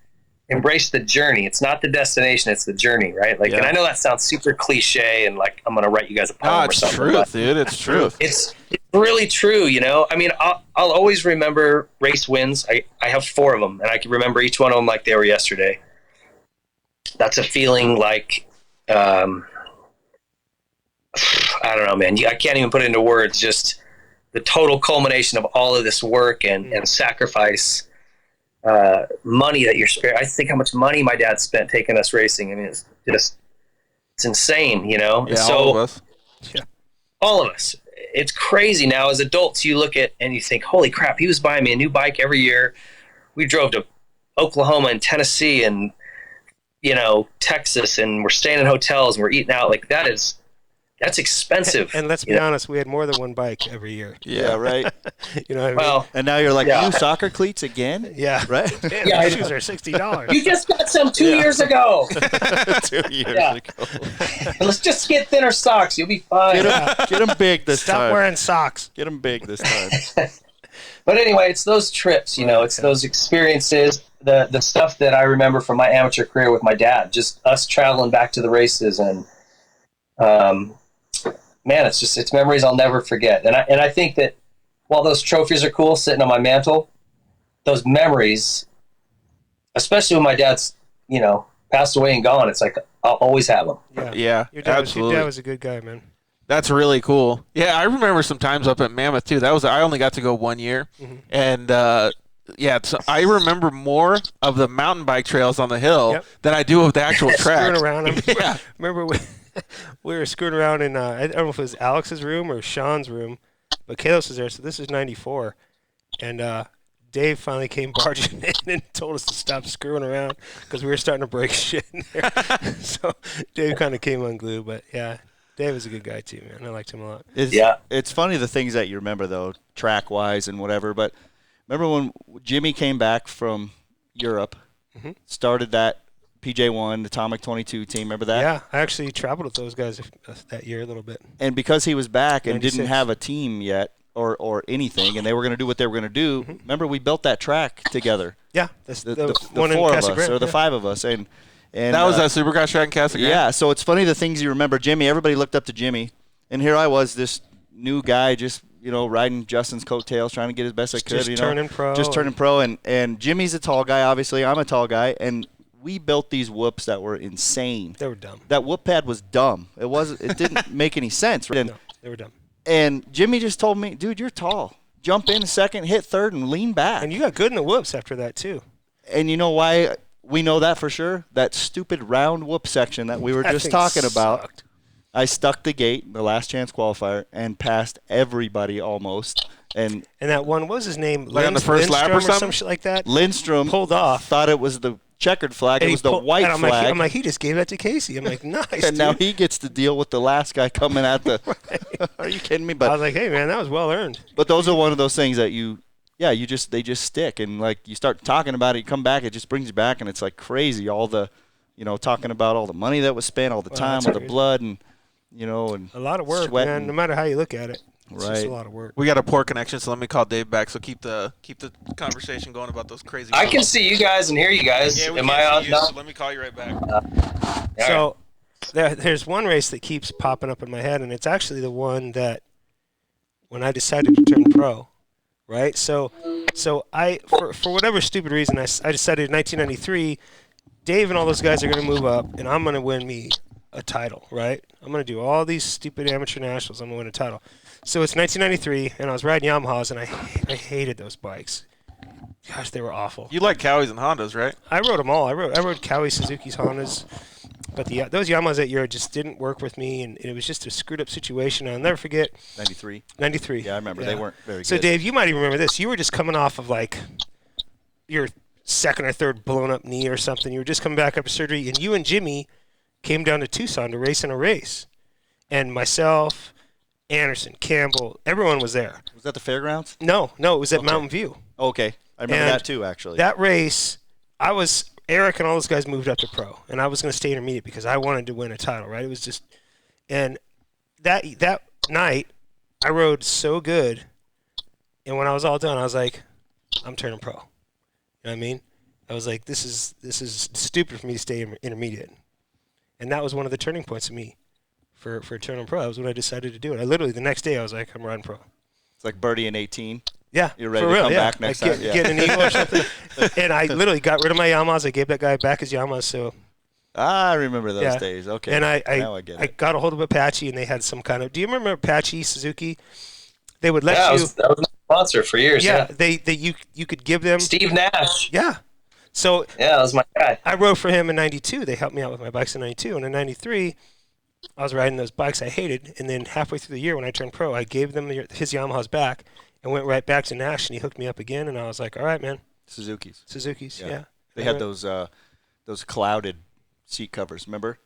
embrace the journey. It's not the destination, it's the journey, right? Like, and I know that sounds super cliche, and like I'm gonna write you guys a poem or something. It's truth, dude. It's truth. It's really true, I mean, I'll always remember race wins. I have 4 of them, and I can remember each one of them like they were yesterday. That's a feeling like, I don't know, man. I can't even put it into words. Just the total culmination of all of this work and sacrifice. Money that you're sparing. I think how much money my dad spent taking us racing. I mean, it's insane, Yeah, so, all of us. Yeah. All of us. It's crazy now. As adults, you look at and you think, holy crap, he was buying me a new bike every year. We drove to Oklahoma and Tennessee and, Texas, and we're staying in hotels and we're eating out. Like, that's expensive. And let's be honest, we had more than one bike every year. Yeah, right. You know what I mean? Well, And now you're like, new soccer cleats again? Yeah. Right? Damn, Yeah, those shoes are $60. you just got some 2 years ago. 2 years Yeah. ago. Let's just get thinner socks. You'll be fine. Get them big this Stop time. wearing socks. Get them big this time. But anyway, it's those trips, it's those experiences, the stuff that I remember from my amateur career with my dad, just us traveling back to the races, and man, it's memories I'll never forget. And I think that while those trophies are cool sitting on my mantle, those memories, especially when my dad's, passed away and gone, it's like I'll always have them. Yeah, Your absolutely. dad was a good guy, man. That's really cool. Yeah, I remember some times up at Mammoth too. I only got to go 1 year, and I remember more of the mountain bike trails on the hill than I do of the actual track. Screwing around. Yeah. Remember we were screwing around in I don't know if it was Alex's room or Sean's room, but Kalos was there. So this is '94, and Dave finally came barging in and told us to stop screwing around because we were starting to break shit in there. So Dave kind of came unglued, but yeah. Dave was a good guy too, man. I liked him a lot. It's funny the things that you remember, though, track-wise and whatever. But remember when Jimmy came back from Europe, started that PJ1, the Atomic 22 team. Remember that? Yeah, I actually traveled with those guys that year a little bit. And because he was back and 96. didn't have a team yet or anything, and they were going to do what they were going to do, remember we built that track together. Yeah, the one 4 of us, or the 5 of us. And that was that Supercross track in Casa Grande. Yeah, so it's funny the things you remember. Jimmy, everybody looked up to Jimmy, and here I was, this new guy, just riding Justin's coattails, trying to get as best I could. Just turning pro. Just turning pro, and Jimmy's a tall guy. Obviously, I'm a tall guy, and we built these whoops that were insane. They were dumb. That whoop pad was dumb. It didn't make any sense. Right? No, they were dumb. And Jimmy just told me, dude, you're tall. Jump in second, hit third, and lean back. And you got good in the whoops after that, too. And you know why we know that for sure? That stupid round whoop section that we were just talking about. Sucked. I stuck the gate, the last chance qualifier, and passed everybody almost. And that one, what was his name? Like on the first lap or some shit like that? Lindstrom pulled off. Thought it was the checkered flag. It was the white flag. I'm like, he just gave that to Casey. I'm like, nice, and dude. now he gets to deal with the last guy coming at the Right. Are you kidding me? I But was like, hey, man, that was well earned. But those are one of those things that they just stick, and like you start talking about it, you come back, it just brings you back, and it's like crazy. All the, talking about all the money that was spent, all the time, all the blood, and and a lot of work, sweat, man. No matter how you look at it, it's just a Right. lot of work. We got a poor connection, so let me call Dave back. So keep the conversation going about those crazy. I can see you guys and hear you guys. Yeah, we Am can I on see you, now? so let me call you right back. So there's one race that keeps popping up in my head, and it's actually the one that when I decided to turn pro, right? So I for whatever stupid reason I decided in 1993, Dave and all those guys are going to move up, and I'm going to win me a title, right? I'm going to do all these stupid amateur nationals. I'm going to win a title. So it's 1993, and I was riding Yamahas, and I hated those bikes. Gosh, they were awful. You like Cowies and Hondas, right? I rode them all. I rode Cowie, Suzuki's, Hondas, but those Yamahas that year just didn't work with me, and it was just a screwed up situation. I'll never forget. 93. 93. Yeah, I remember. They weren't very So good. Dave, you might even remember this. You were just coming off of like your second or third blown up knee or something. You were just coming back after surgery, and you and Jimmy came down to Tucson to race in a race, and myself, Anderson, Campbell, everyone was there. Was that the fairgrounds? No, it was at Mountain View. Okay, I remember And that too, actually. That race, Eric and all those guys moved up to pro, and I was going to stay intermediate because I wanted to win a title, right? It was just, and that night, I rode so good, and when I was all done, I was like, I'm turning pro. You know what I mean? I was like, this is stupid for me to stay intermediate, and that was one of the turning points of me for turning pro. That was when I decided to do it. I literally the next day I was like, I'm riding pro. It's like Birdie in 18. Yeah, You're ready for to real, come yeah. back next like time. Yeah. Getting an eagle or something. And I literally got rid of my Yamahas. I gave that guy back his Yamahas. So I remember those yeah. days. Okay. And now I get it. I got a hold of Apache, and they had some kind of. Do you remember Apache Suzuki? They would let you. That was my sponsor for years. Yeah, Yeah. you could give them. Steve Nash. Yeah. So Yeah, that was my guy. I rode for him in '92. They helped me out with my bikes in '92, and in '93, I was riding those bikes I hated. And then halfway through the year, when I turned pro, I gave them his Yamahas back and went right back to Nash, and he hooked me up again. And I was like, all right, man. Suzuki's. Yeah. They had those clouded seat covers. Remember?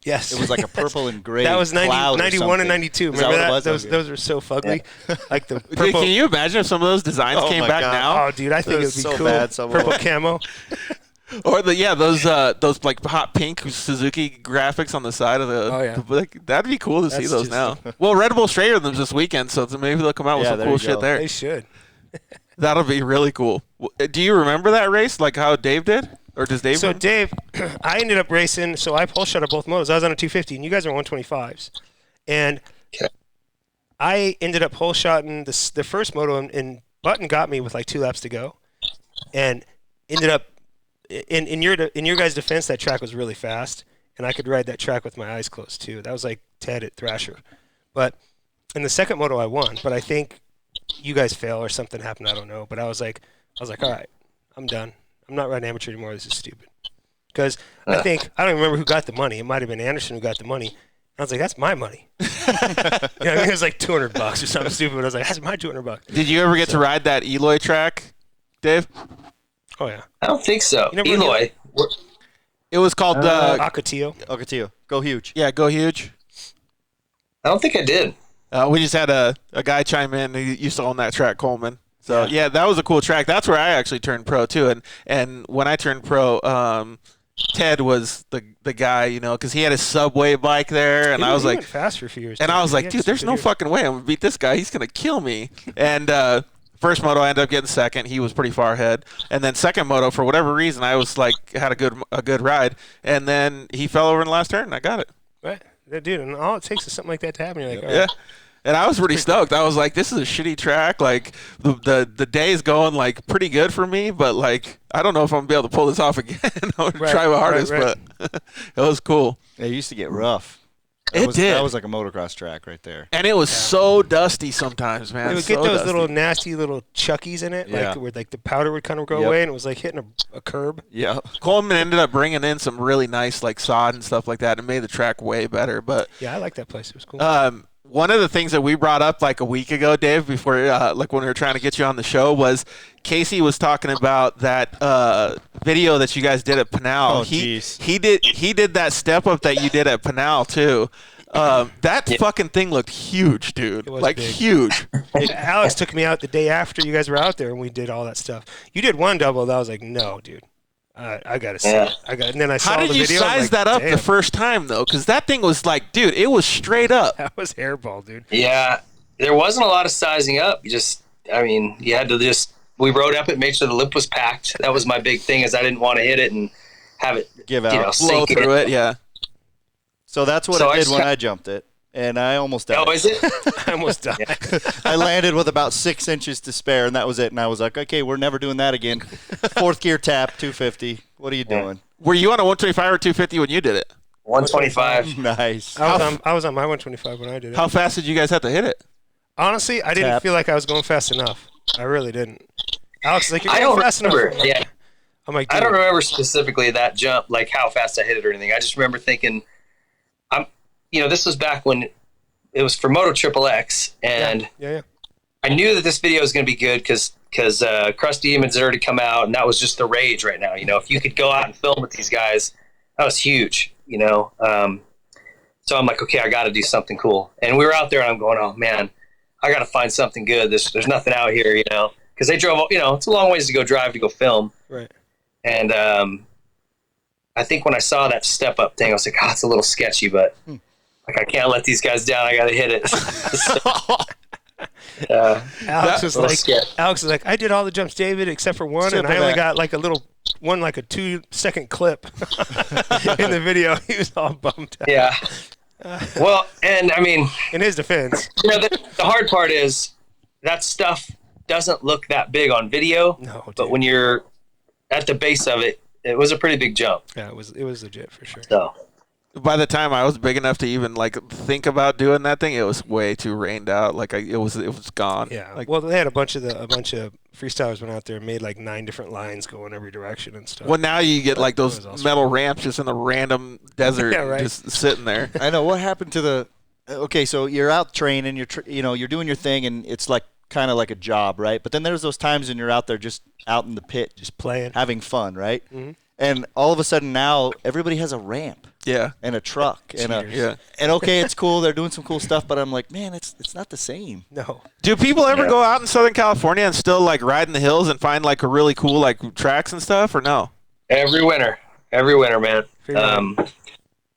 Yes. It was like a purple and gray. That was 90, cloud or 91 and something. 92. Is that Remember what that? it was? Those were so fugly. Like the Dude, purple. can you imagine if some of those designs Oh came my back God. now? Oh, dude, I think it would Those be so cool. bad, some of Purple them. camo. Or those like hot pink Suzuki graphics on the side of the. Oh, yeah. That'd be cool to see That's those just- now. Well, Red Bull Schrader them this weekend, so maybe they'll come out with Yeah, some there cool you shit go. there. They should. That'll be really cool. Do you remember that race, like how Dave did, or does Dave? So win? Dave, I ended up racing. So I pole shot at both motos. I was on a 250, and you guys are on 125s, and I ended up pole shotting the first moto, and Button got me with like 2 laps to go, and ended up in your guys' defense, that track was really fast, and I could ride that track with my eyes closed too. That was like Ted at Thrasher, but in the second moto I won, but I think you guys fail or something happened. I don't know, but I was like, all right, I'm done. I'm not riding amateur anymore. This is stupid. Because I don't even remember who got the money. It might have been Anderson who got the money. I was like, that's my money. You know what I mean? It was like $200 or something stupid. I was like, that's my $200. Did you ever get to ride that Eloy track, Dave? Oh yeah. I don't think so. You never Eloy. It was called Ocotillo. Ocotillo. Go huge. yeah, Go Huge. I don't think I did. We just had a guy chime in who used to own that track, Coleman. So yeah, that was a cool track. That's where I actually turned pro too. And when I turned pro, Ted was the guy, because he had his Subway bike there, and I was He like, went fast for a few years. and too. I was He like, had dude, some there's good no years. fucking way I'm gonna beat this guy. He's gonna kill me. And first moto, I ended up getting second. He was pretty far ahead. And then second moto, for whatever reason, I was like had a good ride. And then he fell over in the last turn, and I got it. Right. That dude, and all it takes is something like that to happen. You're like, all Yeah. right. And I was pretty stoked. I was like, this is a shitty track. Like, the day is going, like, pretty good for me, but, like, I don't know if I'm going to be able to pull this off again. I'm going to try my hardest, but it was cool. It used to get rough. It did. That was like a motocross track right there. And it was so dusty sometimes, man. It would get those little nasty little chuckies in it, like where like the powder would kind of go away, and it was like hitting a curb. Yeah. Coleman ended up bringing in some really nice like sod and stuff like that, and made the track way better. But yeah, I like that place. It was cool. One of the things that we brought up like a week ago, Dave, before like when we were trying to get you on the show, was Casey was talking about that video that you guys did at Pinal. Oh, jeez. He did that step up that you did at Pinal too. That fucking thing looked huge, dude. Like big. Huge. Alex took me out the day after you guys were out there, and we did all that stuff. You did one double. That I was like, no, dude. I gotta see it. And then I saw the video. How did you size that up the first time though? Because that thing was like, dude, it was straight up. That was hairball, dude. Yeah, there wasn't a lot of sizing up. You had to we rode up it, made sure the lip was packed. That was my big thing, is I didn't want to hit it and have it give out, blow through it. Yeah. So that's what I did when I jumped it, and I almost died. Oh, is it? I almost died. I landed with about 6 inches to spare, and that was it. And I was like, okay, we're never doing that again. Fourth gear tap, 250. What are you doing? Were you on a 125 or 250 when you did it? 125. Nice. I was on my 125 when I did it. How fast did you guys have to hit it? Honestly, I didn't feel like I was going fast enough. I really didn't. Alex is like, you're going fast enough. Yeah. I'm like, I don't remember specifically that jump, like how fast I hit it or anything. I just remember thinking, this was back when it was for Moto Triple X, and I knew that this video was going to be good because Krusty Eamon's already come out, and that was just the rage right now. If you could go out and film with these guys, that was huge. So I'm like, okay, I got to do something cool. And we were out there, and I'm going, oh man, I got to find something good. There's nothing out here, because they drove. It's a long ways to go drive to go film. Right. And I think when I saw that step up thing, I was like, it's a little sketchy, but. Like, I can't let these guys down. I got to hit it. Alex was like, I did all the jumps, David, except for one, and I only got like a 2-second clip in the video. He was all bummed out. Yeah. Well, and I mean, in his defense, the hard part is that stuff doesn't look that big on video. No, dude. But when you're at the base of it, it was a pretty big jump. Yeah, it was legit for sure. So. By the time I was big enough to even like think about doing that thing, it was way too rained out. Like it was gone. Yeah. Well, they had a bunch of freestylers went out there and made like 9 different lines go in every direction and stuff. Well, now you get like those metal ramps just in a random desert, just sitting there. I know what happened to the. Okay, so you're out training, you're doing your thing, and it's like kind of like a job, right? But then there's those times when you're out there just out in the pit, just playing, having fun, right? Mm-hmm. And all of a sudden now everybody has a ramp. Yeah. And a truck. And okay, it's cool. They're doing some cool stuff, but I'm like, man, it's not the same. No. Do people ever go out in Southern California and still like ride in the hills and find like a really cool like tracks and stuff, or no? Every winter, man.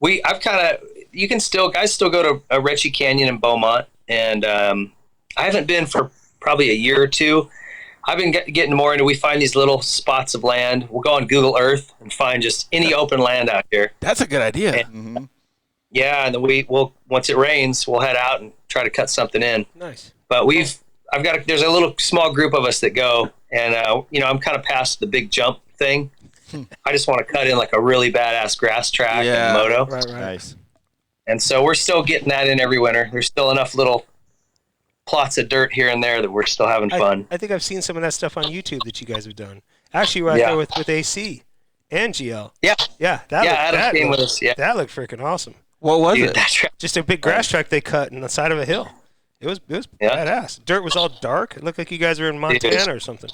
Guys still go to Retchie Canyon in Beaumont, and I haven't been for probably a year or two. I've been getting more into, we find these little spots of land. We'll go on Google Earth and find just any open land out here. That's a good idea. And, yeah, and then once it rains, we'll head out and try to cut something in. Nice. But there's a little small group of us that go, and I'm kind of past the big jump thing. I just want to cut in like a really badass grass track and moto. Right. Nice. And so we're still getting that in every winter. There's still enough little plots of dirt here and there that we're still having fun. I think I've seen some of that stuff on YouTube that you guys have done. Actually, we're out there with AC and GL. Yeah. Yeah. Adam came with us. Yeah. That looked freaking awesome. What was it? Just a big grass track they cut on the side of a hill. It was badass. Dirt was all dark. It looked like you guys were in Montana or something.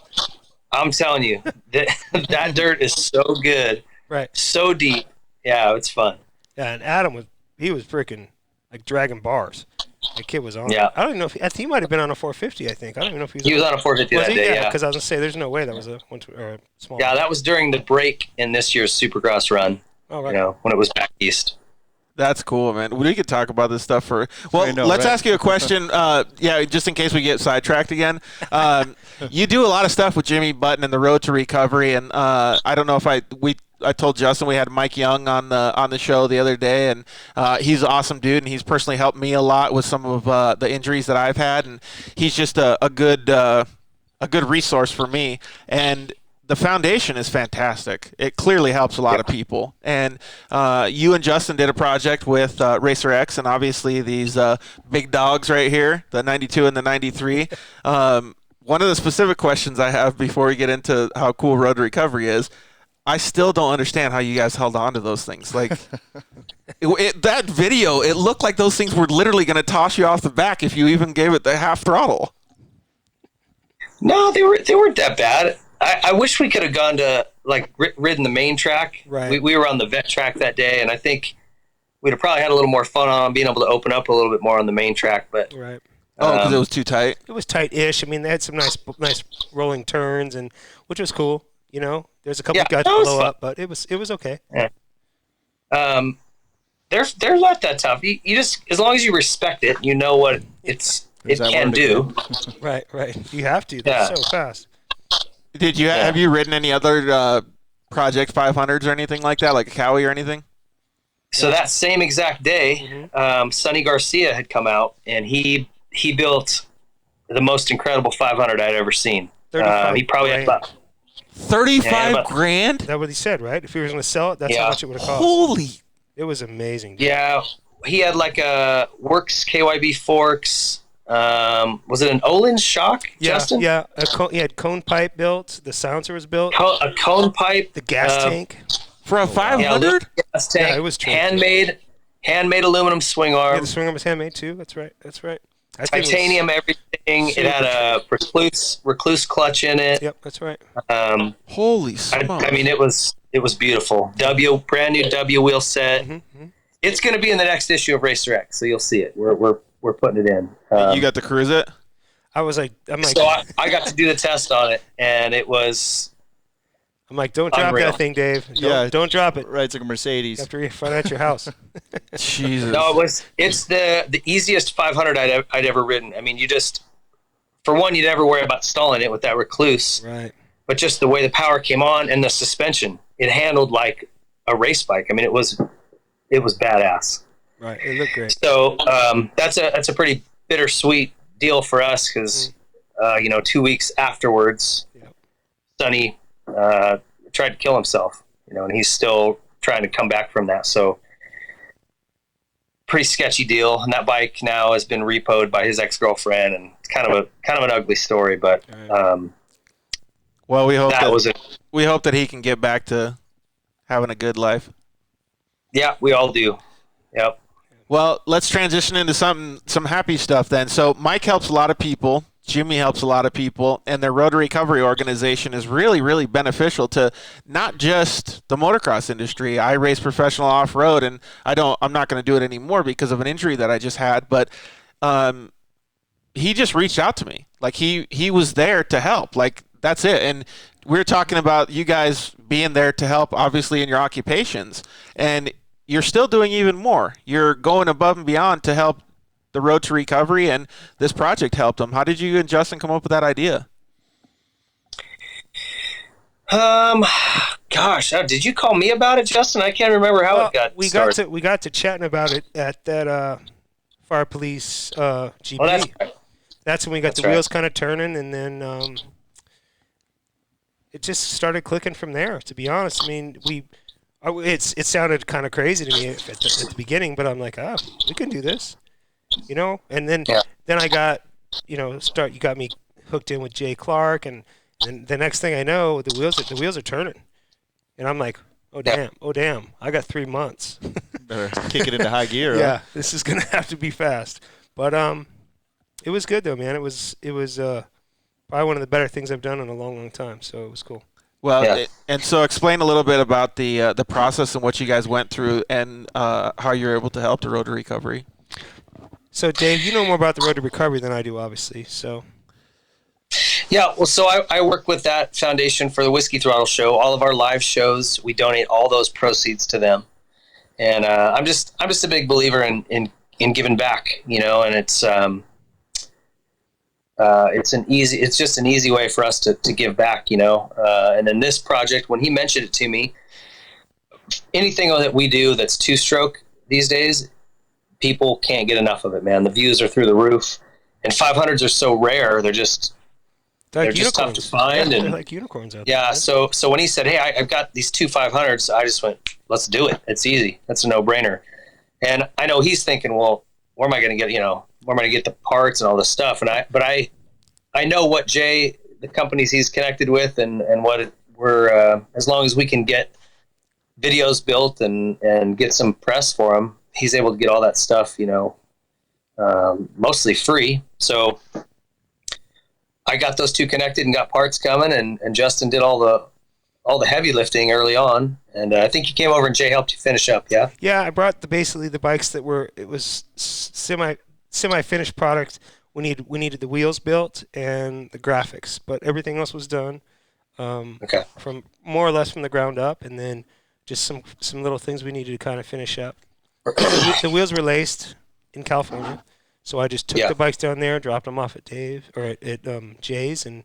I'm telling you, that dirt is so good. Right. So deep. Yeah, it's fun. Yeah, and Adam was freaking like dragging bars. The kid was on. Yeah. I don't even know if he might have been on a 450. I think I don't even know if he was on a 450 that day. Yeah, because I was gonna say there's no way that was a small. Yeah, that was during the break in this year's Supercross run. Oh right. When it was back east. That's cool, man. We could talk about this stuff for. Well, let's ask you a question. Just in case we get sidetracked again. You do a lot of stuff with Jimmy Button and the Road to Recovery, and I don't know if I told Justin we had Mike Young on the show the other day, and he's an awesome dude, and he's personally helped me a lot with some of the injuries that I've had, and he's just a good resource for me. And the foundation is fantastic. It clearly helps a lot of people. And you and Justin did a project with Racer X, and obviously these big dogs right here, the 92 and the 93. One of the specific questions I have before we get into how cool Road to Recovery is, I still don't understand how you guys held on to those things. Like that video, it looked like those things were literally going to toss you off the back if you even gave it the half throttle. No, they weren't that bad. I wish we could have gone to ridden the main track. Right. We were on the vet track that day, and I think we'd have probably had a little more fun on being able to open up a little bit more on the main track. But Right. Because it was too tight. It was tight-ish. I mean, they had some nice rolling turns, and which was cool. You know, there's a couple of guys blow up, but it was okay. Yeah. They're not that tough. You just, as long as you respect it, you know what it can do. Right. You have to. They're so fast. Did you have you ridden any other Project 500s or anything like that, like a Cowie or anything? So that same exact day, Sonny Garcia had come out, and he built the most incredible 500 I'd ever seen. He probably had about 35 grand. That's what he said, right? If he was going to sell it, that's how much it would have cost. Holy! It was amazing. Dude. Yeah, he had like a Works KYB forks. Was it an Olin shock, Justin? Yeah. He had cone pipe built. The silencer was built. A cone pipe. The gas tank. For a 500? Gas tank. Yeah, it was handmade aluminum swing arm. Yeah, the swing arm was handmade too. That's right. Titanium everything. It had a recluse clutch in it. Yep, that's right. Holy smokes. I mean, it was beautiful. Brand new W wheel set. Mm-hmm. It's going to be in the next issue of Racer X, so you'll see it. We're putting it in. You got to cruise it? I'm like. So I got to do the test on it, and it was. I'm like, don't drop unreal. that thing, Dave. Don't drop it. Right, it's like a Mercedes. After you find out your house. Jesus. No, it's the easiest 500 I'd ever ridden. I mean, for one, you never worry about stalling it with that recluse. Right. But just the way the power came on and the suspension, it handled like a race bike. I mean, it was badass. Right. It looked great. So that's a pretty bittersweet deal for us because 2 weeks afterwards, Sonny tried to kill himself. And he's still trying to come back from that. So pretty sketchy deal. And that bike now has been repoed by his ex-girlfriend, and it's kind of an ugly story. But well, we hope that he can get back to having a good life. Yeah, we all do. Yep. Well, let's transition into some happy stuff then. So Mike helps a lot of people. Jimmy helps a lot of people, and their Road to Recovery organization is really, really beneficial to not just the motocross industry. I race professional off-road, and I'm not going to do it anymore because of an injury that I just had, but he just reached out to me. Like, he was there to help. Like, that's it. And we're talking about you guys being there to help, obviously, in your occupations, and you're still doing even more. You're going above and beyond to help the Road to Recovery, and this project helped them. How did you and Justin come up with that idea? Did you call me about it, Justin? I can't remember how it got started. We got to chatting about it at that Fire Police GP. Oh, that's right. That's when we got the wheels kind of turning, and then it just started clicking from there. To be honest, I mean, it sounded kind of crazy to me at the beginning, but I'm like, we can do this. And then I got, you got me hooked in with Jay Clark, and the next thing I know, the wheels are turning, and I'm like, oh damn, I got 3 months. Better kick it into high gear. Yeah, this is gonna have to be fast, but it was good though, man. It was probably one of the better things I've done in a long time, so it was cool. Well, and so explain a little bit about the process and what you guys went through, and how you're able to help the Road to Recovery. So, Dave, you know more about the Road to Recovery than I do, obviously. So, yeah. Well, so I work with that foundation for the Whiskey Throttle show. All of our live shows, we donate all those proceeds to them. And I'm just a big believer in giving back, and it's just an easy way for us to give back, and in this project, when he mentioned it to me, anything that we do that's two-stroke these days, people can't get enough of it, man. The views are through the roof, and 500s are so rare. They're just tough to find. Yeah, and they're like unicorns out yeah, there. so when he said, hey, I've got these two 500s, I just went, let's do it. It's easy. That's a no-brainer. And I know he's thinking, well, where am I going to get, where am I going to get the parts and all this stuff? But I know what Jay, the companies he's connected with, and what we're, as long as we can get videos built and get some press for him, he's able to get all that stuff, mostly free. So I got those two connected and got parts coming, and Justin did all the heavy lifting early on, and I think you came over and Jay helped you finish up. Yeah. Yeah, I brought basically the bikes it was semi finished product. We needed the wheels built and the graphics, but everything else was done. Okay. From more or less from the ground up, and then just some little things we needed to kind of finish up. The wheels were laced in California, so I just took the bikes down there, dropped them off at Jay's, and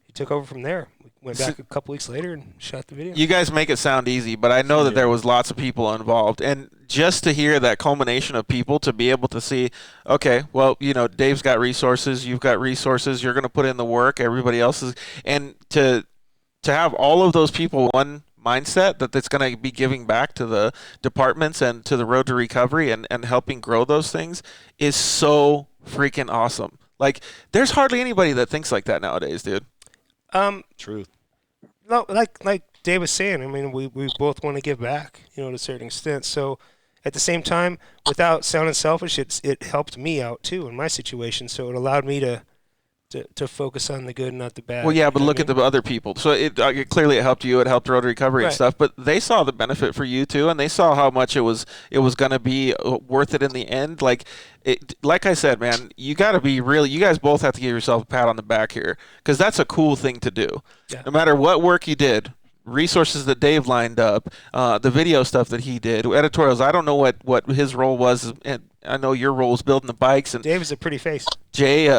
he took over from there. We went back a couple weeks later and shot the video. You guys make it sound easy, but I know that there was lots of people involved, and just to hear that culmination of people, to be able to see, okay, well, Dave's got resources, you've got resources, you're going to put in the work, everybody else is, and to have all of those people one mindset that's going to be giving back to the departments and to the road to recovery and helping grow those things is so freaking awesome. Like, there's hardly anybody that thinks like that nowadays, dude. Truth. No, like Dave was saying, I mean, we both want to give back, to a certain extent. So at the same time, without sounding selfish, it helped me out too in my situation. So it allowed me to focus on the good and not the bad. Well, yeah, but look at the other people. So it clearly it helped you. It helped road recovery and stuff. But they saw the benefit for you too, and they saw how much it was going to be worth it in the end. Like I said, man, you got to be you guys both have to give yourself a pat on the back here, because that's a cool thing to do. Yeah. No matter what work you did, resources that Dave lined up, the video stuff that he did, editorials. I don't know what his role was, and I know your role was building the bikes. And Dave's a pretty face. Jay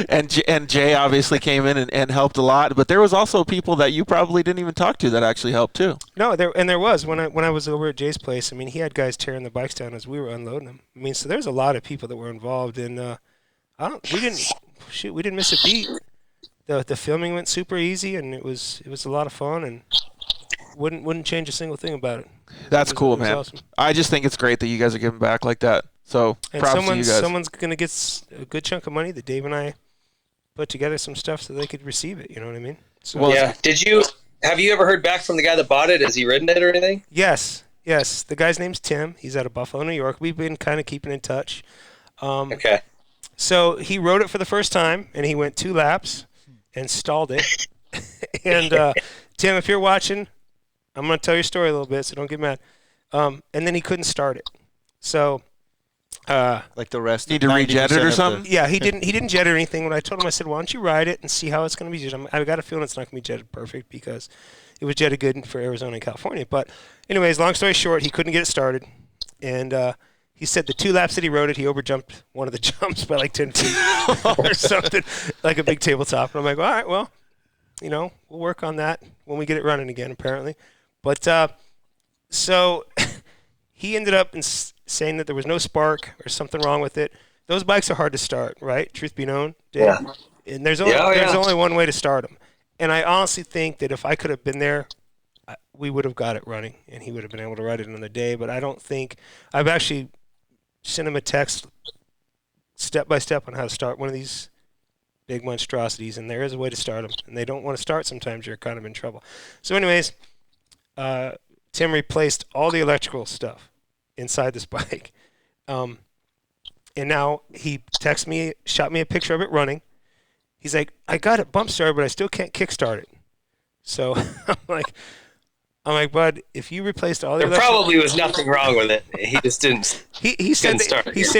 and Jay obviously came in and helped a lot, but there was also people that you probably didn't even talk to that actually helped too. No, there was when I was over at Jay's place. I mean, he had guys tearing the bikes down as we were unloading them. I mean, so there's a lot of people that were involved, and we didn't miss a beat. The filming went super easy, and it was a lot of fun, and wouldn't change a single thing about it. That's cool, man. Awesome. I just think it's great that you guys are giving back like that. So props to you guys. Someone's gonna get a good chunk of money that Dave and I put together some stuff so they could receive it. You know what I mean? So, well, yeah. Have you ever heard back from the guy that bought it? Has he ridden it or anything? Yes. The guy's name's Tim. He's out of Buffalo, New York. We've been kind of keeping in touch. Okay. So he rode it for the first time, and he went 2 laps and stalled it. And Tim, if you're watching, I'm going to tell your story a little bit, so don't get mad. And then he couldn't start it. So like the rest. Need to rejet it or something? Yeah, he didn't jet it or anything. When I told him, I said, why don't you ride it and see how it's going to be jetted? I've got a feeling it's not going to be jetted perfect because it was jetted good for Arizona and California. But anyways, long story short, he couldn't get it started. And he said the 2 laps that he rode it, he overjumped one of the jumps by like 10 feet or something, like a big tabletop. And I'm like, all right, well, we'll work on that when we get it running again, apparently. But so he ended up saying that there was no spark or something wrong with it. Those bikes are hard to start, right? Truth be known, Dave. Yeah. And there's only one way to start them. And I honestly think that if I could have been there, we would have got it running, and he would have been able to ride it another day. But I don't think – I've actually sent him a text step by step on how to start one of these big monstrosities, and there is a way to start them. And they don't want to start sometimes. You're kind of in trouble. So anyways, Tim replaced all the electrical stuff inside this bike. And now he texted me, shot me a picture of it running. He's like, I got it bump started, but I still can't kickstart it. So I'm like, bud, if you replaced all the there probably was nothing wrong with it. He just didn't. He said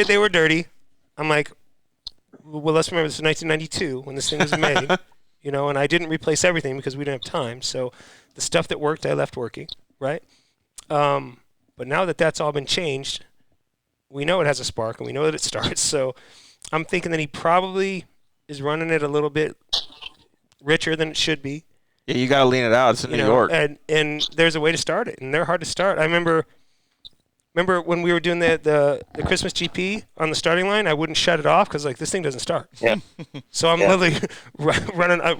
they were dirty. I'm like, well, let's remember this is 1992 when this thing was made, and I didn't replace everything because we didn't have time. So the stuff that worked, I left working, right? But now that that's all been changed, we know it has a spark and we know that it starts. So I'm thinking that he probably is running it a little bit richer than it should be. Yeah, you got to lean it out. It's in New York. And there's a way to start it, and they're hard to start. I remember when we were doing the Christmas GP on the starting line, I wouldn't shut it off because this thing doesn't start. Yeah. So I'm literally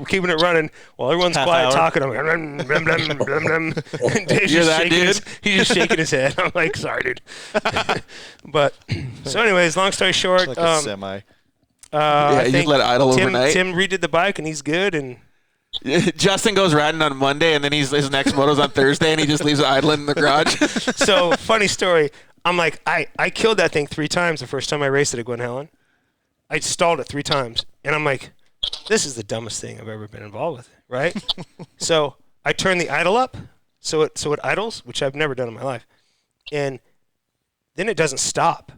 keeping it running while everyone's quiet talking. I'm like, blum, blum, blum, blum. And Dave's he's just shaking his head. I'm like, sorry, dude. But so, anyways, long story short, It's like a semi. You I think let it idle overnight. Tim redid the bike, and he's good. And Justin goes riding on Monday, and then his next moto's on Thursday, and he just leaves it idling in the garage. So, funny story. I'm like, I killed that thing 3 times the first time I raced it at Glen Helen. I stalled it 3 times. And I'm like, this is the dumbest thing I've ever been involved with, right? So I turn the idle up so it idles, which I've never done in my life. And then it doesn't stop.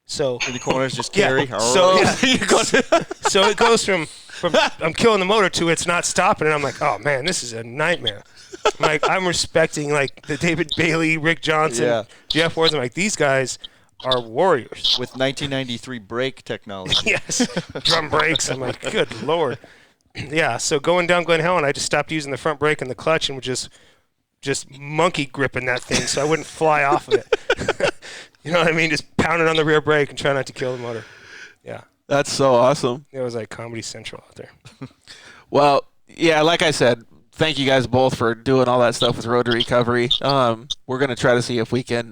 So In the corners, just carry. So it goes from I'm killing the motor to it's not stopping, and I'm like, oh man, this is a nightmare. I'm respecting the David Bailey, Rick Johnson, Jeff Ward. I'm like, these guys are warriors with 1993 brake technology. Yes, drum brakes. I'm like, good lord. Yeah. So going down Glen Helen, I just stopped using the front brake and the clutch and was just monkey gripping that thing so I wouldn't fly off of it. You know what I mean? Just pounding on the rear brake and trying not to kill the motor. Yeah. That's so awesome. It was like Comedy Central out there. Well, yeah, like I said, thank you guys both for doing all that stuff with Road to Recovery. We're going to try to see if we can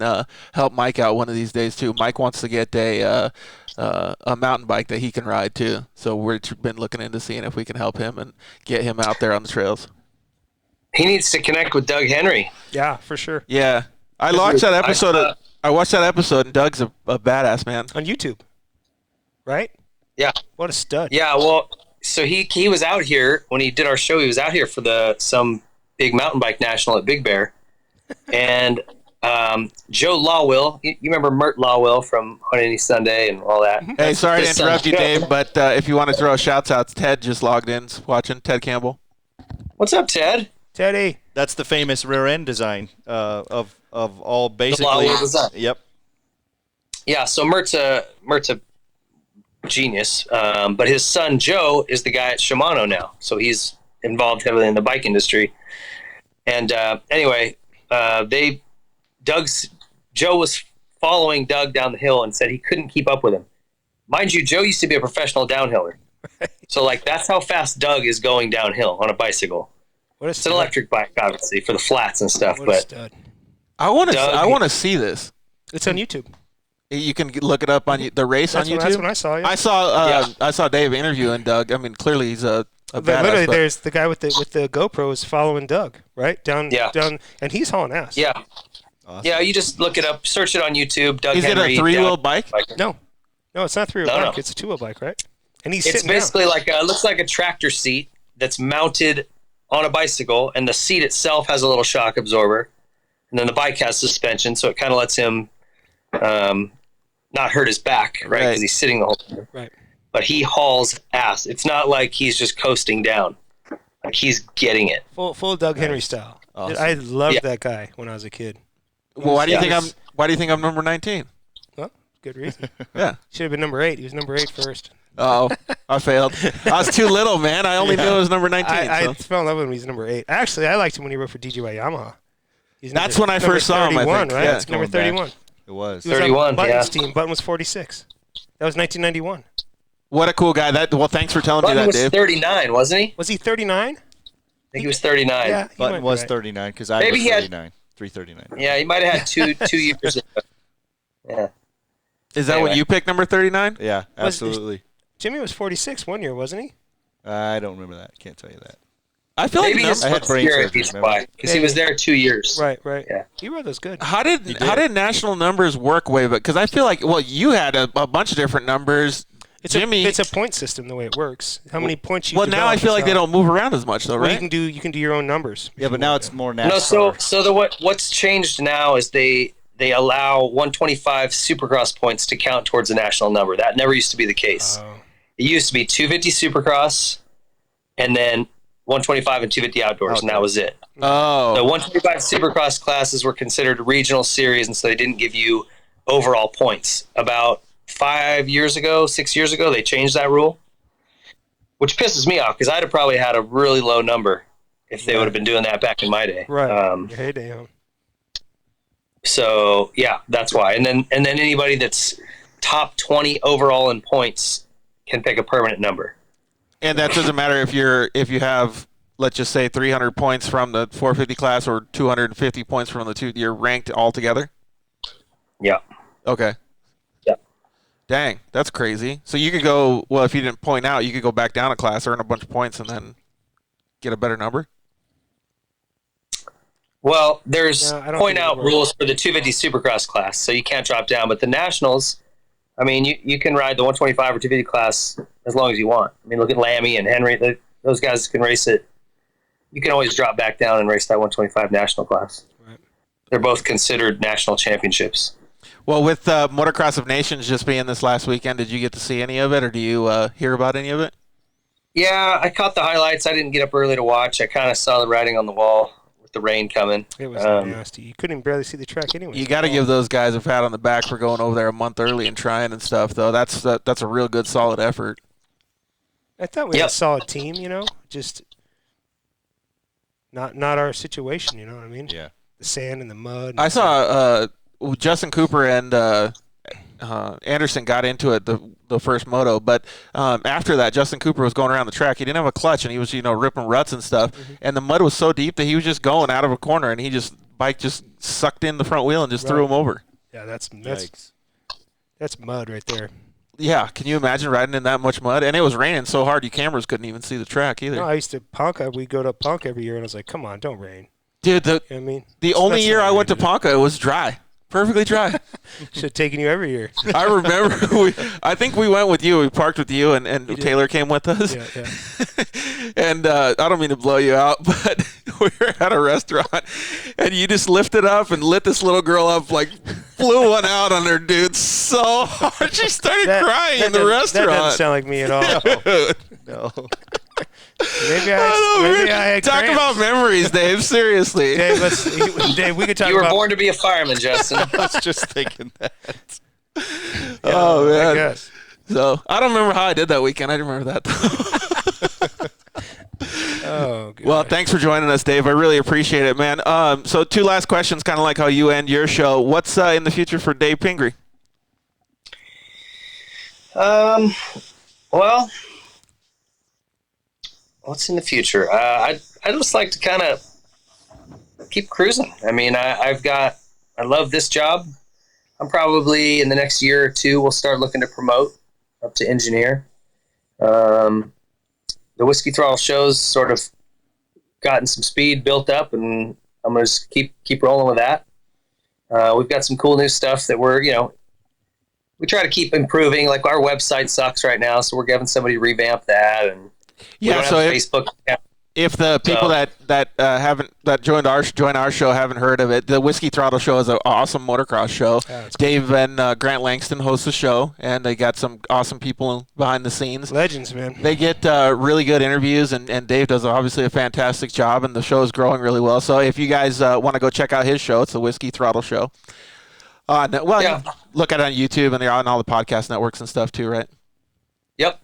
help Mike out one of these days, too. Mike wants to get a mountain bike that he can ride, too. So we've been looking into seeing if we can help him and get him out there on the trails. He needs to connect with Doug Henry. Yeah, for sure. Yeah. I watched that episode. I watched that episode, and Doug's a badass, man. On YouTube, right? Yeah. What a stud. Yeah, well, so he was out here when he did our show. He was out here for some big mountain bike national at Big Bear, and Joe Lawwill. You remember Mert Lawwill from Hunting Sunday and all that. Hey, sorry to interrupt you, Dave, but if you want to throw shouts outs, Ted just logged in, watching. Ted Campbell. What's up, Ted? Teddy. That's the famous rear end design of all basically. The Lawwill design. Yep. Yeah, so Mert's a genius, but his son Joe is the guy at Shimano now, so he's involved heavily in the bike industry. And anyway, Joe was following Doug down the hill and said he couldn't keep up with him. Mind you, Joe used to be a professional downhiller, so that's how fast Doug is going downhill on a bicycle. It's an electric bike, obviously, for the flats and stuff. I want to see this. It's on YouTube. You can look it up on the race on YouTube. That's when I saw it. I saw Dave interviewing Doug. I mean, clearly he's a badass. Literally, there's the guy with the GoPros following Doug, right down, and he's hauling ass. Yeah, awesome. Yeah. You just look it up, search it on YouTube. Doug Is Henry, it a 3-wheel bike? No, it's not a 3-wheel bike. It's a 2-wheel bike, right? And he's it's basically down. Looks like a tractor seat that's mounted on a bicycle, and the seat itself has a little shock absorber, and then the bike has suspension, so it kind of lets him not hurt his back, right? Because he's sitting the whole time. Right. But he hauls ass. It's not like he's just coasting down. Like he's getting it. Full Doug Henry style. Awesome. I loved that guy when I was a kid. Well, why do you think I'm number 19? Well, good reason. Yeah. Should have been number 8. He was number 8 first. Oh, I failed. I was too little, man. I only knew it was number 19. I fell in love with him. He's number 8. Actually, I liked him when he rode for DJY Yamaha. That's when I first saw him, I think. Right? Yeah, it's number 31. Back. It was. He was 31, on Button's team. Button was 46. That was 1991. What a cool guy. Well, thanks for telling me that, Dave. Button was 39, wasn't he? Was he 39? I think he was 39. Yeah, Button was 39 because I was 39. 339. Yeah, he might have had two years. Yeah. Is that when you picked number 39? Yeah, absolutely. Jimmy was 46 one year, wasn't he? I don't remember that. Can't tell you that. I feel maybe like I had brain surgery because he was there 2 years. Right. Yeah. He rode those good. How did national numbers work way back? Because I feel like you had a bunch of different numbers. Jimmy, it's a point system the way it works. How many points you? Well, now I feel like they don't move around as much though, right? Well, you can do your own numbers. Yeah, but now it's more NASCAR. No, so what's changed now is they allow 125 Supercross points to count towards a national number. That never used to be the case. It used to be 250 Supercross, and then 125 and 250 outdoors, and that was it. Oh. The 125 Supercross classes were considered regional series, and so they didn't give you overall points. About 6 years ago, they changed that rule, which pisses me off because I'd have probably had a really low number if they would have been doing that back in my day. Right. Your heyday, huh? So yeah, that's why. And then anybody that's top 20 overall in points can pick a permanent number. And that doesn't matter if you have, let's just say, 300 points from the 450 class or 250 points from the two. You're ranked all together. Yeah. Okay. Yeah. Dang, that's crazy. So you could go. Well, if you didn't point out, you could go back down a class, earn a bunch of points, and then get a better number. Well, there's point out think rules for the 250 Supercross class, so you can't drop down. But the Nationals, I mean, you can ride the 125 or 250 class as long as you want. I mean, look at Lammy and Henry; those guys can race it. You can always drop back down and race that 125 national class. Right. They're both considered national championships. Well, with Motocross of Nations just being this last weekend, did you get to see any of it, or do you hear about any of it? Yeah, I caught the highlights. I didn't get up early to watch. I kind of saw the writing on the wall with the rain coming. It was nasty. You couldn't barely see the track anyway. You got to give those guys a pat on the back for going over there a month early and trying and stuff, though. That's a real good, solid effort. I thought we had a solid team, just not our situation, you know what I mean? Yeah. The sand and the mud. I saw Justin Cooper and Anderson got into it the first moto, but after that, Justin Cooper was going around the track. He didn't have a clutch, and he was ripping ruts and stuff. Mm-hmm. And the mud was so deep that he was just going out of a corner, and bike just sucked in the front wheel and just threw him over. Yeah, that's mud right there. Yeah, can you imagine riding in that much mud? And it was raining so hard, your cameras couldn't even see the track either. No, I used to Ponca. We go to Ponca every year, and I was like, "Come on, don't rain." Dude, the only year I went to Ponca, it was dry. Perfectly dry. Should have taken you every year. I remember. I think we went with you. We parked with you, and Taylor came with us. Yeah. And I don't mean to blow you out, but we were at a restaurant, and you just lifted up and lit this little girl up, like flew one out on her, dude, so hard. She started crying in the restaurant. That doesn't sound like me at all. No. Maybe I talk about memories, Dave. Seriously, Dave, we could talk. You were about... born to be a fireman, Justin. I was just thinking that. Oh man. I guess. So I don't remember how I did that weekend. I didn't remember that. Oh. God. Well, thanks for joining us, Dave. I really appreciate it, man. So 2 last questions, kind of like how you end your show. What's in the future for Dave Pingree? Well. What's in the future? I just like to kind of keep cruising. I mean, I love this job. I'm probably in the next year or two, we'll start looking to promote up to engineer. The Whiskey Throttle show's sort of gotten some speed built up, and I'm going to just keep rolling with that. We've got some cool new stuff that we try to keep improving. Like our website sucks right now, so we're giving somebody to revamp that, and yeah, so Facebook. If the people that join our show haven't heard of it, the Whiskey Throttle show is an awesome motocross show. Yeah, Dave and Grant Langston host the show, and they got some awesome people behind the scenes. Legends, man. They get really good interviews, and Dave does obviously a fantastic job, and the show is growing really well. So if you guys want to go check out his show, it's the Whiskey Throttle show. You look at it on YouTube, and they're on all the podcast networks and stuff too, right? Yep.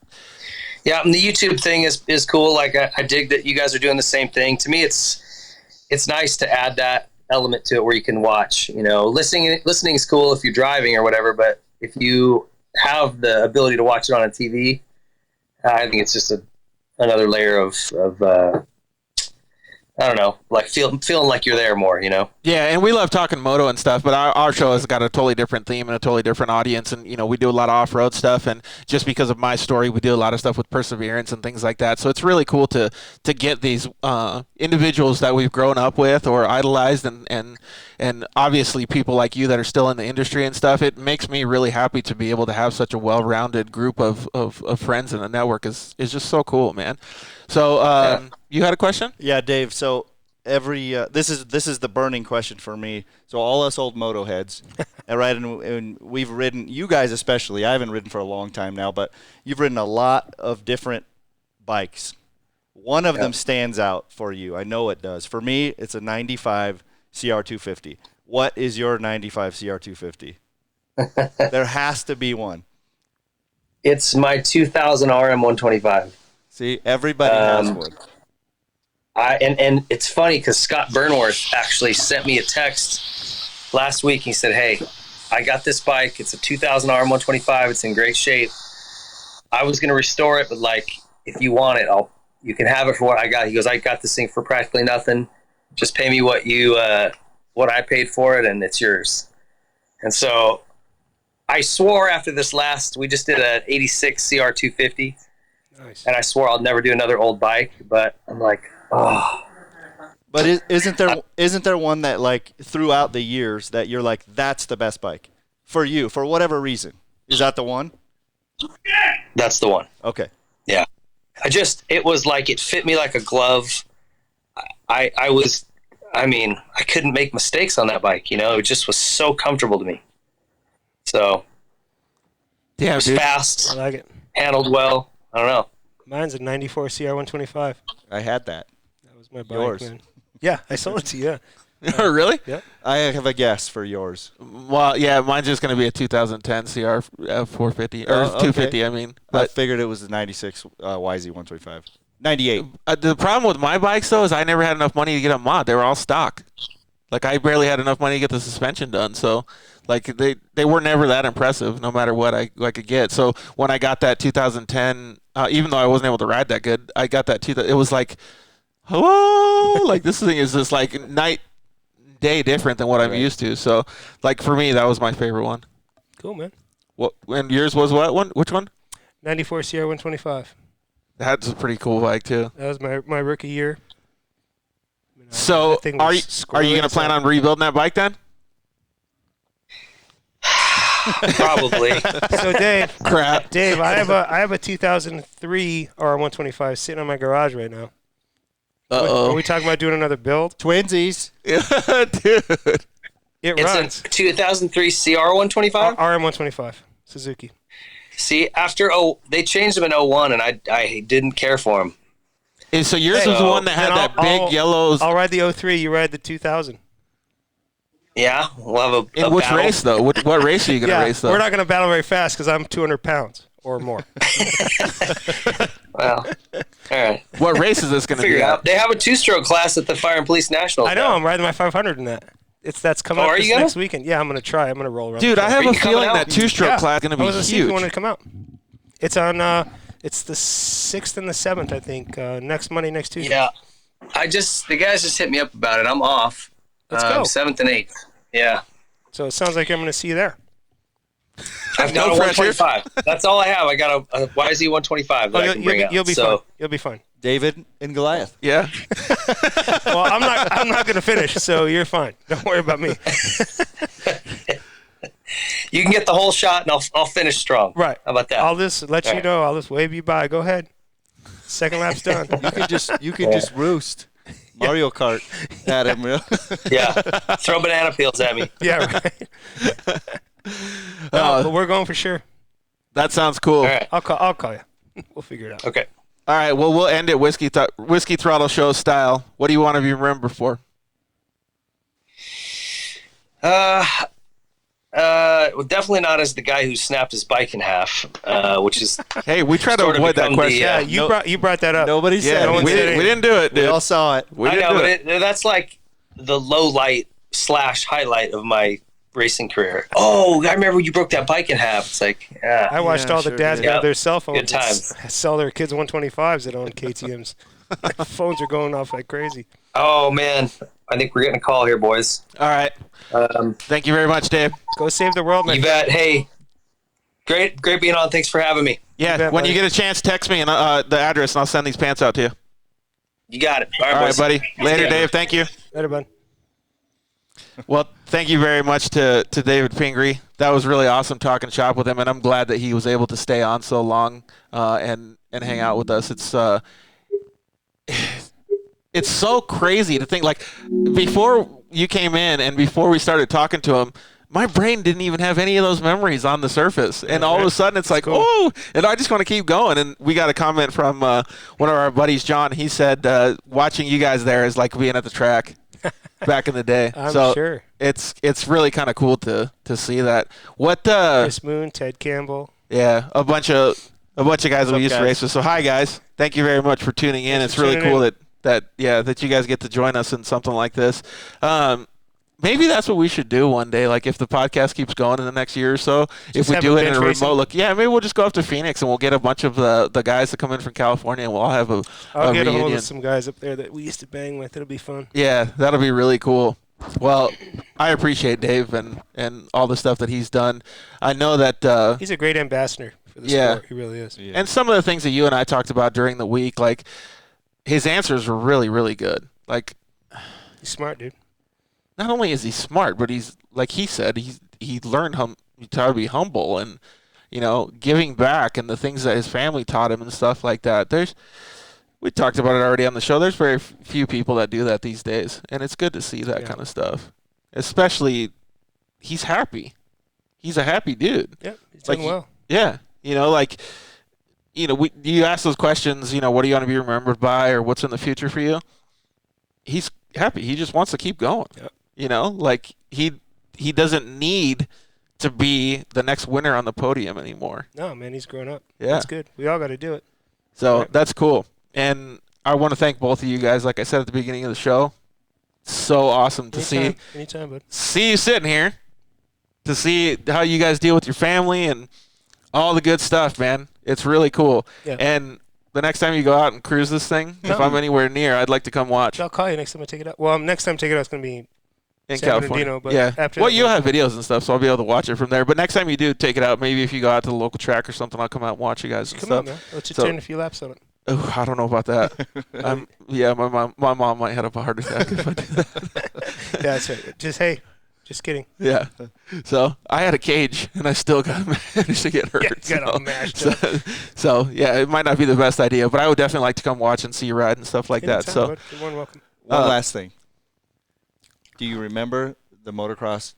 Yeah, and the YouTube thing is cool. Like I dig that you guys are doing the same thing. To me, it's nice to add that element to it where you can watch. Listening is cool if you're driving or whatever, but if you have the ability to watch it on a TV, I think it's just another layer of I don't know, like feeling like you're there more, Yeah, and we love talking moto and stuff, but our show has got a totally different theme and a totally different audience, and we do a lot of off-road stuff, and just because of my story, we do a lot of stuff with Perseverance and things like that. So it's really cool to get these individuals that we've grown up with or idolized, and obviously people like you that are still in the industry and stuff. It makes me really happy to be able to have such a well-rounded group of friends in the network. Is just so cool, man. So you had a question? Yeah, Dave. So every this is the burning question for me. So all us old moto heads, right? And we've ridden, you guys especially. I haven't ridden for a long time now, but you've ridden a lot of different bikes. One of them stands out for you. I know it does. For me, it's a 95 CR250. What is your 95 CR250? There has to be one. It's my 2000 RM125. See, everybody has one. And it's funny because Scott Burnworth actually sent me a text last week. He said, "Hey, I got this bike. It's a 2000 RM125. It's in great shape. I was going to restore it, but like, if you want it, you can have it for what I got." He goes, "I got this thing for practically nothing. Just pay me what I paid for it, and it's yours." And so I swore after this we just did an 86 CR250. Nice. And I swore I'll never do another old bike, but I'm like, oh. But isn't there one that, like, throughout the years that you're like, that's the best bike for you for whatever reason? Is that the one? That's the one. Okay. Yeah. It was like it fit me like a glove. I couldn't make mistakes on that bike, It just was so comfortable to me. So Yeah, it was dude. fast, I like it. handled well. I don't know. Mine's a 94 CR125. I had that. That was my bike, Yours. man. Yeah, I sold it to you. Yeah. Really? Yeah. I have a guess for yours. Well, yeah, mine's just going to be a 2010 CR 450 or Oh, okay. 250. I mean, I but figured it was the 96 YZ125. 98. the problem with my bikes though is I never had enough money to get a mod. They were all stock. Like I barely had enough money to get the suspension done. So, like they were never that impressive, no matter what I could get. So when I got that 2010, even though I wasn't able to ride that good, I got that it was like, hello, like this thing is just like night day different than what I'm used to. So, like for me, that was my favorite one. Cool, man. What? And yours was what one? Which one? 94 CR125. That's a pretty cool bike too. That was my rookie year. So that thing are was you going to plan on rebuilding that bike then? Probably. So Dave, Crap. I have a 2003 R125 sitting in my garage right now. Are we talking about doing another build? Twinsies. Dude. It It's runs. a 2003 CR125. RM125 Suzuki. See, they changed them in 01, and I didn't care for them. And so yours was the one that had Then that big yellows. I'll ride the 03. You ride the 2000. Yeah, we'll have a In which battle. race though? What race are you going to race though? We're not going to battle very fast because I'm 200 pounds or more. Well, all right. What race is this going to Figure be? it out. They have a two-stroke class at the Fire and Police Nationals. I know. now. I'm riding my 500 in that. That's coming up are this you gonna? next weekend. Yeah, I'm going to try. I'm going to roll around. Dude, the I track. have a you coming feeling out? that two-stroke class is going to I was be going to see if you huge. wanted to come out. It's on. It's the 6th and the 7th, I think. Next Monday, next Tuesday. Yeah, the guys just hit me up about it. I'm off. Let's go. 7th and 8th. Yeah. So it sounds like I'm going to see you there. I've got No a pressure. 125. That's all I have. I got a YZ 125 that I can bring out. You'll be so fine. You'll be fine. David and Goliath. Yeah. Well, I'm not going to finish, so you're fine. Don't worry about me. you can get the whole shot, and I'll finish strong. Right. How about that? I'll just let you know. I'll just wave you by. Go ahead. Second lap's done. You could just roost Mario Kart at him. Yeah. Throw banana peels at me. Yeah, right. But we're going for sure. That sounds cool. All right. I'll call you. We'll figure it out. Okay. All right, well, we'll end it Whiskey Throttle Show style. What do you want to be remembered for? Well, definitely not as the guy who snapped his bike in half, which is Hey, we try to sort of avoid that become question. the, Yeah, you brought that up. Nobody Yeah, said no one we, said didn't, we didn't do it, dude. We all saw it. We I didn't know, do but that's like the low light / highlight of my racing career. Oh, I remember you broke that bike in half. It's like, yeah. I watched Yeah, all the sure dads did. grab Yep. their cell phones Good times. and sell their kids 125s that own KTMs. Phones are going off like crazy. Oh man, I think we're getting a call here, boys. All right. Thank you very much, Dave. Go save the world, man. You bet. Hey, great being on. Thanks for having me. Yeah, bet, when you buddy. get a chance, text me and the address, and I'll send these pants out to you. You got it. All right, boys. buddy. Later, Yeah. Dave. Thank you. Later, bud. Well, thank you very much to David Pingree. That was really awesome talking shop with him, and I'm glad that he was able to stay on so long and hang out with us. It's so crazy to think, like, before you came in and before we started talking to him, my brain didn't even have any of those memories on the surface. And all of a sudden it's like, cool. oh, and I just want to keep going. And we got a comment from one of our buddies, John. He said, watching you guys there is like being at the track back in the day. I'm so sure. It's really kind of cool to see that. What Chris Moon, Ted Campbell. Yeah, a bunch of guys we used to guys? race with. So hi guys, thank you very much for tuning in. Thanks It's for really tuning cool in. that you guys get to join us in something like this. Maybe that's what we should do one day. Like if the podcast keeps going in the next year or so, if we have do a it in a bench remote racing. look, maybe we'll just go up to Phoenix and we'll get a bunch of the guys that come in from California and we'll all have I'll a get a reunion. hold of some guys up there that we used to bang with. It'll be fun. Yeah, that'll be really cool. Well, I appreciate Dave and all the stuff that he's done. I know that He's a great ambassador for the Yeah. sport. He really is. Yeah. and some of the things that you and I talked about during the week, like his answers were really, really good. Like He's smart, dude. not only is he smart, but he's like he said, he learned how to be humble and giving back and the things that his family taught him and stuff like that. We talked about it already on the show. There's very few people that do that these days, and it's good to see that kind of stuff. Especially, he's happy. He's a happy dude. Yeah, he's Like, done well. Yeah, you ask those questions. What do you want to be remembered by, or what's in the future for you? He's happy. He just wants to keep going. Yep. Like he doesn't need to be the next winner on the podium anymore. No, man, he's grown up. Yeah. That's good. We all got to do it. So Right. that's cool. And I want to thank both of you guys. Like I said at the beginning of the show, so awesome to Anytime, bud. see you sitting here, to see how you guys deal with your family and all the good stuff, man. It's really cool. Yeah. And the next time you go out and cruise this thing, if I'm anywhere near, I'd like to come watch I'll call you next time I take it out. Well, next time I take it out, it's going to be in San California. Bernardino, but yeah. after Well, that, you'll we'll- have videos and stuff, so I'll be able to watch it from there. But next time you do take it out, maybe if you go out to the local track or something, I'll come out and watch you guys and Come stuff. on, man. Let you So- turn a few laps on it. Oh, I don't know about that. My mom might have a heart attack if I do that. Yeah, that's right. Just kidding. Yeah. So I had a cage, and I still managed to get hurt. Yeah, you got all mashed so, up. so, yeah, it might not be the best idea, but I would definitely like to come watch and see you ride and stuff like that. Anytime, So bud. You're more than welcome. One last thing. Do you remember the motocross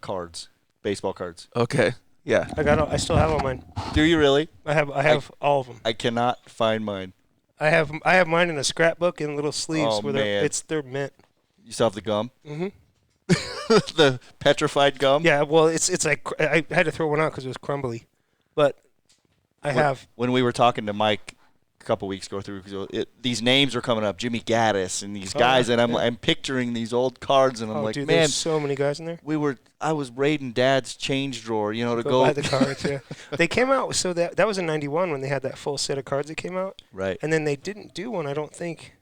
cards, baseball cards? okay, yeah. I still have all mine. Do you really? I have all of them. I cannot find mine. I have mine in a scrapbook in little sleeves Oh, where man. they're mint. You still have the gum? Mm-hmm. The petrified gum? Yeah, well, it's like I had to throw one out because it was crumbly, but I have. When we were talking to Mike a couple weeks ago, these names were coming up, Jimmy Gaddis and these guys, and I'm picturing these old cards, and I'm like, dude, man, there's so many guys in there. I was raiding Dad's change drawer, to Go buy the cards. Yeah, they came out so that was in '91 when they had that full set of cards that came out, right. and then they didn't do one. I don't think.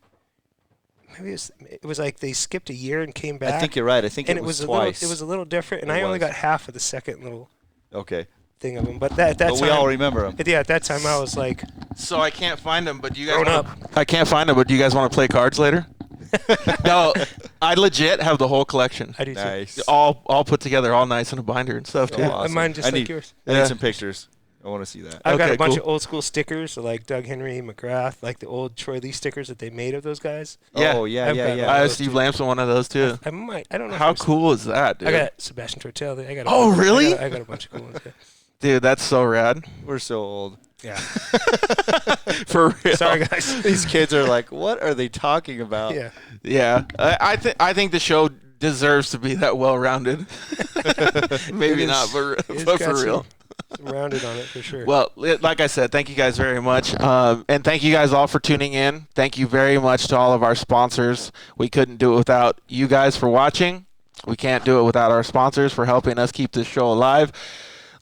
Maybe it was like they skipped a year and came back. I think you're right. I think and it was it twice. was a little different, and It I only was. got half of the second little Okay. thing of them. But that time, we all remember them. Yeah, at that time I was like, So I can't find them, but do you guys Grown wanna, I can't find them, but do you guys want to play cards later? No, I legit have the whole collection. I do too. Nice. All put together, all nice in a binder and stuff too. Yeah, awesome. mine just I like need- yours. I Yeah. need some pictures. I want to see that. I've got Okay, a bunch cool. of old school stickers, so like Doug Henry, McGrath, like the old Troy Lee stickers that they made of those guys. Yeah. Oh, yeah, I've yeah, got yeah. I have Steve Lamson one of those too. I don't know. How if cool is that, dude? I got Sebastian Tortel. I got. Oh, really? I got a bunch of cool ones. Yeah. Dude, that's so rad. We're so old. Yeah. For real. Sorry, guys. These kids are like, what are they talking about? Yeah. Yeah, I think the show deserves to be that well-rounded. Maybe It not, is- but it's for got real. some rounded on it for sure. Well, like I said, thank you guys very much. And thank you guys all for tuning in. Thank you very much to all of our sponsors. We couldn't do it without you guys for watching. We can't do it without our sponsors for helping us keep this show alive.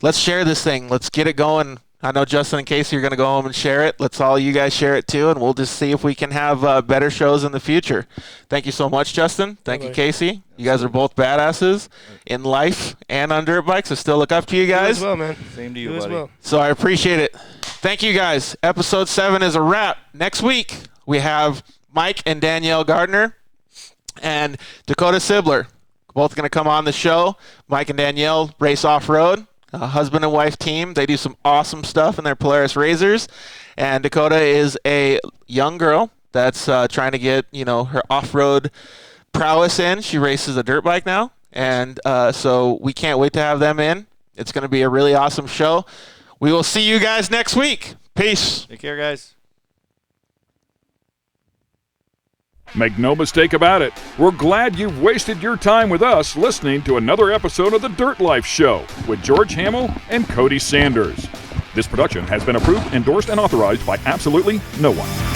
Let's share this thing. Let's get it going. I know Justin and Casey are going to go home and share it. Let's all you guys share it too, and we'll just see if we can have better shows in the future. Thank you so much, Justin. Thank you, Casey. You guys are both badasses in life and on dirt bikes. I still look up to you You guys. as well, man. Same to You you, as buddy. well. So I appreciate it. Thank you guys. Episode 7 is a wrap. Next week, we have Mike and Danielle Gardner and Dakota Sibler. Both going to come on the show. Mike and Danielle race off-road. A husband and wife team. They do some awesome stuff in their Polaris Razors. And Dakota is a young girl that's trying to get, her off-road prowess in. She races a dirt bike now. And so we can't wait to have them in. It's going to be a really awesome show. We will see you guys next week. Peace. Take care, guys. Make no mistake about it, we're glad you've wasted your time with us listening to another episode of the Dirt Life Show with George Hamill and Cody Sanders. This production has been approved, endorsed, and authorized by absolutely no one.